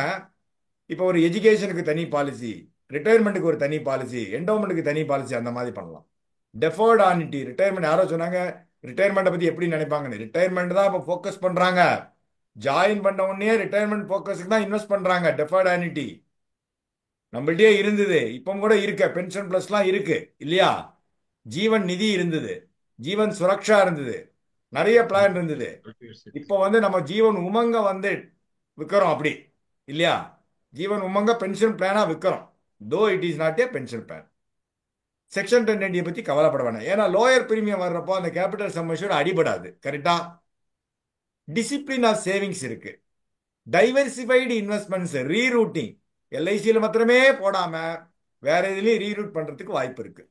இப்போ ஒரு எஜுகேஷனுக்கு தனி பாலிசி, ரிட்டையர்மெண்ட்டுக்கு ஒரு தனி பாலிசி, என்டோமெண்ட்டுக்கு தனி பாலிசி, அந்த மாதிரி பண்ணலாம். Deferred ஆனிட்டி retirement. யாரோ சொன்னாங்க ரிட்டையர்மெண்ட்டை பத்தி எப்படி நினைப்பாங்கன்னு. ரிட்டையர்மெண்ட் தான் இப்போ ஃபோக்கஸ் பண்றாங்க. ஜாயின் பண்ண உடனே ரிட்டையர்மெண்ட் ஃபோக்கஸுக்கு தான் இன்வெஸ்ட் பண்றாங்க. டெஃபர்ட் ஆனிட்டி நம்மள்டே இருந்தது, இப்போ கூட இருக்க. பென்ஷன் பிளஸ்லாம் இருக்கு இல்லையா? ஜீவன் நிதி இருந்தது, ஜீவன் சுரக்ஷா இருந்தது, நிறைய பிளான் இருந்தது. இப்போ வந்து நம்ம ஜீவன் உமங்க வந்து விற்கிறோம் அப்படி இல்லையா? ஜீவன் உமங்க பென்ஷன் பிளானா விற்கிறோம். Though it is not A pension plan. Section 10(10D) பத்தி கவலைப்பட வேணாம். ஏன்னா லோயர் பிரீமியம் வர்றப்போ அந்த கேபிட்டல் சம்மேஷன் அடிபடாது. கரெக்டா? டிசிப்ளின் ஆஃப் சேவிங்ஸ் இருக்கு. டைவர்சிஃபைடு இன்வெஸ்ட்மெண்ட்ஸ், ரீரூட்டிங் எல்ஐசியில் மாத்திரமே போடாம வேற எதுலையும் ரீரூட் பண்றதுக்கு வாய்ப்பு இருக்கு.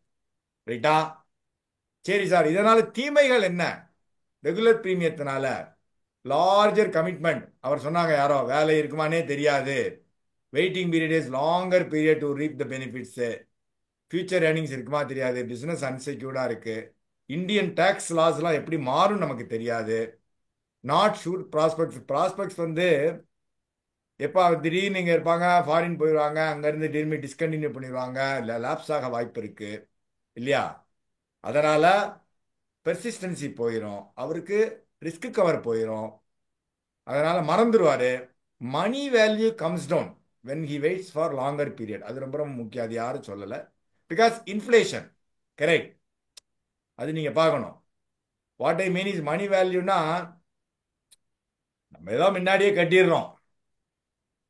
ரைட்டா? சரி சார், இதனால தீமைகள் என்ன? ரெகுலர் பிரீமியத்தினால லார்ஜர் கமிட்மெண்ட். அவர் சொன்னாங்க, யாரோ வேலை இருக்குமானே தெரியாது, waiting period is longer period to reap the benefits, future earnings இருக்குமா தெரியாது, பிசினஸ் அன்செக்யூர்டா இருக்கு, இந்தியன் டேக்ஸ் லாஸ்லாம் எப்படி மாறும் நமக்கு தெரியாது, நாட் ஷூர் ப்ராஸ்பெக்ட்ஸ் வந்து எப்போ திடீர்னு இங்கே இருப்பாங்க, ஃபாரின் போயிடுவாங்க, அங்கேருந்து திரும்பி டிஸ்கண்டினியூ பண்ணிடுவாங்க, இல்லை லேப்ஸ் ஆக வாய்ப்பு இருக்கு இல்லையா? அதனால பெர்சிஸ்டன்சி போயிடும், அவருக்கு ரிஸ்க் கவர் போயிடும், அதனால மறந்துடுவாரு. Money value comes down when he waits for longer period. அது ரொம்ப ரொம்ப முக்கியம். அது யாரும் சொல்லலை. பிகாஸ் இன்ஃப்ளேஷன், கரெக்ட், அது நீங்க பார்க்கணும். வாட் ஐ மீன் இஸ் மணி வேல்யூனா நம்ம ஏதோ முன்னாடியே கட்டிடுறோம்.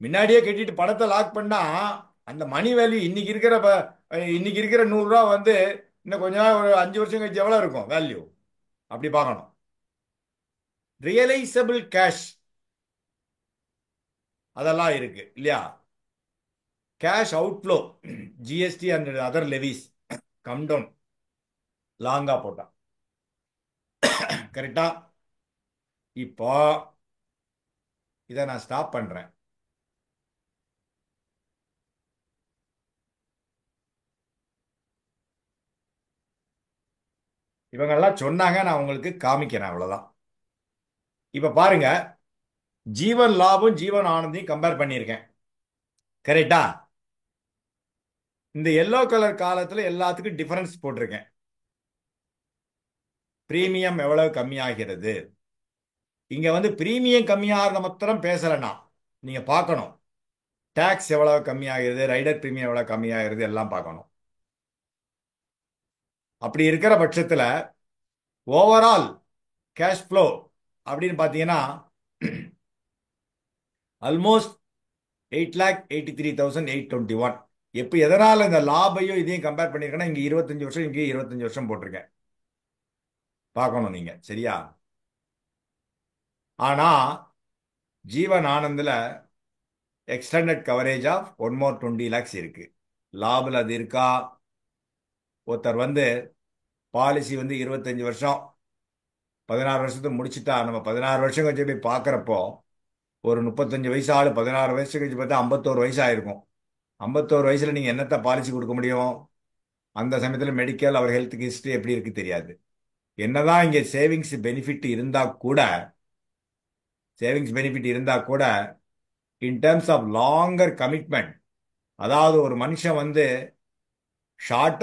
முன்னாடியே கட்டிட்டு பணத்தை லாக் பண்ணா அந்த மணி வேல்யூ இன்னைக்கு இருக்கிற 100 ரூபா வந்து இன்னும் கொஞ்ச நாள், ஒரு 5 வருஷம் கழிச்சு எவ்வளவு இருக்கும் வேல்யூ? அப்படி பார்க்கணும். ரியலைசபிள் கேஷ் அதெல்லாம் இருக்கு இல்லையா? Cash outflow, GST and other levies come down லாங்கா போட்டா. கரெக்டா? இப்போ இதை நான் ஸ்டாப் பண்றேன். இவங்கெல்லாம் சொன்னாங்க, நான் உங்களுக்கு காமிக்கிறேன், அவ்வளவுதான். இப்ப பாருங்க, ஜீவன் லாபம் ஜீவன் ஆனந்தையும் கம்பேர் பண்ணியிருக்கேன். கரெக்டா? இந்த எல்லோ கலர் காலத்துல எல்லாத்துக்கும் டிஃபரன்ஸ் போட்டிருக்கேன். பிரீமியம் எவ்வளவு கம்மியாகிறது. இங்க வந்து பிரீமியம் கம்மியாகிறத மாத்திரம் பேசலன்னா நீங்க பார்க்கணும், டாக்ஸ் எவ்வளவு கம்மியாகிறது, ரைடர் பிரீமியம் எவ்வளவு கம்மியாகிறது எல்லாம் பார்க்கணும். அப்படி இருக்கிற பட்சத்துல ஓவரால் கேஷ் ஃப்ளோ அப்படின்னு பார்த்தீங்கன்னா ஆல்மோஸ்ட் 8,83,821. எப்போ எதனால இந்த லாபையும் இதையும் கம்பேர் பண்ணிருக்கேன்னா இங்க 25 வருஷம் இங்கே 25 வருஷம் போட்டிருக்கேன். பார்க்கணும் நீங்க, சரியா? ஆனா ஜீவன் ஆனந்தில் extended coverage of 1 more 20 lakhs இருக்கு. லாபில் அது இருக்கா? ஒருத்தர் பாலிசி 25 வருஷம் 16 வருஷத்துக்கு முடிச்சுட்டா நம்ம 16 வருஷம் கழிச்சு போய் பார்க்குறப்போ ஒரு 35 வயசு ஆள் 16 வயசு கழிச்சு பார்த்தா 51 வயசு ஆயிருக்கும். 51 வயசுல நீங்க என்னத்த பாலிசி கொடுக்க முடியும்? அந்த சமயத்தில் மெடிக்கல் அவர் ஹெல்த் ஹிஸ்டரி எப்படி இருக்கு தெரியாது. என்னதான் இங்கே சேவிங்ஸ் பெனிஃபிட் இருந்தா கூட in terms of longer commitment, அதாவது ஒரு மனுஷன் ஷார்ட்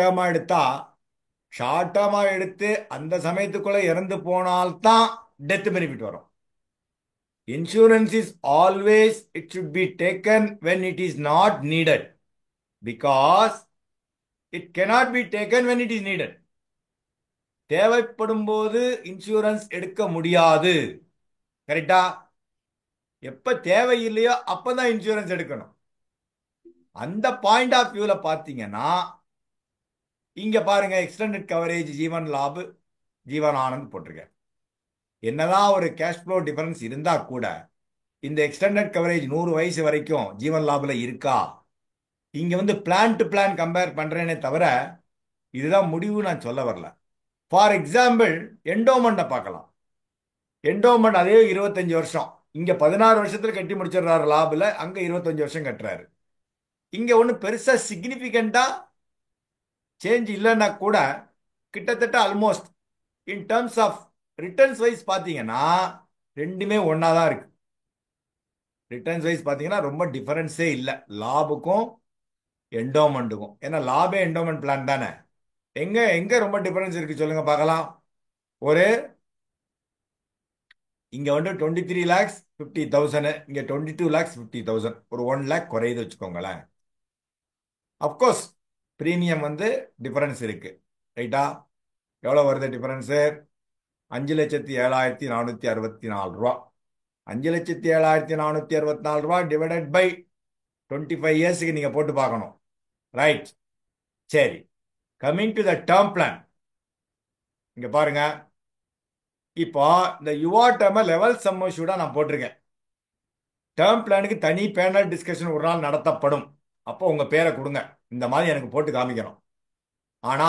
டேர்மா எடுத்து அந்த சமயத்துக்குள்ள இறந்து போனால்தான் டெத் பெனிஃபிட் வரும். Insurance is always, it should be taken when it is not needed, because it cannot be taken when it is needed. தேவைப்படும் போது இன்சூரன்ஸ் எடுக்க முடியாது. கரெக்டா? எப்ப தேவை இல்லையோ அப்பதான் இன்சூரன்ஸ் எடுக்கணும். அந்த பாயிண்ட் ஆஃப் வியூல பாத்தீங்கன்னா இங்க பாருங்க, எக்ஸ்டெண்டட் கவரேஜ் ஜீவன் லாபு ஜீவன் ஆனந்த் போட்டிருக்கேன். என்னதான் ஒரு கேஷ் ஃப்ளோ டிஃபரன்ஸ் இருந்தா கூட இந்த எக்ஸ்டெண்டட் கவரேஜ் 100 வயசு வரைக்கும் ஜீவன் லாபில் இருக்கா? இங்க பிளான் டு பிளான் கம்பேர் பண்றேனே தவிர இதுதான் முடிவு நான் சொல்ல வரல. ஃபார் எக்ஸாம்பிள் என்டோமெண்ட்டை பார்க்கலாம். என்டோமெண்ட் அதே 25 வருஷம், இங்க 16 வருஷத்துல கட்டி முடிச்சிடுறாரு லாபில், அங்க 25 வருஷம் கட்டுறாரு. இங்க ஒன்றும் பெருசா சிக்னிபிகண்டா சேஞ்ச் இல்லைன்னா கூட கிட்டத்தட்ட almost in terms of returns wise பார்த்தீங்கன்னா ரெண்டுமே ஒன்னா தான் இருக்கு. ரிட்டர்ன்ஸ் வைஸ் பார்த்தீங்கன்னா ரொம்ப டிஃபரன்ஸே இல்லை லாபுக்கும் என்டோமெண்ட்டுக்கும். ஏன்னா லாபே என்டோமெண்ட் பிளான் தானே. எங்க எங்க ரொம்ப டிஃபரன்ஸ் இருக்கு சொல்லுங்க பார்க்கலாம். ஒரு இங்க 23,50,000, இங்க 22,50,000, ஒரு 1 lakh குறையுது வச்சுக்கோங்களேன். அப்கோர்ஸ் பிரீமியம் டிஃபரன்ஸ் இருக்கு, ரைட்டா? எவ்வளவு வருது டிஃபரன்ஸு? 5,07,464 ரூபா. 5,07,464 ரூபா டிவைடட் பை 25 இயர்ஸுக்கு நீங்க போட்டு பார்க்கணும், ரைட்? சரி, coming to the term plan. இங்க பாருங்க, இப்போ இந்த யுவா டேர்ம் லெவல் சம்மர்ஷூடா நான் போட்டிருக்கேன். டேர்ம் பிளானுக்கு தனி பேனல் டிஸ்கஷன் ஒரு நாள் நடத்தப்படும். அப்போ உங்க பேரை கொடுங்க, இந்த மாதிரி எனக்கு போட்டு காமிக்கணும். ஆனா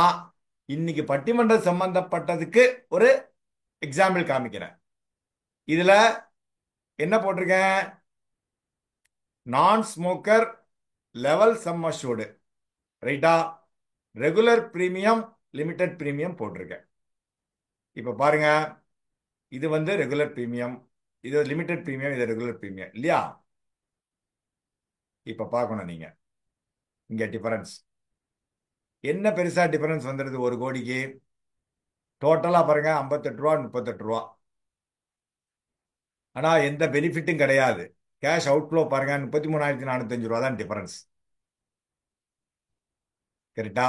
இன்னைக்கு பட்டிமன்றம் சம்பந்தப்பட்டதுக்கு ஒரு எக்ஸாம்பிள் காமிக்கிறேன். இதுல என்ன போட்டிருக்கேன்? நான் ஸ்மோக்கர் லெவல் சம் அஷ்யூர்டு, ரைட்டா? ரெகுலர் பிரீமியம், லிமிடெட் பிரீமியம் போட்டிருக்கேன். இப்ப பாருங்க, இது ரெகுலர் பிரீமியம், இது லிமிடெட் பிரீமியம், இது ரெகுலர் பிரீமியம் இல்லையா? இப்ப பார்க்கணும் நீங்க இங்க டிஃபரன்ஸ் என்ன பெருசா டிஃபரன்ஸ் வந்துடுது. 1 கோடிக்கு டோட்டலா பாருங்க 58 ரூபா 38 ரூபா. ஆனா எந்த பெனிஃபிட்டும் கிடையாது. கேஷ் அவுட்ஃப்ளோ பாருங்க 33,405 ரூபா தான் டிஃபரன்ஸ். கரெக்டா?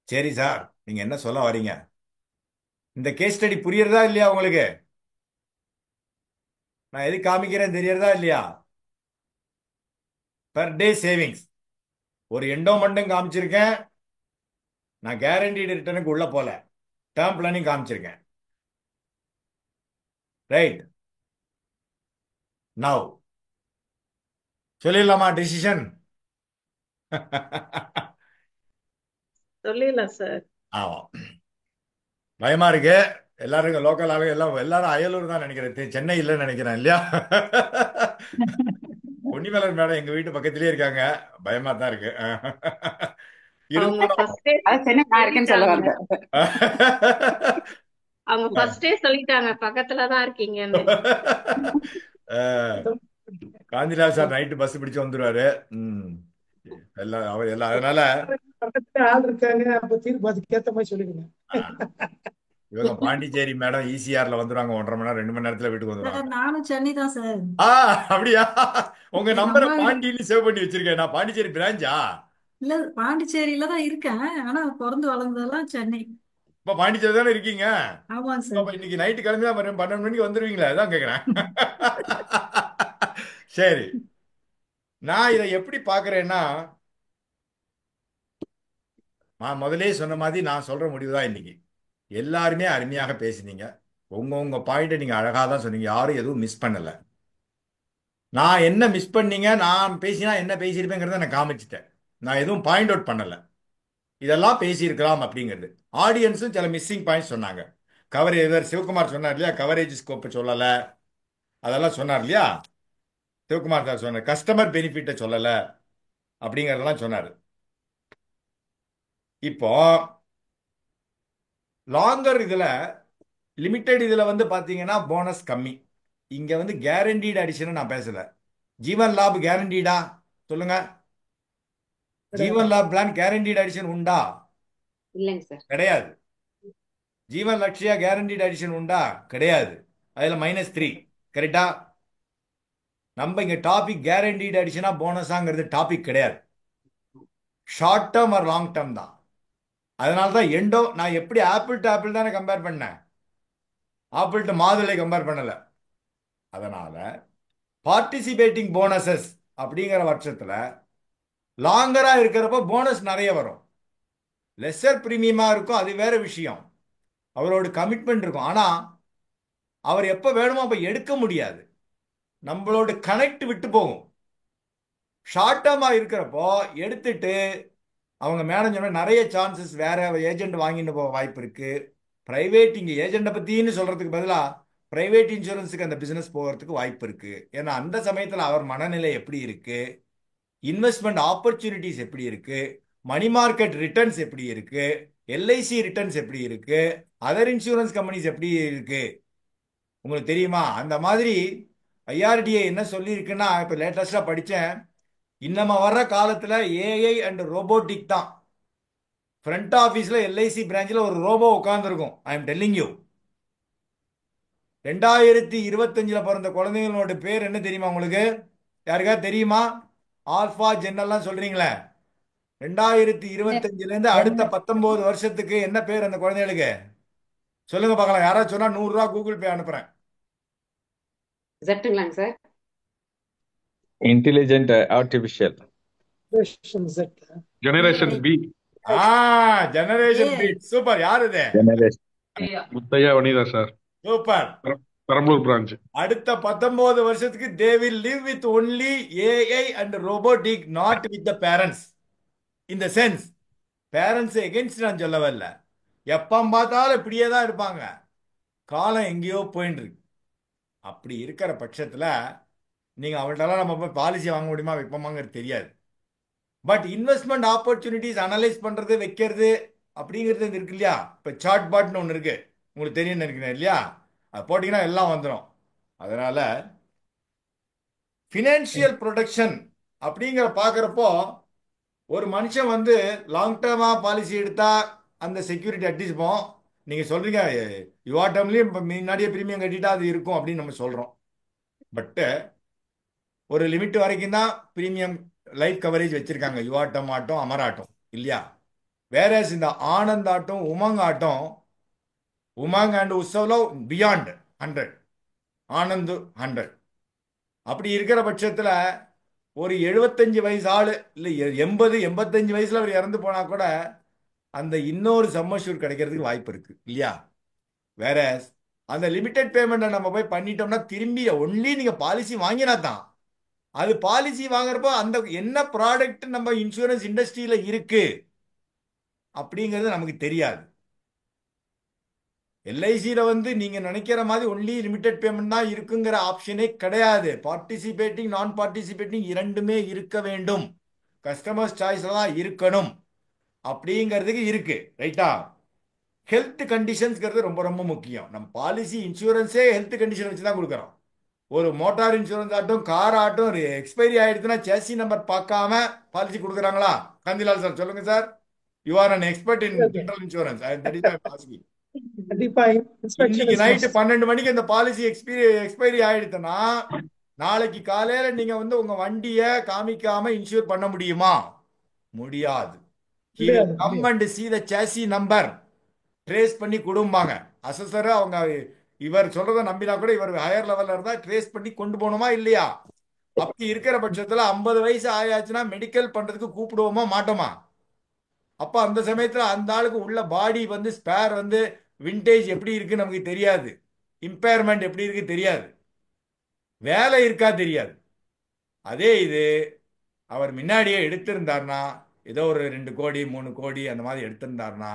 சரி சார், நீங்க என்ன சொல்ல வரீங்க? இந்த கேஸ் ஸ்டடி புரியறதா இல்லையா உங்களுக்கு? நான் எது காமிக்கிறேன் தெரியறதா இல்லையா? பெர் டே சேவிங்ஸ் ஒரு என்டோமெண்ட்டும் காமிச்சிருக்கேன். நான் கேரண்டீடு ரிட்டர்னுக்கு உள்ள போல டேர்ம் பிளானிங் காமிச்சிருக்கேன், ரைட்? நவ் சொல்லிடலாமா டிசிஷன்? சொல்லிடலாம் சார். ஆமா, பயமா இருக்கு. எல்லாருக்கும் லோக்கல் ஆளுங்க எல்லாரும் அயலூர் தான் நினைக்கிறேன், சென்னை இல்லைன்னு நினைக்கிறேன் இல்லையா? பொன்னிமலர் மேடம் எங்க வீட்டு பக்கத்திலேயே இருக்காங்க, பயமா தான் இருக்கு. அவங்க ஃபர்ஸ்டே சென்னை நான் இருக்கேன்னு சொல்ல வந்தேன். அவங்க ஃபர்ஸ்டே சொல்லிட்டாங்க பக்கத்துல தான் இருக்கீங்கன்னு. காந்திராஜ் சார் நைட்டு பஸ் பிடிச்சு வந்துருவாரு. எல்லாம் அதனால பக்கத்துல ஆள் இருக்காங்க, அப்ப தீர்ப்பு அதுக்கேத்த மாதிரி சொல்லிடுங்க. இவங்க பாண்டிச்சேரி மேடம் ஈசிஆர்ல வந்துருவாங்க, 1.5 மணி நேரம் 2 மணி நேரத்துல வீட்டுக்கு வந்துருவாங்க. நானும் சென்னை தான் சார். அப்படியா? உங்க நம்பரை அம்மா பாண்டியில சேவ் பண்ணி வச்சிருக்கேன். நான் பாண்டிச்சேரி பிரான்ச்சா? இல்ல பாண்டிச்சேரியில தான் இருக்கேன், ஆனா பிறந்து வளர்ந்ததெல்லாம் சென்னை. இப்ப பாண்டிச்சேரி தானே இருக்கீங்க? ஆமாங்க சார். அப்ப இன்னைக்கு நைட்டு கிளம்பி தான் 12 மணிக்கு வந்துருவீங்களா? அதான் கேக்குறேன். சரி, நான் இதை எப்படி பார்க்கறேன்னா, நான் முதலே சொன்ன மாதிரி நான் சொல்ற முடிவு தான் இன்னைக்கு. எல்லாருமே அருமையாக பேசினீங்க. உங்க பாயிண்ட்டை நீங்க அழகாக தான் சொன்னீங்க. யாரும் எதுவும் மிஸ் பண்ணல. நான் என்ன மிஸ் பண்ணீங்க, நான் பேசினா என்ன பேசியிருப்பேங்கிறத நான் காமிச்சிட்டேன். நான் எதுவும் பாயிண்ட் அவுட் பண்ணல. இதெல்லாம் பேசியிருக்கலாம் அப்படிங்கிறது. ஆடியன்ஸும் சில மிஸ்ஸிங் பாயிண்ட்ஸ் சொன்னாங்க. கவரேஜ் சிவகுமார் சொன்னார் இல்லையா, கவரேஜ் ஸ்கோப்பை சொல்லலை, அதெல்லாம் சொன்னார் இல்லையா. சிவகுமார் சார் சொன்னார் கஸ்டமர் பெனிஃபிட்டை சொல்லலை அப்படிங்கிறதெல்லாம் சொன்னார். இப்போ லாங்கர் இதில் லிமிட்டெட் இதில் வந்து பார்த்தீங்கன்னா போனஸ் கம்மி. இங்கே வந்து கேரண்டீடு அடிஷன் நான் பேசலை. ஜீவன் லாப் கேரண்டீடா சொல்லுங்க. ஜீவன் லாப் பிளான் கேரண்டீடு அடிஷன் உண்டா? இல்லைங்க சார். கிடையாது. ஜீவன் லட்சியா கேரண்டீடு அடிஷன் உண்டா? கிடையாது. அதில் -3. கரெக்டா? நம்ம இங்க டாபிக் கேரண்டீடு அடிஷனா போனஸாங்கிறது டாபிக் கிடையாது. Short term or long term தான். அதனால தான் எண்டோ நான் எப்படி ஆப்பிள் டு ஆப்பிள் தானே கம்பேர் பண்ணேன், ஆப்பிள் டு மாதுளை கம்பேர் பண்ணல. அதனால பார்ட்டிசிபேட்டிங் போனஸஸ் அப்படிங்கிற பட்சத்தில் லாங்கரா இருக்கிறப்ப போனஸ் நிறைய வரும். லெஸ்ஸர் பிரீமியமா இருக்கும், அது வேற விஷயம். அவரோட கமிட்மெண்ட் இருக்கும். ஆனா அவர் எப்ப வேணுமோ அப்ப எடுக்க முடியாது. நம்மளோட கனெக்ட் விட்டு போகும். ஷார்ட் டேர்மா இருக்கிறப்போ எடுத்துட்டு அவங்க மேனேஜர் நிறைய சான்சஸ் வேற ஏஜென்ட் வாங்கிட்டு போக வாய்ப்பு இருக்கு. பிரைவேட் இங்க ஏஜென்ட்டை பத்தின்னு சொல்றதுக்கு பதிலாக பிரைவேட் இன்சூரன்ஸுக்கு அந்த பிசினஸ் போகிறதுக்கு வாய்ப்பு இருக்கு. ஏன்னா அந்த சமயத்தில் அவர் மனநிலை எப்படி இருக்கு, இன்வெஸ்ட்மெண்ட் ஆப்பர்ச்சுனிட்டிஸ் எப்படி இருக்கு, மணி மார்க்கெட் ரிட்டர்ன்ஸ் எப்படி இருக்கு, எல்ஐசி ரிட்டர்ன்ஸ் எப்படி இருக்கு, அதர் இன்சூரன்ஸ் கம்பெனிஸ் எப்படி இருக்கு உங்களுக்கு தெரியுமா? அந்த மாதிரி ஐஆர்டிஏ என்ன சொல்லியிருக்குன்னா, இப்போ லேட்டஸ்டாக படித்தேன், இன்னமா வர்ற காலத்தில் ஏஐ அண்ட் ரோபோட்டிக் தான். ஃப்ரண்ட் ஆஃபீஸில் எல்ஐசி பிரான்ச்சில் ஒரு ரோபோ உட்காந்துருக்கும். ஐ எம் டெல்லிங் யூ. 2025 பிறந்த குழந்தைங்களோட பேர் என்ன தெரியுமா உங்களுக்கு? யாருக்காவது தெரியுமா? ஆல்பா ஜென்னெல்லாம் சொல்றீங்களே, 2025 அடுத்த 19 வருஷத்துக்கு என்ன பேர் அந்த குழந்தைகளுக்கு? சொல்லுங்க பார்க்கலாம். யாராவது சொன்னா 100 ரூபா கூகுள் பே அனுப்புறேன். ஜெட்டுங்களாங்க sir? Intelligent artificial generation B. Generation B. Super. யாரு இது? Muthaiah Vanitha sir. Super. Perambalur branch. அடுத்த 19 வருஷத்துக்கு they will live with only AI and robotic, not with the parents. In the sense, parents against நான் சொல்லவே இல்லை. எப்போ பார்த்தாலும் இப்படியே தான் இருப்பாங்க. காலம் எங்கேயோ போயின்னு இருக்கு. அப்படி இருக்கிற பட்சத்தில் நீங்கள் அவள்கிட்டலாம் நம்ம போய் பாலிசி வாங்க முடியுமா வைப்போமாங்கிறது தெரியாது. பட் இன்வெஸ்ட்மெண்ட் ஆப்பர்ச்சுனிட்டிஸ் அனலைஸ் பண்ணுறது வைக்கிறது அப்படிங்கிறது இருக்கு இல்லையா. இப்போ சார்ட் பாட்னு ஒன்று இருக்கு, உங்களுக்கு தெரியும் நினைக்கிறேன் இல்லையா. அது போட்டிங்கன்னா எல்லாம் வந்துடும். அதனால ஃபினான்ஷியல் ப்ரொடெக்ஷன் அப்படிங்கிற பார்க்குறப்போ ஒரு மனுஷன் வந்து லாங் டேர்மாக பாலிசி எடுத்தா அந்த செக்யூரிட்டி அட்டிச்சுப்போம். நீங்கள் சொல்கிறீங்க யுவா டேர்ம்லேயும் இப்போ முன்னாடியே ப்ரீமியம் கட்டிட்டா அது இருக்கும் அப்படின்னு நம்ம சொல்கிறோம். பட்டு ஒரு லிமிட் வரைக்கும் தான் ப்ரீமியம் லைஃப் கவரேஜ் வச்சுருக்காங்க யுவா டேர்ம் ஆட்டம் அமர் ஆட்டம் இல்லையா. வேற இந்த ஆனந்த் ஆட்டம் உமங் ஆட்டம், உமங் அண்ட் உற்சவ்ல பியாண்ட் 100, ஆனந்த் 100. அப்படி இருக்கிற பட்சத்தில் ஒரு 75 வயசு ஆள் இல்லை 80-85 வயசுல அவர் இறந்து போனா கூட அந்த இன்னொரு சம்மஷூர் கிடைக்கிறதுக்கு வாய்ப்பு இருக்கு இல்லையா. வேற அந்த லிமிடெட் பேமெண்ட்டை நம்ம போய் பண்ணிட்டோம்னா திரும்பி ஒன்லி நீங்க பாலிசி வாங்கினா தான் அது பாலிசி வாங்குறப்போ அந்த என்ன ப்ராடக்ட் நம்ம இன்சூரன்ஸ் இண்டஸ்ட்ரியில இருக்கு அப்படிங்கிறது நமக்கு தெரியாது. எல்ஐசியில் வந்து நீங்க நினைக்கிற மாதிரி ஒன்லி லிமிடெட் பேமெண்ட் தான் இருக்குங்கிற ஆப்ஷனே கிடையாது. பார்ட்டிசிபேட்டிங் நான் பார்ட்டிசிபேட்டிங் இரண்டுமே இருக்க வேண்டும். கஸ்டமர்ஸ் சாய்ஸ்ல தான் இருக்கணும் அப்படிங்கிறதுக்கு இருக்கு. ரைட்டா? ஹெல்த் கண்டிஷன்ஸ்ங்கிறது ரொம்ப ரொம்ப முக்கியம். நம்ம பாலிசி இன்சூரன்ஸே ஹெல்த் கண்டிஷன் வச்சு தான் கொடுக்குறோம். ஒரு மோட்டார் இன்சூரன்ஸ் ஆட்டும் கார் ஆட்டும் எக்ஸ்பைரி ஆயிடுச்சுன்னா சேசி நம்பர் பார்க்காம பாலிசி கொடுக்குறாங்களா? காந்திலால் சார் சொல்லுங்க sir. You are an expert in general insurance. இன்னைக்கு நைட்டு 12 மணிக்கு அந்த பாலிசி எக்ஸ்பைரி ஆயிடுச்சுன்னா நாளைக்கு காலையில நீங்க வந்து உங்க வண்டியை காமிக்காம இன்சூர் பண்ண முடியுமா? முடியாது. Come and see the chassis number, trace பண்ணி கொடுப்பாங்க. அசஸர் அவங்க இவர் சொல்றதை நம்பினா கூட இவர் ஹையர் லெவல்ல இருந்தா ட்ரேஸ் பண்ணி கொண்டு போகணுமா இல்லையா? அப்படி இருக்கிற பட்சத்துல 50 வயசு ஆயாச்சுன்னா மெடிக்கல் பண்றதுக்கு கூப்பிடுவோமா மாட்டோமா? அப்ப அந்த சமயத்துல அந்த ஆளுக்கு உள்ள பாடி வந்து ஸ்பேர் வந்து விண்டேஜ் எப்படி இருக்கு நமக்கு தெரியாது, இம்பேர்மெண்ட் எப்படி இருக்கு தெரியாது, வேலை இருக்கா தெரியாது. அதே இது அவர் முன்னாடியே எடுத்திருந்தார்னா, ஏதோ ஒரு 2 கோடி 3 கோடி அந்த மாதிரி எடுத்திருந்தார்னா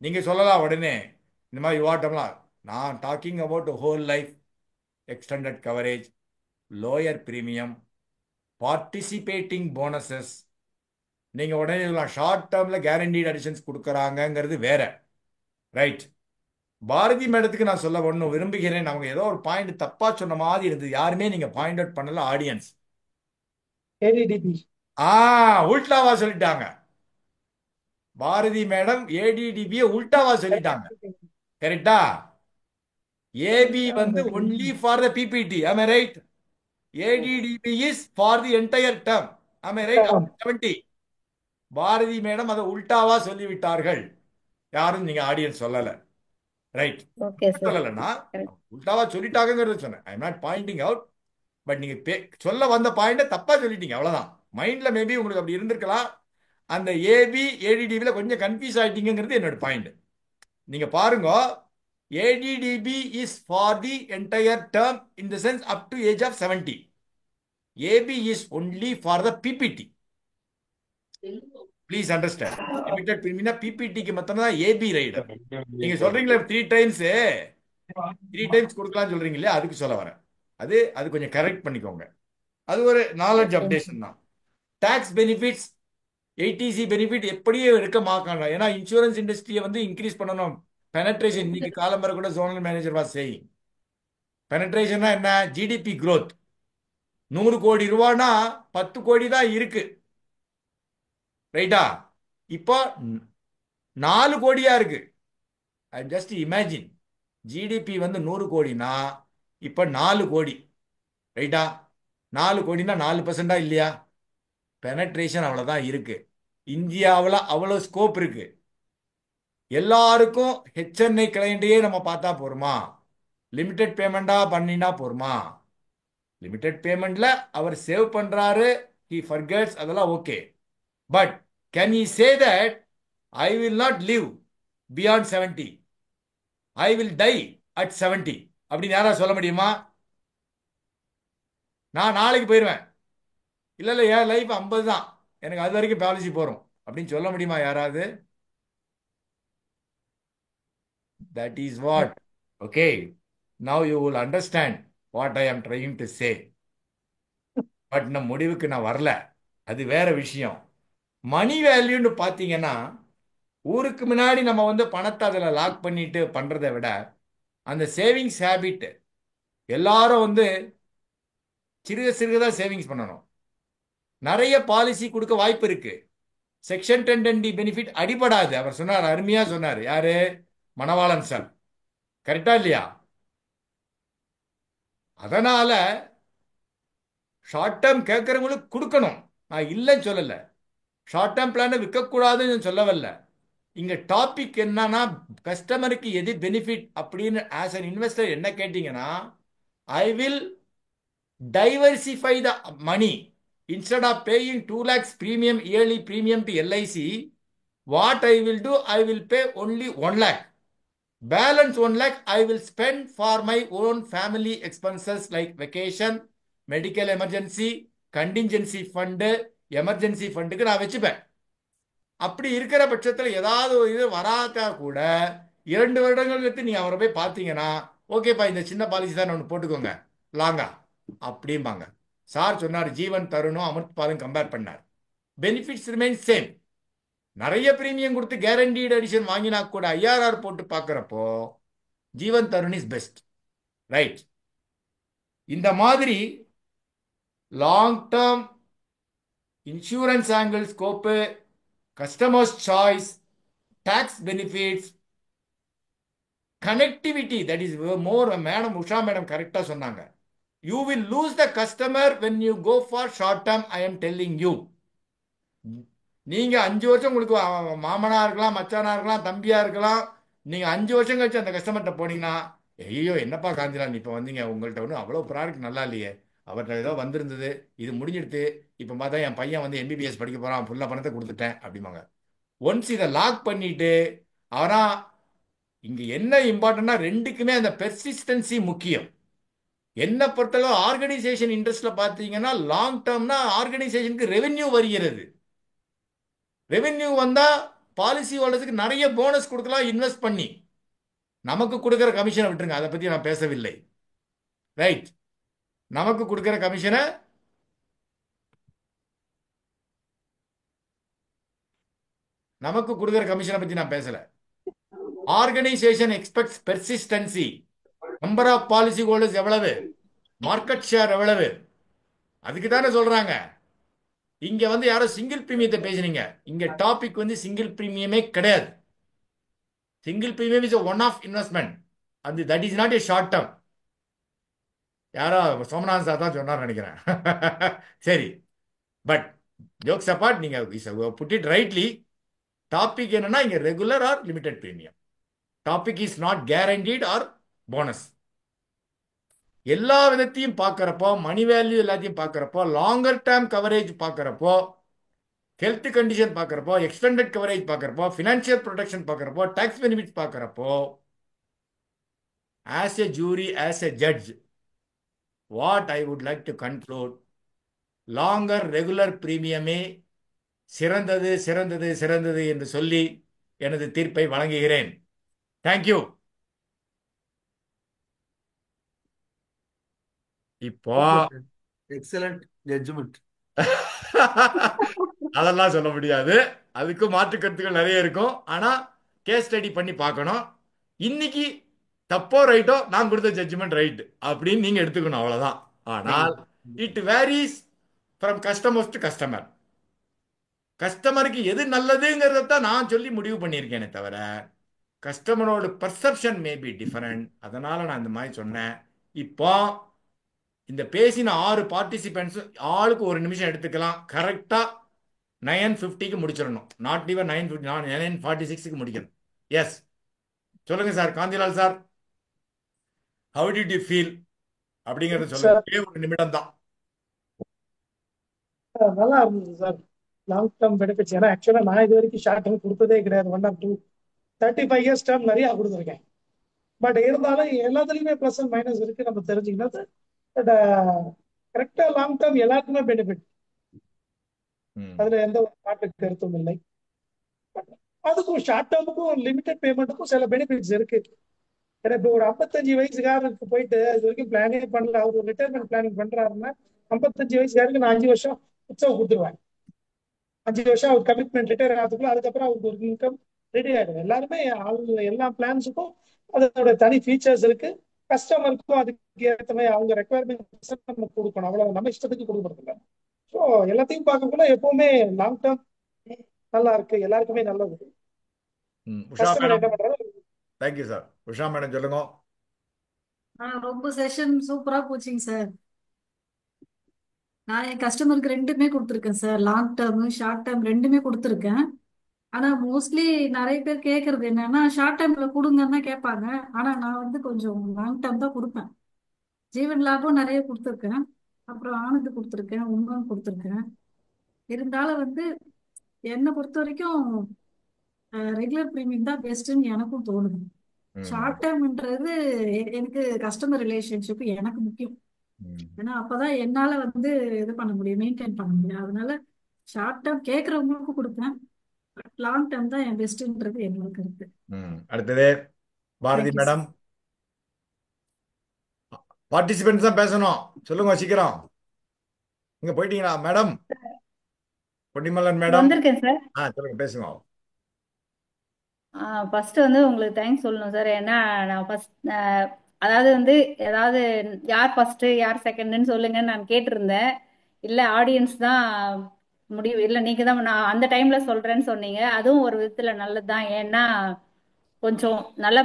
நீங்க சொல்லலாம் உடனே இந்த மாதிரி யுவாட்டம்லாம். நான் talking about whole life extended coverage, lower premium, participating bonuses. நீங்க உடனே ஷார்ட் டேர்ம்ல கேரண்டீட் அடிஷன்ஸ் கொடுக்குறாங்கிறது வேற. ரைட். பாரதி மேடத்துக்கு நான் சொல்ல ஒன்றும் விரும்புகிறேன். அவங்க ஏதோ ஒரு பாயிண்ட் தப்பா சொன்ன மாதிரி இருந்தது. யாருமே நீங்க பாயிண்ட் அவுட் பண்ணல ஆடியன்ஸ். ஏடிடிபி உல்டாவா சொல்லிட்டாங்க. பாரதி மேடம் ஏடிடிபியை உல்டாவா சொல்லிட்டாங்க. கரெக்டா? ஏபி வந்து only for the PPT. am I right? ADDB is for the entire term. am I right? 70. Bharathi madam அதை உல்டாவா சொல்லிவிட்டார்கள். யாரும் நீங்க ஆடியன்ஸ் சொல்லல. ரைட். Okay sir. சொல்லலன்னா உல்டாவா சொல்லிட்டாங்கிறது சொன்னேன். I am not pointing out. But நீங்க சொல்ல வந்த பாயிண்ட தப்பா சொல்லிட்டீங்க, அவ்வளவுதான். மைண்ட்ல மேபி உங்களுக்கு அப்படி இருந்திருக்கலாம். அந்த ஏபி ஏடிடிபில கொஞ்சம் கன்ஃபியூஸ் ஆயிட்டீங்கிறது என்னோட பாயிண்ட். நீங்க பாருங்க, ADDB is for the entire term in the sense up to age of 70. AB is only for the PPT. Please understand. Limited premium PPT க்கு மட்டும் தான் AB ரைடர். நீங்க சொல்றீங்களே 3 டைம்ஸ் கொடுக்கலாம் சொல்றீங்களே, அதுக்கு சொல்ல வரேன். அது கொஞ்சம் கரெக்ட் பண்ணிக்கோங்க. அது ஒரு நாலேஜ் அப்டேஷன் தான். டாக்ஸ் பெனிஃபிட்ஸ் 80C பெனிஃபிட் எப்படியே எடுக்க மாட்டாங்க. ஏன்னா இன்சூரன்ஸ் இண்டஸ்ட்ரியை வந்து இன்க்ரீஸ் பண்ணணும். பெனட்ரேஷன் இன்னைக்கு காலம்பரை கூட ஜோனல் மேனேஜர் வாஸ் சேயிங். பெனட்ரேஷன்னா என்ன? GDP growth. 100 கோடி ரூபானா 10 கோடி தான் இருக்கு. ரைட்டா? இப்போ 4 கோடியா இருக்கு. ஜஸ்ட் இமேஜின், ஜிடிபி வந்து 100 கோடினா இப்போ 4 கோடி. ரைட்டா? 4 கோடினா 4% இல்லையா? பெனட்ரேஷன் அவ்வளோதான் இருக்கு. இந்தியாவில் அவ்வளோ ஸ்கோப் இருக்கு. எல்லாருக்கும் ஹெச்என்ஐ கிளைண்டையே நம்ம பார்த்தா போருமா? லிமிடெட் பேமெண்டா பண்ணினா போருமா? லிமிடெட் பேமெண்ட்ல அவர் சேவ் பண்றாரு, he forgets, அதெல்லாம் okay. But can he say that I will not live beyond 70, I will die at 70 அப்படின்னு யாரா சொல்ல முடியுமா? நான் நாளைக்கு போயிடுவேன், இல்ல இல்ல என் லைஃப் 50 தான், எனக்கு அது வரைக்கும் பாலிசி போறோம் அப்படின்னு சொல்ல முடியுமா யாராவது? That is what. Okay. Now you will understand what I am trying to say. But நம்ம முடிவுக்கு நான் வரல, அது வேற விஷயம். மணி வேல்யூன்னு பார்த்தீங்கன்னா, ஊருக்கு முன்னாடி நம்ம வந்து பணத்தை அதில் லாக் பண்ணிட்டு பண்றதை விட அந்த சேவிங்ஸ் ஹேபிட் எல்லாரும் வந்து சிறுக சிறுகதான் சேவிங்ஸ் பண்ணணும். நிறைய பாலிசி கொடுக்க வாய்ப்பு இருக்கு. Section 10(10D) benefit அடிபடாது. அவர் சொன்னார், அருமையா சொன்னார். யாரு? மணவாளன் சார். கரெக்டா இல்லையா? அதனால ஷார்ட் டேர்ம் கேட்கறவங்களுக்கு கொடுக்கணும், நான் இல்லைன்னு சொல்லல. ஷார்ட் டேர்ம் பிளானை விற்கக்கூடாதுன்னு சொல்லவில்லை. இங்க டாபிக் என்னன்னா, கஸ்டமருக்கு எது பெனிஃபிட் அப்படின்னு ஆஸ் அன் இன்வெஸ்டர் என்ன கேட்டீங்கன்னா, I will diversify the money. Instead of paying 2 lakhs premium yearly premium to LIC, what I will do, I will pay only 1 lakh. Balance 1 lakh I will spend for my own family expenses like vacation, medical emergency, contingency fund, emergency ஃபண்டுக்கு நான் வச்சுப்பேன். அப்படி இருக்கிற பட்சத்தில் ஏதாவது ஒரு இது வராதா கூட 2 வருடங்கள் எடுத்து நீங்க அவரை போய் பார்த்தீங்கன்னா, ஓகேப்பா இந்த சின்ன பாலிசி தான் ஒன்று போட்டுக்கோங்க லாங்கா அப்படிம்பாங்க. சார் சொன்னார், ஜீவன் தருணும் அமிர்த் பாலும் கம்பேர் பண்ணார். Benefits remain same. நிறைய பிரீமியம் கொடுத்து கேரண்டீட் அடிஷன் வாங்கினா கூட IRR போட்டு பார்க்குறப்போ Jeevan Tarun is best. Right. இந்த மாதிரி long term insurance angle scope, customers choice, tax benefits, connectivity, that is more. Madam Usha madam கரெக்டா சொன்னாங்க. You will lose the customer when you go for short term. I am telling you. நீங்க 5 வருஷம் உங்களுக்கு மாமனா இருக்கலாம், மச்சானா இருக்கலாம், தம்பியா இருக்கலாம். நீங்க 5 வருஷம் கழிச்சு அந்த கஸ்டமர்கிட்ட போனீங்கன்னா, ஐயோ என்னப்பா காந்திரான் இப்ப வந்தீங்க, உங்கள்கிட்ட ஒன்றும் அவ்வளோ ப்ராடக்ட் நல்லா இல்லையே அவர்கிட்ட ஏதோ வந்திருந்தது, இது முடிஞ்சிடுத்து, இப்போ பார்த்தா என் பையன் வந்து எம்பிபிஎஸ் படிக்க போகிறான், ஃபுல்லாக பணத்தை கொடுத்துட்டேன் அப்படிம்பாங்க. ஒன்ஸ் இதை லாக் பண்ணிட்டு, ஆனால் இங்கே என்ன இம்பார்ட்டன்னா ரெண்டுக்குமே அந்த பெர்சிஸ்டன்சி முக்கியம். என்ன பொறுத்தளவு ஆர்கனைசேஷன் இன்ட்ரெஸ்ட்ல பார்த்தீங்கன்னா லாங் டேர்ம்னா ஆர்கனைசேஷனுக்கு ரெவென்யூ வருகிறது. ரெவென்யூ வந்தா பாலிசி ஹோல்டர்ஸுக்கு நிறைய போனஸ் கொடுக்கலாம் இன்வெஸ்ட் பண்ணி. நமக்கு கொடுக்குற கமிஷனை விட்டுருங்க, அதை பத்தி நான் பேசவில்லை. ரைட், நமக்கு கொடுக்குற கமிஷனை பத்தி நான் பேசல. Organisation expects persistency. Number of policy holders எவ்வளவு, மார்க்கெட் ஷேர் எவ்வளவு, அதுக்கு தானே சொல்றாங்க. இங்க வந்து யாரோ சிங்கிள் பிரீமியத்தை பேசுனீங்க, இங்க டாபிக் வந்து சிங்கிள் பிரீமியமே கிடையாது. Single premium is one off investment, அது that is not a short term. யாரோ சோமநாதன் சார் தான் சொன்னார் நினைக்கிறேன். சரி, பட் ஜோக்ஸ் அப்பார்ட், நீங்க புட் இட் ரைட்லி. டாபிக் என்னன்னா இங்க regular or limited premium. Topic is not guaranteed or bonus. எல்லா விதத்தையும் பார்க்கறப்போ, மணி வேல்யூ எல்லாத்தையும் பார்க்கறப்போ, லாங்கர் டேர்ம் கவரேஜ் பார்க்கறப்போ, ஹெல்த் கண்டிஷன் பார்க்கறப்போ, எக்ஸ்டெண்டட் கவரேஜ் பார்க்கறப்போ, ஃபினான்ஷியல் ப்ரொடெக்ஷன் பார்க்கறப்போ, டாக்ஸ் பெனிஃபிட்ஸ் பார்க்கறப்போ, as a jury, as a judge, what I would like to conclude, longer regular பிரீமியமே சிறந்தது சிறந்தது சிறந்தது என்று சொல்லி எனது தீர்ப்பை வழங்குகிறேன். தேங்க்யூ. இப்போ எக்ஸலண்ட் ஜட்ஜ்மெண்ட். அதெல்லாம் சொல்ல முடியாது, அதுக்கு மாற்று கருத்துக்கள் நிறைய இருக்கும். ஆனா கேஸ் ஸ்டடி பண்ணி பார்க்கணும். இன்னைக்கு தப்போ ரைட்டோ நான் கொடுத்த ஜட்ஜ்மெண்ட் ரைட் அப்படின்னு நீங்க எடுத்துக்கணும், அவ்வளவுதான். ஆனால் it varies from customers to customer. கஸ்டமருக்கு எது நல்லதுங்கிறத தான் நான் சொல்லி முடிவு பண்ணியிருக்கேனே தவிர கஸ்டமரோட பர்செப்ஷன் மே பி டிஃபரெண்ட். அதனால நான் இந்த மாதிரி சொன்னேன். இப்போ இந்த பேசின 6 பார்ட்டிசிபென்ட்ஸ் ஆளுக்கு 1 நிமிஷம் எடுத்துக்கலாம். கரெக்டா 9:50க்கு முடிச்சிடணும். நாட் ஈவன் 9:50, 9:46க்கு முடிக்கணும். எஸ், சொல்லுங்க sir. Kantilal sir, how did you feel அப்படிங்கறத சொல்லுங்க. 1 நிமிடம் தான். நல்லா இருந்தது சார். லாங் டேர்ம் பெனிஃபிட்ஸ், ஏன்னா ஆக்சுவலா நான் இது வரைக்கும் ஷார்ட் டேர்ம் கொடுத்ததே கிடையாது. 1 or 2 35 இயர்ஸ் டேர்ம் நிறைய கொடுத்துருக்கேன். பட் இருந்தாலும் எல்லாத்துலயுமே பிளஸ் அண்ட் மைனஸ் இருக்கு, நம்ம தெரிஞ்சுக்கிட்டது. பட் கரெக்டா லாங் டேர்ம் எல்லாருக்குமே பெனிஃபிட், அதுல எந்த ஒரு மாற்று கருத்தும் இல்லை. அதுக்கும் ஷார்ட் டேர்முக்கும் லிமிடெட் பேமெண்ட்டுக்கும் சில பெனிஃபிட்ஸ் இருக்கு. ஏன்னா இப்போ ஒரு 55 வயசுக்காரருக்கு போயிட்டு இது வரைக்கும் பிளானே பண்ணல, அவர் ஒரு ரிட்டையர்மெண்ட் பிளானிங் பண்றாருன்னா 55 வயசுக்காரருக்கு நான் 5 வருஷம் உற்சவம் கொடுத்துருவேன். 5 வருஷம் அவர் கமிட்மெண்ட் ரிட்டையர் ஆகிறதுக்குள்ள, அதுக்கப்புறம் அவருக்கு ஒரு இன்கம் ரெடி ஆயிடும். எல்லாருமே எல்லா பிளான்ஸுக்கும் அதோட தனி ஃபீச்சர்ஸ் இருக்கு. கஸ்டமருக்கும் அதுக்கு ஏற்ற மாதிரி அவங்க ரெக்குவயர்மெண்ட்ஸ் நம்ம கொடுக்கணும், அவ்வளவு நம்ம இஷ்டத்துக்கு கொடுக்கறது இல்லை. ஸோ எல்லாத்தையும் பார்க்கக்குள்ள எப்பவுமே லாங் டேர்ம் நல்லா இருக்கு, எல்லாருக்குமே நல்லது. உஷா கஸ்டமர் மேடம், என்ன பண்றாரு? Thank you sir. உஷா மேடம் சொல்லுங்க. ரொம்ப செஷன் சூப்பரா போச்சுங்க சார். நான் என் கஸ்டமருக்கு ரெண்டுமே கொடுத்துருக்கேன் sir. Long term short term ரெண்டுமே கொடுத்துருக்கேன். ஆனா மோஸ்ட்லி நிறைய பேர் கேட்கறது என்னன்னா ஷார்ட் டேர்ம்ல கொடுங்கன்னு தான் கேட்பாங்க. ஆனா நான் வந்து கொஞ்சம் லாங் டேர்ம் தான் கொடுப்பேன். ஜீவன் லாபம் நிறைய கொடுத்துருக்கேன், அப்புறம் ஆனந்து கொடுத்துருக்கேன், உண்மன் கொடுத்துருக்கேன். இருந்தாலும் வந்து என்னை பொறுத்த வரைக்கும் ரெகுலர் ப்ரீமியம் தான் பெஸ்ட்ன்னு எனக்கும் தோணுது. ஷார்ட் டேர்ம்ன்றது எனக்கு கஸ்டமர் ரிலேஷன்ஷிப் எனக்கு முக்கியம். ஏன்னா அப்பதான் என்னால வந்து இது பண்ண முடியும், மெயின்டைன் பண்ண முடியும். அதனால ஷார்ட் டேர்ம் கேட்கறவங்களுக்கும் கொடுப்பேன், லாங் டேர்ம் தான் என் பெஸ்ட்ன்றது என்னோட கருத்து. அடுத்தது பாரதி தேங்க்யூ மேடம். பார்ட்டிசிபென்ட்ஸ் தான் பேசணும், சொல்லுங்க சீக்கிரம். நீங்க போயிட்டீங்களா மேடம்? பொன்னிமலன் மேடம் வந்திருக்கேன் சார். சொல்லுங்க, பேசுங்க. ஃபர்ஸ்ட் வந்து உங்களுக்கு தேங்க்ஸ் சொல்லணும் சார். ஏன்னா நான் ஃபர்ஸ்ட் அதாவது வந்து ஏதாவது யார் ஃபர்ஸ்ட் யார் செகண்ட்னு சொல்லுங்கன்னு நான் கேட்டிருந்தேன். இல்லை ஆடியன்ஸ் தான் முடிவு, இல்லை நீங்க தான் நான் அந்த டைம்ல சொல்றேன்னு சொன்னீங்க. அதுவும் ஒரு விதத்துல நல்லதுதான். ஏன்னா கொஞ்சம் நல்லா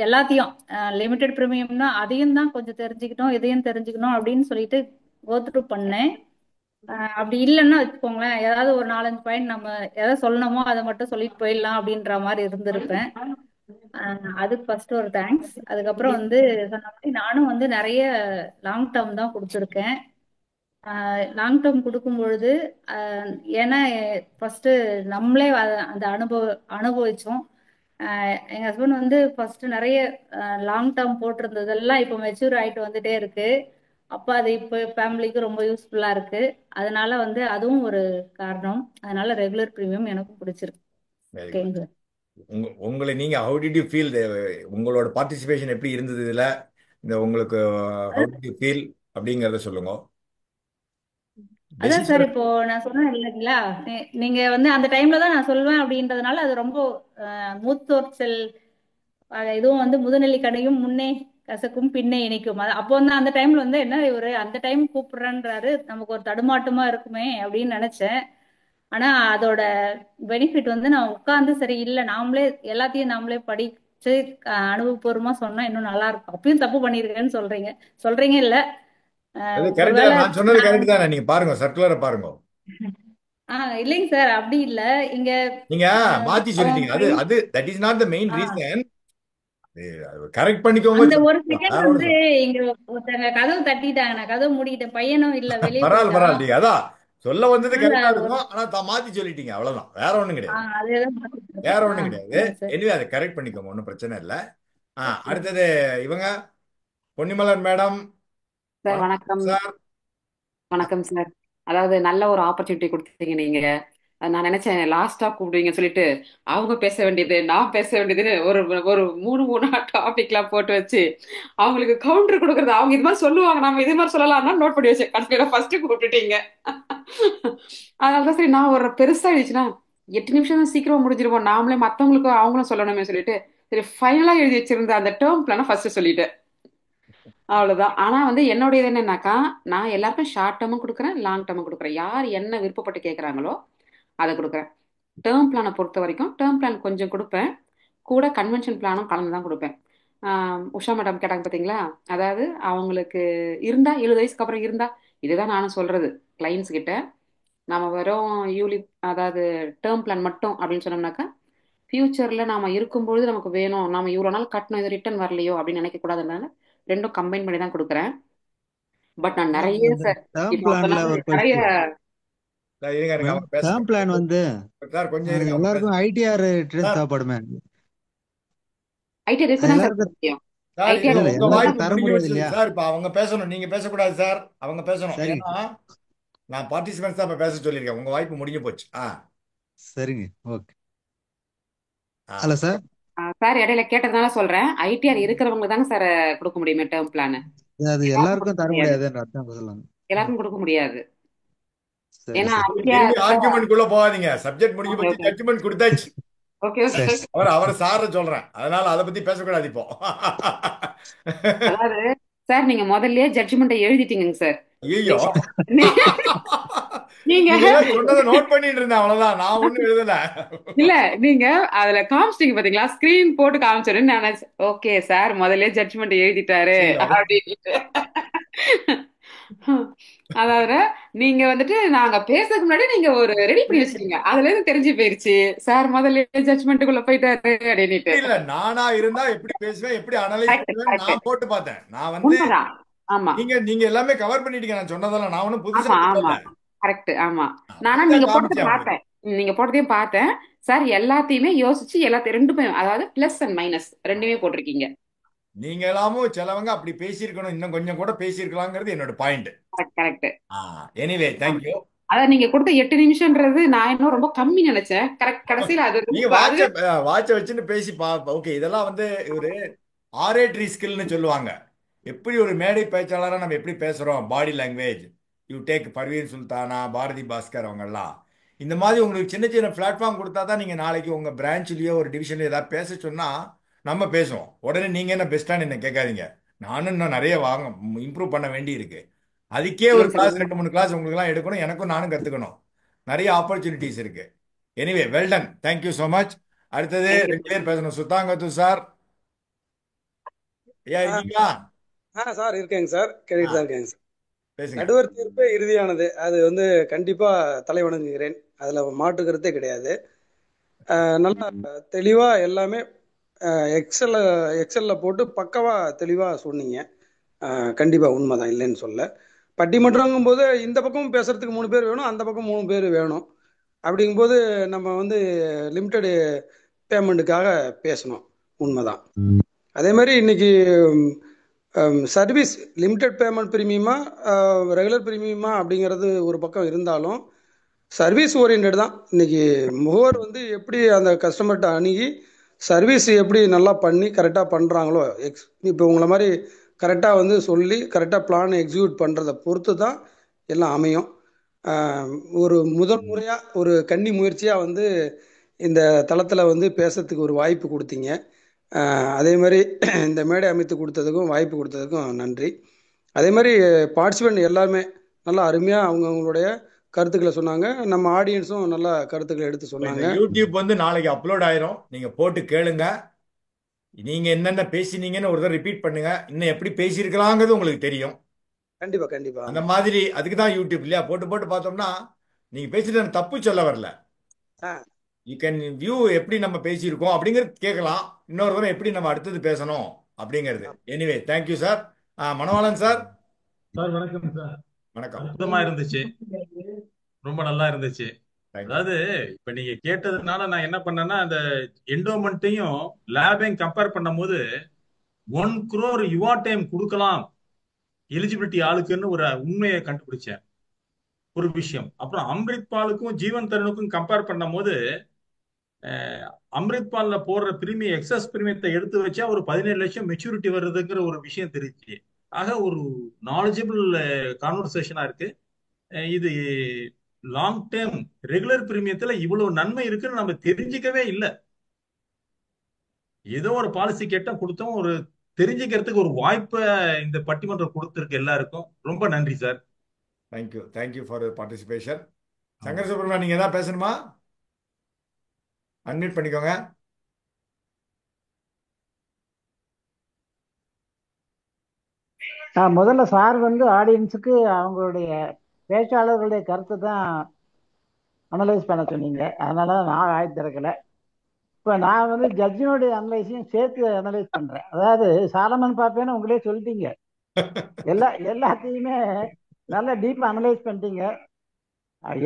எல்லாத்தையும் லிமிடெட் ப்ரீமியம்னா அதையும் தான் கொஞ்சம் தெரிஞ்சுக்கிட்டோம், இதையும் தெரிஞ்சுக்கணும் அப்படின்னு சொல்லிட்டு கோத்ரூ பண்ணேன். அப்படி இல்லைன்னா வச்சுக்கோங்களேன், ஏதாவது ஒரு 4-5 பாயிண்ட் நம்ம எதை சொல்லணுமோ அதை மட்டும் சொல்லிட்டு போயிடலாம் அப்படின்ற மாதிரி இருந்திருப்பேன். அதுக்கு ஃபர்ஸ்ட் ஒரு தேங்க்ஸ். அதுக்கப்புறம் வந்து சொன்ன மாதிரி நானும் வந்து நிறைய லாங் டேர்ம் தான் கொடுத்துருக்கேன். லாங் டேர்ம் கொடுக்கும் பொழுது ஏன்னா ஃபர்ஸ்ட் நம்மளே அந்த அனுபவிச்சோம். எங்க ஹஸ்பண்ட் வந்து ஃபர்ஸ்ட் நிறைய லாங் டேர்ம் போட்டிருந்ததெல்லாம் இப்போ மெச்சூர் ஆயிட்டு வந்துட்டே இருக்கு. அப்போ அது இப்போ ஃபேமிலிக்கு ரொம்ப யூஸ்ஃபுல்லா இருக்கு. அதனால வந்து அதுவும் ஒரு காரணம். அதனால ரெகுலர் ப்ரீமியம் எனக்கும் பிடிச்சிருக்கு. Very good. ஓகேங்க சார். உங்களை நீங்க ஹவு டிட் யூ ஃபீல், உங்களோட பார்ட்டிசிபேஷன் எப்படி இருந்தது இதுல, இந்த உங்களுக்கு ஹவு டிட் யூ ஃபீல் அப்படிங்கறத சொல்லுங்க. அதான் சார் டெசிஷன் இப்போ நான் சொன்னேன் இல்லைங்களா, நீங்க வந்து அந்த டைம்ல தான் நான் சொல்வேன் அப்படின்றதுனால அது ரொம்ப மூத்தோர்ச்சல் இதுவும் வந்து முதுநெல்லிக்கனியும் முன்னே கசக்கும் பின்னே இனிக்கும். அப்போ வந்து அந்த டைம்ல வந்து என்ன இவரு அந்த டைம் கூப்பிடுறேன்றாரு, நமக்கு ஒரு தடுமாட்டமா இருக்குமே அப்படின்னு நினைச்சேன். ஆனா அதோட பெனிஃபிட் வந்து நான் உட்கார்ந்து சரி இல்ல நாமளே எல்லாத்தையும் நாமளே படிச்சு அனுபவபூர்வமா சொன்னா இன்னும் நல்லா இருக்கும். அப்பயும் தப்பு பண்ணிருக்கேன்னு சொல்றீங்க இல்ல அது கரெக்ட் ஒருவேளை தான், நான் சொன்னது கரெக்ட் தானே. நீங்க பாருங்க, சர்க்குலரை பாருங்க. இல்லைங்க சார் அப்படி இல்ல. இங்க நீங்க மாத்தி சொல்லிட்டீங்க. அது அது that is not the main reason. Correct பண்ணிக்கோங்க. அந்த ஒரு செகண்ட் வேற வந்து ஒண்ணு இங்க ஒருத்தங்க கதவு தட்டிட்டாங்க, நான் கதவு மூடிட்டேன். பையனும் இல்ல வெளியே பரவாயில்ல போயிட்டான். பரவாயில்ல. அதான் சொல்ல வந்தது கரெக்டா ஒரு இருக்கும், ஆனா மாத்தி சொல்லிட்டீங்க, அவ்வளவுதான். வேற ஒண்ணும் கிடையாது, அதேதான் பார்த்துட்டு வேற இருக்கேன். ஒண்ணும் கிடையாது. அதான் சார். எனிவே அதை கரெக்ட் பண்ணிக்கோங்க, ஒன்றும் பிரச்சனை இல்லை. அடுத்தது இவங்க பொன்னிமலர் மேடம். சார் வணக்கம். சார் வணக்கம் சார். அதாவது நல்ல ஒரு ஆப்பர்ச்சுனிட்டி கொடுத்தீங்க நீங்க. நான் நினைச்சேன் லாஸ்டா கூப்பிடுவீங்கன்னு சொல்லிட்டு அவங்க பேச வேண்டியது நான் பேச வேண்டியதுன்னு ஒரு ஒரு மூணு டாபிக்லாம் போட்டு வச்சு அவங்களுக்கு கவுண்டர் கொடுக்கறது. அவங்க இது மாதிரி சொல்லுவாங்க, நம்ம இது மாதிரி சொல்லலாம்னா நோட் பண்ணி வச்சேன். கடைசியில ஃபர்ஸ்ட் கூப்பிட்டுட்டீங்க. அதனாலதான் சரி நான் ஒரு பெருசா எழுதிச்சுன்னா 8 நிமிஷம் தான் சீக்கிரமா முடிஞ்சிருவோம், நாமளே மத்தவங்களுக்கும் அவங்களும் சொல்லணுமே சொல்லிட்டு சரி ஃபைனலா எழுதி வச்சிருந்த அந்த டேர்ம் பிளான ஃபர்ஸ்ட் சொல்லிட்டேன். அவ்வளவுதான். ஆனா வந்து என்னுடைய இது என்னன்னாக்கா, நான் எல்லாருக்கும் ஷார்ட் டேர்மும் கொடுக்குறேன், லாங் டேர்மும் கொடுக்குறேன். யார் என்ன விருப்பப்பட்டு கேட்கறாங்களோ அதை கொடுக்குறேன். டேர்ம் பிளானை பொறுத்த வரைக்கும் டேர்ம் பிளான் கொஞ்சம் கொடுப்பேன், கூட கன்வென்ஷன் பிளானும் கலந்து தான் கொடுப்பேன். உஷா மேடம் கேட்டாங்க பார்த்தீங்களா, அதாவது அவங்களுக்கு இருந்தா 70 வயசுக்கு அப்புறம் இருந்தா, இதுதான் நானும் சொல்றது கிளைண்ட்ஸ் கிட்ட. நாம வெறும் அதாவது டேர்ம் பிளான் மட்டும் அப்படின்னு சொன்னோம்னாக்கா ஃபியூச்சர்ல நாம இருக்கும்பொழுது நமக்கு வேணும், நாம இவ்வளவு நாள் கட்டணும், இது ரிட்டர்ன் வரலையோ அப்படின்னு நினைக்க கூடாதுனால ரெண்டும் கம்பைன் பண்ணி தான் கொடுக்குறேன். பட் நான் நிறைய சார் டேர்ம் இப்போ பிளான்ல சொன்ன ஒரு நிறைய இருங்க இருங்க, அவங்க டேர்ம் பேசுறாங்க. பிளான் வந்து சார் கொஞ்சம் இருங்க, அவங்க எல்லாருக்கும் பேசுறாங்க. ஐடிஆர் ட்ரெஸ் சார் தேவைப்படுமே. ஐடியா அது இருக்குதான் சார் எல்லாருக்கும் முக்கியம். சார் ஐடியா இது இல்ல உங்க எல்லாருக்கும் வாய்ப்பு தர முடிஞ்சு முடியாது போச்சு இல்லையா? சார். இப்ப அவங்க பேசணும், நீங்க பேசக்கூடாது சார். அவங்க பேசணும். சரி ஏன்னா நான் பார்ட்டிசிபென்ட்ஸ் தான் இப்ப பேச சொல்லியிருக்கேன். உங்க வாய்ப்பு முடிஞ்சு போச்சு. சரிங்க ஓகே. Hello sir. சார் இடையில கேட்டதுனால சொல்றேன், ஐடிஆர் இருக்கிறவங்க தாங்க சார் கொடுக்க முடியுமே டேர்ம் பிளான். அது எல்லாருக்கும் எல்லாருக்கும் கொடுக்க தர முடியாது, முடியாதுன்ற அர்த்தம் சொல்லலாம். எல்லாருக்கும் கொடுக்க முடியாது. சரி ஏன்னா சரி திரும்பி ஐடிஆர் ஆர்குமெண்ட் குள்ள போகாதீங்க. சப்ஜெக்ட் முடிஞ்சு ஓகே போச்சு, ஓகே ஜட்ஜ்மெண்ட் கொடுத்தாச்சு. ஓகே சரி ஓகே. அவர் சார சொல்றேன், அதனால அதை பத்தி பேசக்கூடாது இப்போ. அதாவது சார் நீங்க முதல்லயே ஜட்ஜ்மெண்ட்டை எழுதிட்டீங்க சார். ஐயோ, நீங்க சொன்னதை நோட் பண்ணிட்டு இருந்தேன், அவ்வளவுதான். நான் ஒண்ணும் எழுதல. இல்ல நீங்க அதுல காமிச்சிட்டீங்க பாத்தீங்களா, ஸ்கிரீன் போட்டு காமிச்சோன்னு நான் ஓகே சார் முதல்ல ஜட்ஜ்மெண்ட் எழுதிட்டாரு அப்படின்ட்டு. அதாவது நீங்க வந்துட்டு நாங்க பேசுறதுக்கு முன்னாடி நீங்க ஒரு ரெடி பண்ணி வச்சிட்டீங்க, அதுல இருந்து தெரிஞ்சு போயிருச்சு சார் முதல்ல ஜட்ஜ்மெண்ட்டுக்குள்ள போயிட்டாரு அப்படின்ட்டு. இல்ல நானா இருந்தா எப்படி பேசுவேன், எப்படி அனலைஸ் கரெக்ட் பண்ணுவேன் கரெக்ட் நான் போட்டு பார்த்தேன். நான் வந்து உண்மைதான். ஆமா நீங்க எல்லாமே கவர் பண்ணிட்டீங்க. நான் சொன்னதெல்லாம் நான் ஒன்னும் புதுசா ஆமா ஆமா சொல்லல. கரெக்ட். ஆமா நானா அப்படிதான் நீங்க போட்டதை காமிச்சேன் பார்த்தேன், உங்களுக்கு. நீங்க போட்டதையும் பார்த்தேன் சார். எல்லாத்தையுமே யோசிச்சு எல்லாத்தையும் ரெண்டுமே, அதாவது பிளஸ் அண்ட் மைனஸ் ரெண்டுமே போட்டிருக்கீங்க. நீங்க எல்லாமும் சிலவங்க அப்படி பேசியிருக்கணும், இன்னும் கொஞ்சம் கூட பேசியிருக்கலாங்கிறது என்னோட point. Correct correct. Anyway thank you. அதான் நீங்க கொடுத்த 8 நிமிஷம்ன்றது நான் இன்னும் ரொம்ப கம்மி நினைச்சேன். கரெக்ட் கடைசியில அது நீங்க வாட்ச வச்சுன்னு பேசி ஓகே. இதெல்லாம் வந்து ஒரு ஆரேட்டரி ஸ்கில்னு சொல்லுவாங்க. எப்படி ஒரு மேடை பேச்சாளரா நம்ம எப்படி பேசுறோம், body language. You take Parveen Sultana, Bharathi Bhaskar, அவங்கெல்லாம் இந்த மாதிரி உங்களுக்கு சின்ன சின்ன பிளாட்ஃபார்ம் கொடுத்தா தான் நீங்க நாளைக்கு உங்க பிரான்ச்லயோ ஒரு டிவிஷன்லயோ ஏதாவது பேச சொன்னா நம்ம பேசுவோம். உடனே நீங்க என்ன பெஸ்டான்னு என்ன கேட்காதீங்க. நானும் இன்னும் நிறைய இம்ப்ரூவ் பண்ண வேண்டி இருக்கு. அதுக்கே ஒரு கிளாஸ் 2-3 கிளாஸ் உங்களுக்குலாம் எடுக்கணும், எனக்கும் நானும் கத்துக்கணும். நிறைய ஆப்பர்ச்சுனிட்டிஸ் இருக்கு. Anyway well done, thank you so much. அடுத்தது 2 பேர் பேசணும். சுத்தாங்கத்து சார் ஐயா இருக்கீங்களா? சார் இருக்கேங்க சார், கேட்டுட்டு தான் இருக்கேங்க சார். பேசுங்க. நடுவர் தீர்ப்பே இறுதியானது, அது வந்து கண்டிப்பா தலை வணங்குகிறேன், அதுல மாற்று கருத்தே கிடையாது. நல்லா தெளிவா எல்லாமே எக்ஸல்ல போட்டு பக்கவா தெளிவா சொன்னீங்க. கண்டிப்பா உண்மைதான், இல்லைன்னு சொல்ல. பட்டிமன்றங்கும் போது இந்த பக்கம் பேசுறதுக்கு 3 பேர் வேணும், அந்த பக்கம் 3 பேர் வேணும். அப்படிங்கும்போது நம்ம வந்து லிமிட்டெடு பேமெண்ட்டுக்காக பேசணும். உண்மைதான். அதே மாதிரி இன்னைக்கு சர்வீஸ் லிமிட்டெட் பேமெண்ட் ப்ரீமியமா ரெகுலர் ப்ரீமியமா அப்படிங்கிறது ஒரு பக்கம் இருந்தாலும் சர்வீஸ் ஓரியன்ட் தான். இன்னைக்கு முகவர் வந்து எப்படி அந்த கஸ்டமர்கிட்ட அணுகி சர்வீஸ் எப்படி நல்லா பண்ணி கரெக்டாக பண்ணுறாங்களோ, இப்போ உங்களை மாதிரி கரெக்டாக வந்து சொல்லி கரெக்டாக பிளான் எக்ஸிக்யூட் பண்ணுறதை பொறுத்து தான் எல்லாம் அமையும். ஒரு முதல் முறையாக ஒரு கன்னி முயற்சியாக வந்து இந்த தளத்தில் வந்து பேசுறதுக்கு ஒரு வாய்ப்பு கொடுத்தீங்க. அதே மாதிரி இந்த மேடை அமைத்து கொடுத்ததுக்கும் வாய்ப்பு கொடுத்ததுக்கும் நன்றி. அதே மாதிரி பார்ட்டிசிபெண்ட் எல்லாருமே நல்லா அருமையாக அவங்களுடைய கருத்துக்களை சொன்னாங்க. நம்ம ஆடியன்ஸும் நல்ல கருத்துக்களை எடுத்து சொன்னாங்க. யூடியூப் வந்து நாளைக்கு அப்லோட் ஆயிரும், நீங்க போட்டு கேளுங்க. நீங்க என்னென்ன பேசினீங்கன்னு ஒரு தடவை ரிப்பீட் பண்ணுங்க. இன்னும் எப்படி பேசியிருக்கலாங்கிறது உங்களுக்கு தெரியும். கண்டிப்பா கண்டிப்பா. அந்த மாதிரி அதுக்கு தான் யூடியூப் இல்லையா, போட்டு போட்டு பார்த்தோம்னா நீங்க பேசிட்டு தப்பு சொல்ல வரல, யூ கேன் வியூ எப்படி நம்ம பேசியிருக்கோம் அப்படிங்கிறது கேட்கலாம். இன்னொரு தடவை எப்படி நம்ம அடுத்தது பேசணும் அப்படிங்கிறது. Anyway thank you sir. Manavalan sir. Sir வணக்கம் சார். வணக்கம். அற்புதமா இருந்துச்சு, ரொம்ப நல்லா இருந்துச்சு. அதாவது இப்ப நீங்க கேட்டதுனால நான் என்ன பண்ணேன்னா, அந்த என்டோமெண்ட்டையும் லேபையும் கம்பேர் பண்ணும் போது 1 crore யுவா டைம் கொடுக்கலாம் எலிஜிபிலிட்டி ஆளுக்குன்னு ஒரு உண்மையை கண்டுபிடிச்சேன். ஒரு விஷயம். அப்புறம் அம்ரித் பாலுக்கும் ஜீவன் தருணுக்கும் கம்பேர் பண்ணும் போது அம்ரித் பால்ல போடுற பிரீமியம் எக்ஸஸ் பிரீமியத்தை எடுத்து வச்சா ஒரு 17 லட்சம் மெச்சூரிட்டி வருதுங்கிற ஒரு விஷயம் தெரிஞ்சு. ஆக ஒரு நாலேஜபிள் கான்வர்சேஷனா இருக்கு. இது லாங் டேர்ம் ரெகுலர் பிரீமியத்துல இவ்வளவு நன்மை இருக்குன்னு நம்ம தெரிஞ்சுக்கவே இல்லை. ஏதோ ஒரு பாலிசி கேட்டோம், கொடுத்தோம், ஒரு தெரிஞ்சுக்கிறதுக்கு ஒரு வாய்ப்பை இந்த பட்டிமன்றம் கொடுத்திருக்கு எல்லாருக்கும். ரொம்ப நன்றி sir. Thank you. Thank you for participation. Shankar Subramanian, நீங்க ஏதாவது பேசணுமா? அன்மியூட் பண்ணிக்கோங்க. முதல்ல சார் வந்து ஆடியன்ஸுக்கு அவங்களுடைய பேச்சாளர்களுடைய கருத்தை தான் அனலைஸ் பண்ண சொன்னீங்க. அதனால தான் நான் ஆய் திறக்கலை. இப்போ நான் வந்து ஜட்ஜினுடைய அனலைஸையும் சேர்த்து அனலைஸ் பண்ணுறேன். அதாவது சாலமன் பாப்பேன்னு உங்களே சொல்லிட்டீங்க. எல்லாத்தையுமே நல்லா டீப்பாக அனலைஸ் பண்ணிட்டீங்க.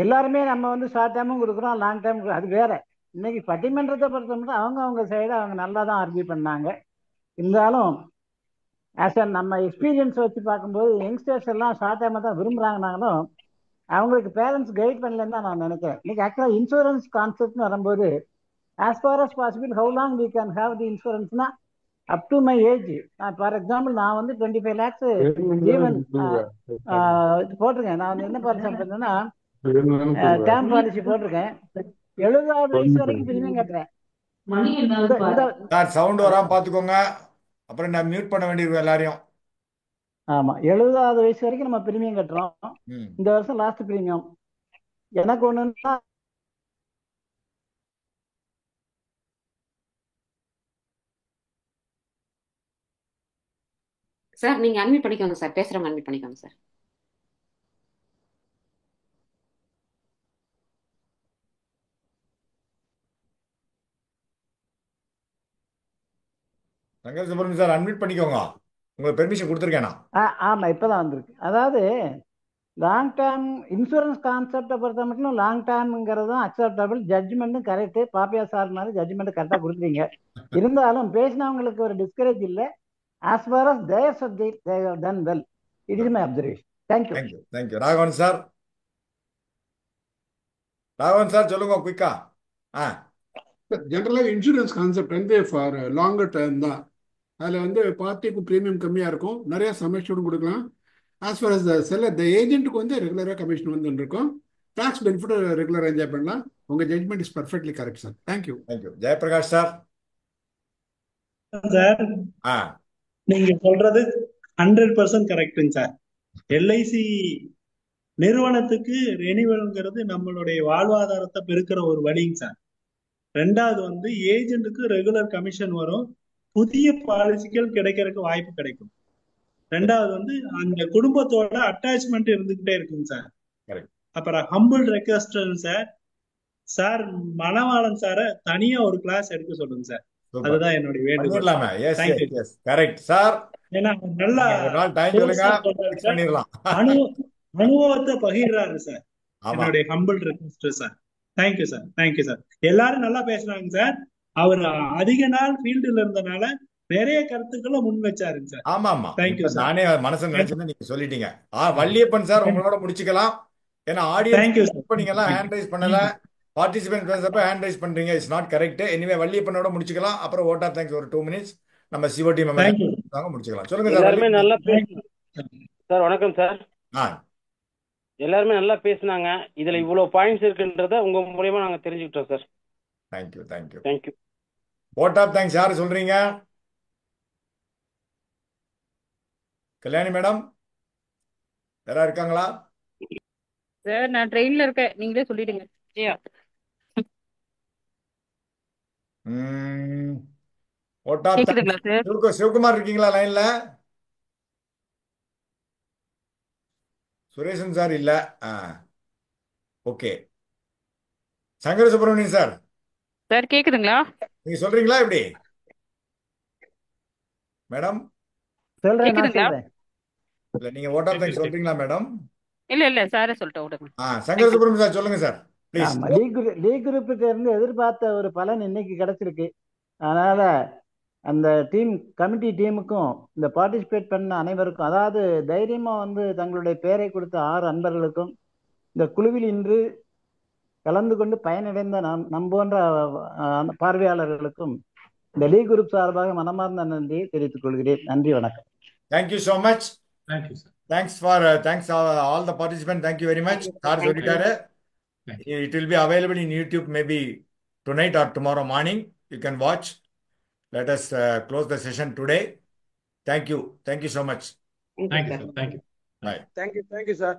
எல்லாருமே நம்ம வந்து ஷார்ட் டைமும் கொடுக்குறோம், லாங் டைம் அது வேற. இன்னைக்கு பட்டிமன்றத்தை பொறுத்த மட்டும் அவங்க சைடு அவங்க நல்லா தான் ஆர்கியூ பண்ணாங்க. இருந்தாலும் ஆஸ் நம்ம எக்ஸ்பீரியன்ஸ் வச்சு பார்க்கும்போது யங்ஸ்டர்ஸ் எல்லாம் ஷார்ட் டைமை தான் விரும்புகிறாங்கனாலும் அவங்களுக்கு பேரண்ட்ஸ் கைட் பண்ணலன்னு தான் நான் நினைக்கிறேன். இன்னைக்கு ஆக்சுவலாக இன்சூரன்ஸ் கான்செப்ட்னு வரும்போது as far as possible how long we can have the insurance na up to my age. For example நான் வந்து 25 lakhs ஜீவன் போட்டிருக்கேன். நான் வந்து என்ன பாலிசி பண்ணேன்னா டேர்ம் பாலிசி போட்டிருக்கேன். 70வது வயசு வரைக்கும் பிரீமியம் கட்டுறேன். சவுண்ட் வராம பாத்துக்கோங்க, அப்புறம் நான் மியூட் பண்ண வேண்டியிருக்கும் எல்லாரையும். ஆமா, 70வது வயசு வரைக்கும் நம்ம பிரீமியம் கட்டுறோம். இந்த வருஷம் லாஸ்ட் பிரீமியம். எனக்கு ஒண்ணுன்னா சார் நீங்க அன்மியூட் பண்ணிக்கோங்க சார், பேசுறவங்க அன்மியூட் பண்ணிக்கோங்க sir. Shankar Subramanian sir unmute பண்ணிக்கோங்க, உங்களுக்கு பெர்மிஷன் கொடுத்துருக்கேனா? ஆமா, இப்பதான் வந்திருக்கு. அதாவது லாங் டேர்ம் இன்சூரன்ஸ் கான்செப்டை பொறுத்த மட்டும் லாங் டேர்ம்ங்கிறது தான் அக்செப்டபிள். ஜட்ஜ்மெண்ட்டும் கரெக்டு. பாப்பியா சார் மாதிரி ஜட்ஜ்மெண்ட் கரெக்டாக கொடுக்குறீங்க. இருந்தாலும் பேசினவங்களுக்கு ஒரு டிஸ்கரேஜ் இல்லை. as far as their subject they have done well. It is my observation. Thank you. Thank you. Raghavan sir. Raghavan sir சொல்லுங்க குயிக்கா. ஜென்ரலாக இன்சூரன்ஸ் கான்செப்ட் வந்து ஃபார் லாங்கர் டேர்ம் தான். அதில் வந்து பார்ட்டிக்கு ப்ரீமியம் கம்மியாக இருக்கும், நிறைய சமேஷனும் கொடுக்கலாம். ஆஸ் ஃபார் அஸ் த ஏஜென்ட்டுக்கு வந்து ரெகுலராக கமிஷன் வந்து இருக்கும். டாக்ஸ் பெனிஃபிட் ரெகுலராக என்ஜாய் பண்ணலாம். உங்கள் judgement is perfectly correct sir. Thank you. Jayaprakash sir. Sir நீங்க சொல்றது 100% கரெக்டுங்க சார். எல்ஐசி நிறுவனத்துக்கு ரெனிவல்ங்கிறது நம்மளுடைய வாழ்வாதாரத்தை பெருக்கிற ஒரு வழிங்க சார். ரெண்டாவது வந்து ஏஜென்ட்டுக்கு ரெகுலர் கமிஷன் வரும், புதிய பாலிசிகள் கிடைக்கிறதுக்கு வாய்ப்பு கிடைக்கும். ரெண்டாவது வந்து அந்த குடும்பத்தோட அட்டாச்மெண்ட் இருந்துகிட்டே இருக்குங்க சார். அப்புறம் ஹம்பிள் ரெக்வெஸ்ட் சார் மணவாளன் சார தனியா ஒரு கிளாஸ் எடுக்க சொல்லுங்க சார். அதுதான் என்னுடைய வேண்டுகோள். Correct sir. ஏன்னா நல்லா ஒரு நாள் டைம் சொல்லுங்க, சோர்ஸா சொல்றாரு fix சார். பண்ணிடலாம். அனுபவத்தை பகிர்றாரு சார். ஆமா. என்னுடைய humble request sir. Thank you sir, thank you sir. எல்லாரும் நல்லா பேசுறாங்க சார். அவர் அதிக நாள் ஃபீல்டுல இருந்தனால நிறைய கருத்துக்களை முன் வச்சாருங்க சார். ஆமா ஆமா. தேங்க்யூ இப்ப சார். நானே மனசுல நினைச்சதை நீங்க சொல்லிட்டீங்க. வள்ளியப்பன் சார் உங்களோட முடிச்சுக்கலாம். ஏன்னா தேங்க்யூ ஆடியன்ஸ் சார். இப்ப நீங்க எல்லாம் ஹேண்ட் ரைஸ் பண்ணல, பார்ட்டிசிபென்ட் பேசுறப்ப ஹேண்ட் ரைஸ் பண்றீங்க, இட்ஸ் நாட் கரெக்ட். எனிவே வள்ளியப்பனோட முடிச்சுக்கலாம். அப்புறம் ஓட் ஆஃப் தேங்க்ஸ் ஒரு 2 minutes நம்ம சிஓடி தேங்க்யூ மெம்பர் முடிச்சுக்கலாம். சொல்லுங்க சார். எல்லாருமே வள்ளியப்பன் நல்லா தேங்க்யூ. சார் வணக்கம் சார். ஆ எல்லாருமே நல்லா பேசுனாங்க. இதுல இவ்வளவு பாயிண்ட்ஸ் இருக்குன்றத உங்க மூலியமா நாங்க தெரிஞ்சுக்கிட்டோம் sir. Thank you thank you. Thank you. Vote of thanks யாரு சொல்றீங்க? கல்யாணி மேடம் யாரா இருக்காங்களா? சார் நான் ட்ரெயின்ல இருக்கேன், நீங்களே சொல்லிடுங்க. ஜெயா. ஓட் ஆஃப் கேக்குதுங்களா சார்? தேங்க்ஸ். சிவகுமார் இருக்கீங்களா லைன்ல? சுரேஷன் சார் இல்ல. Okay. Sankara Subramanian sir sir கேக்குதுங்களா? நீங்க சொல்றீங்களா எப்படி மேடம்? சொல்றேன், நான் கேக்குதுங்களா? சொல்றேன். இல்ல நீங்க ஓட் ஆஃப் தேங்க்ஸ் சொல்றீங்களா மேடம்? இல்ல சாரே சொல்லிட்டு விடுங்க. சங்கர சுப்பிரமணியன் சார் சொல்லுங்க சார் ப்ளீஸ். ஆமா, லீக் குரூப்புக்கு இருந்து எதிர்பார்த்த ஒரு பலன் இன்னைக்கு கிடைச்சிருக்கு. அதனால அந்த கமிட்டி டீமுக்கும் இந்த பார்ட்டிசிபேட் பண்ண அனைவருக்கும், அதாவது தைரியமா தங்களுடைய பெயரை கொடுத்த 6 அன்பர்களுக்கும், இந்த குழுவில் இன்று கலந்து கொண்டு பயனடைந்த நம் போன்ற பார்வையாளர்களுக்கும் இந்த லீக் குரூப் சார்பாக மனமார்ந்த நன்றியை தெரிவித்துக் கொள்கிறேன். நன்றி, வணக்கம். Thank you so much. Thank you sir. Thanks all the participants. Thank you very much. Sir சொல்லிட்டாரு. It will be available in YouTube maybe tonight or tomorrow morning. You can watch. Let us close the session today. Thank you so much. Thank you, sir. Thank you. Bye. Thank you sir.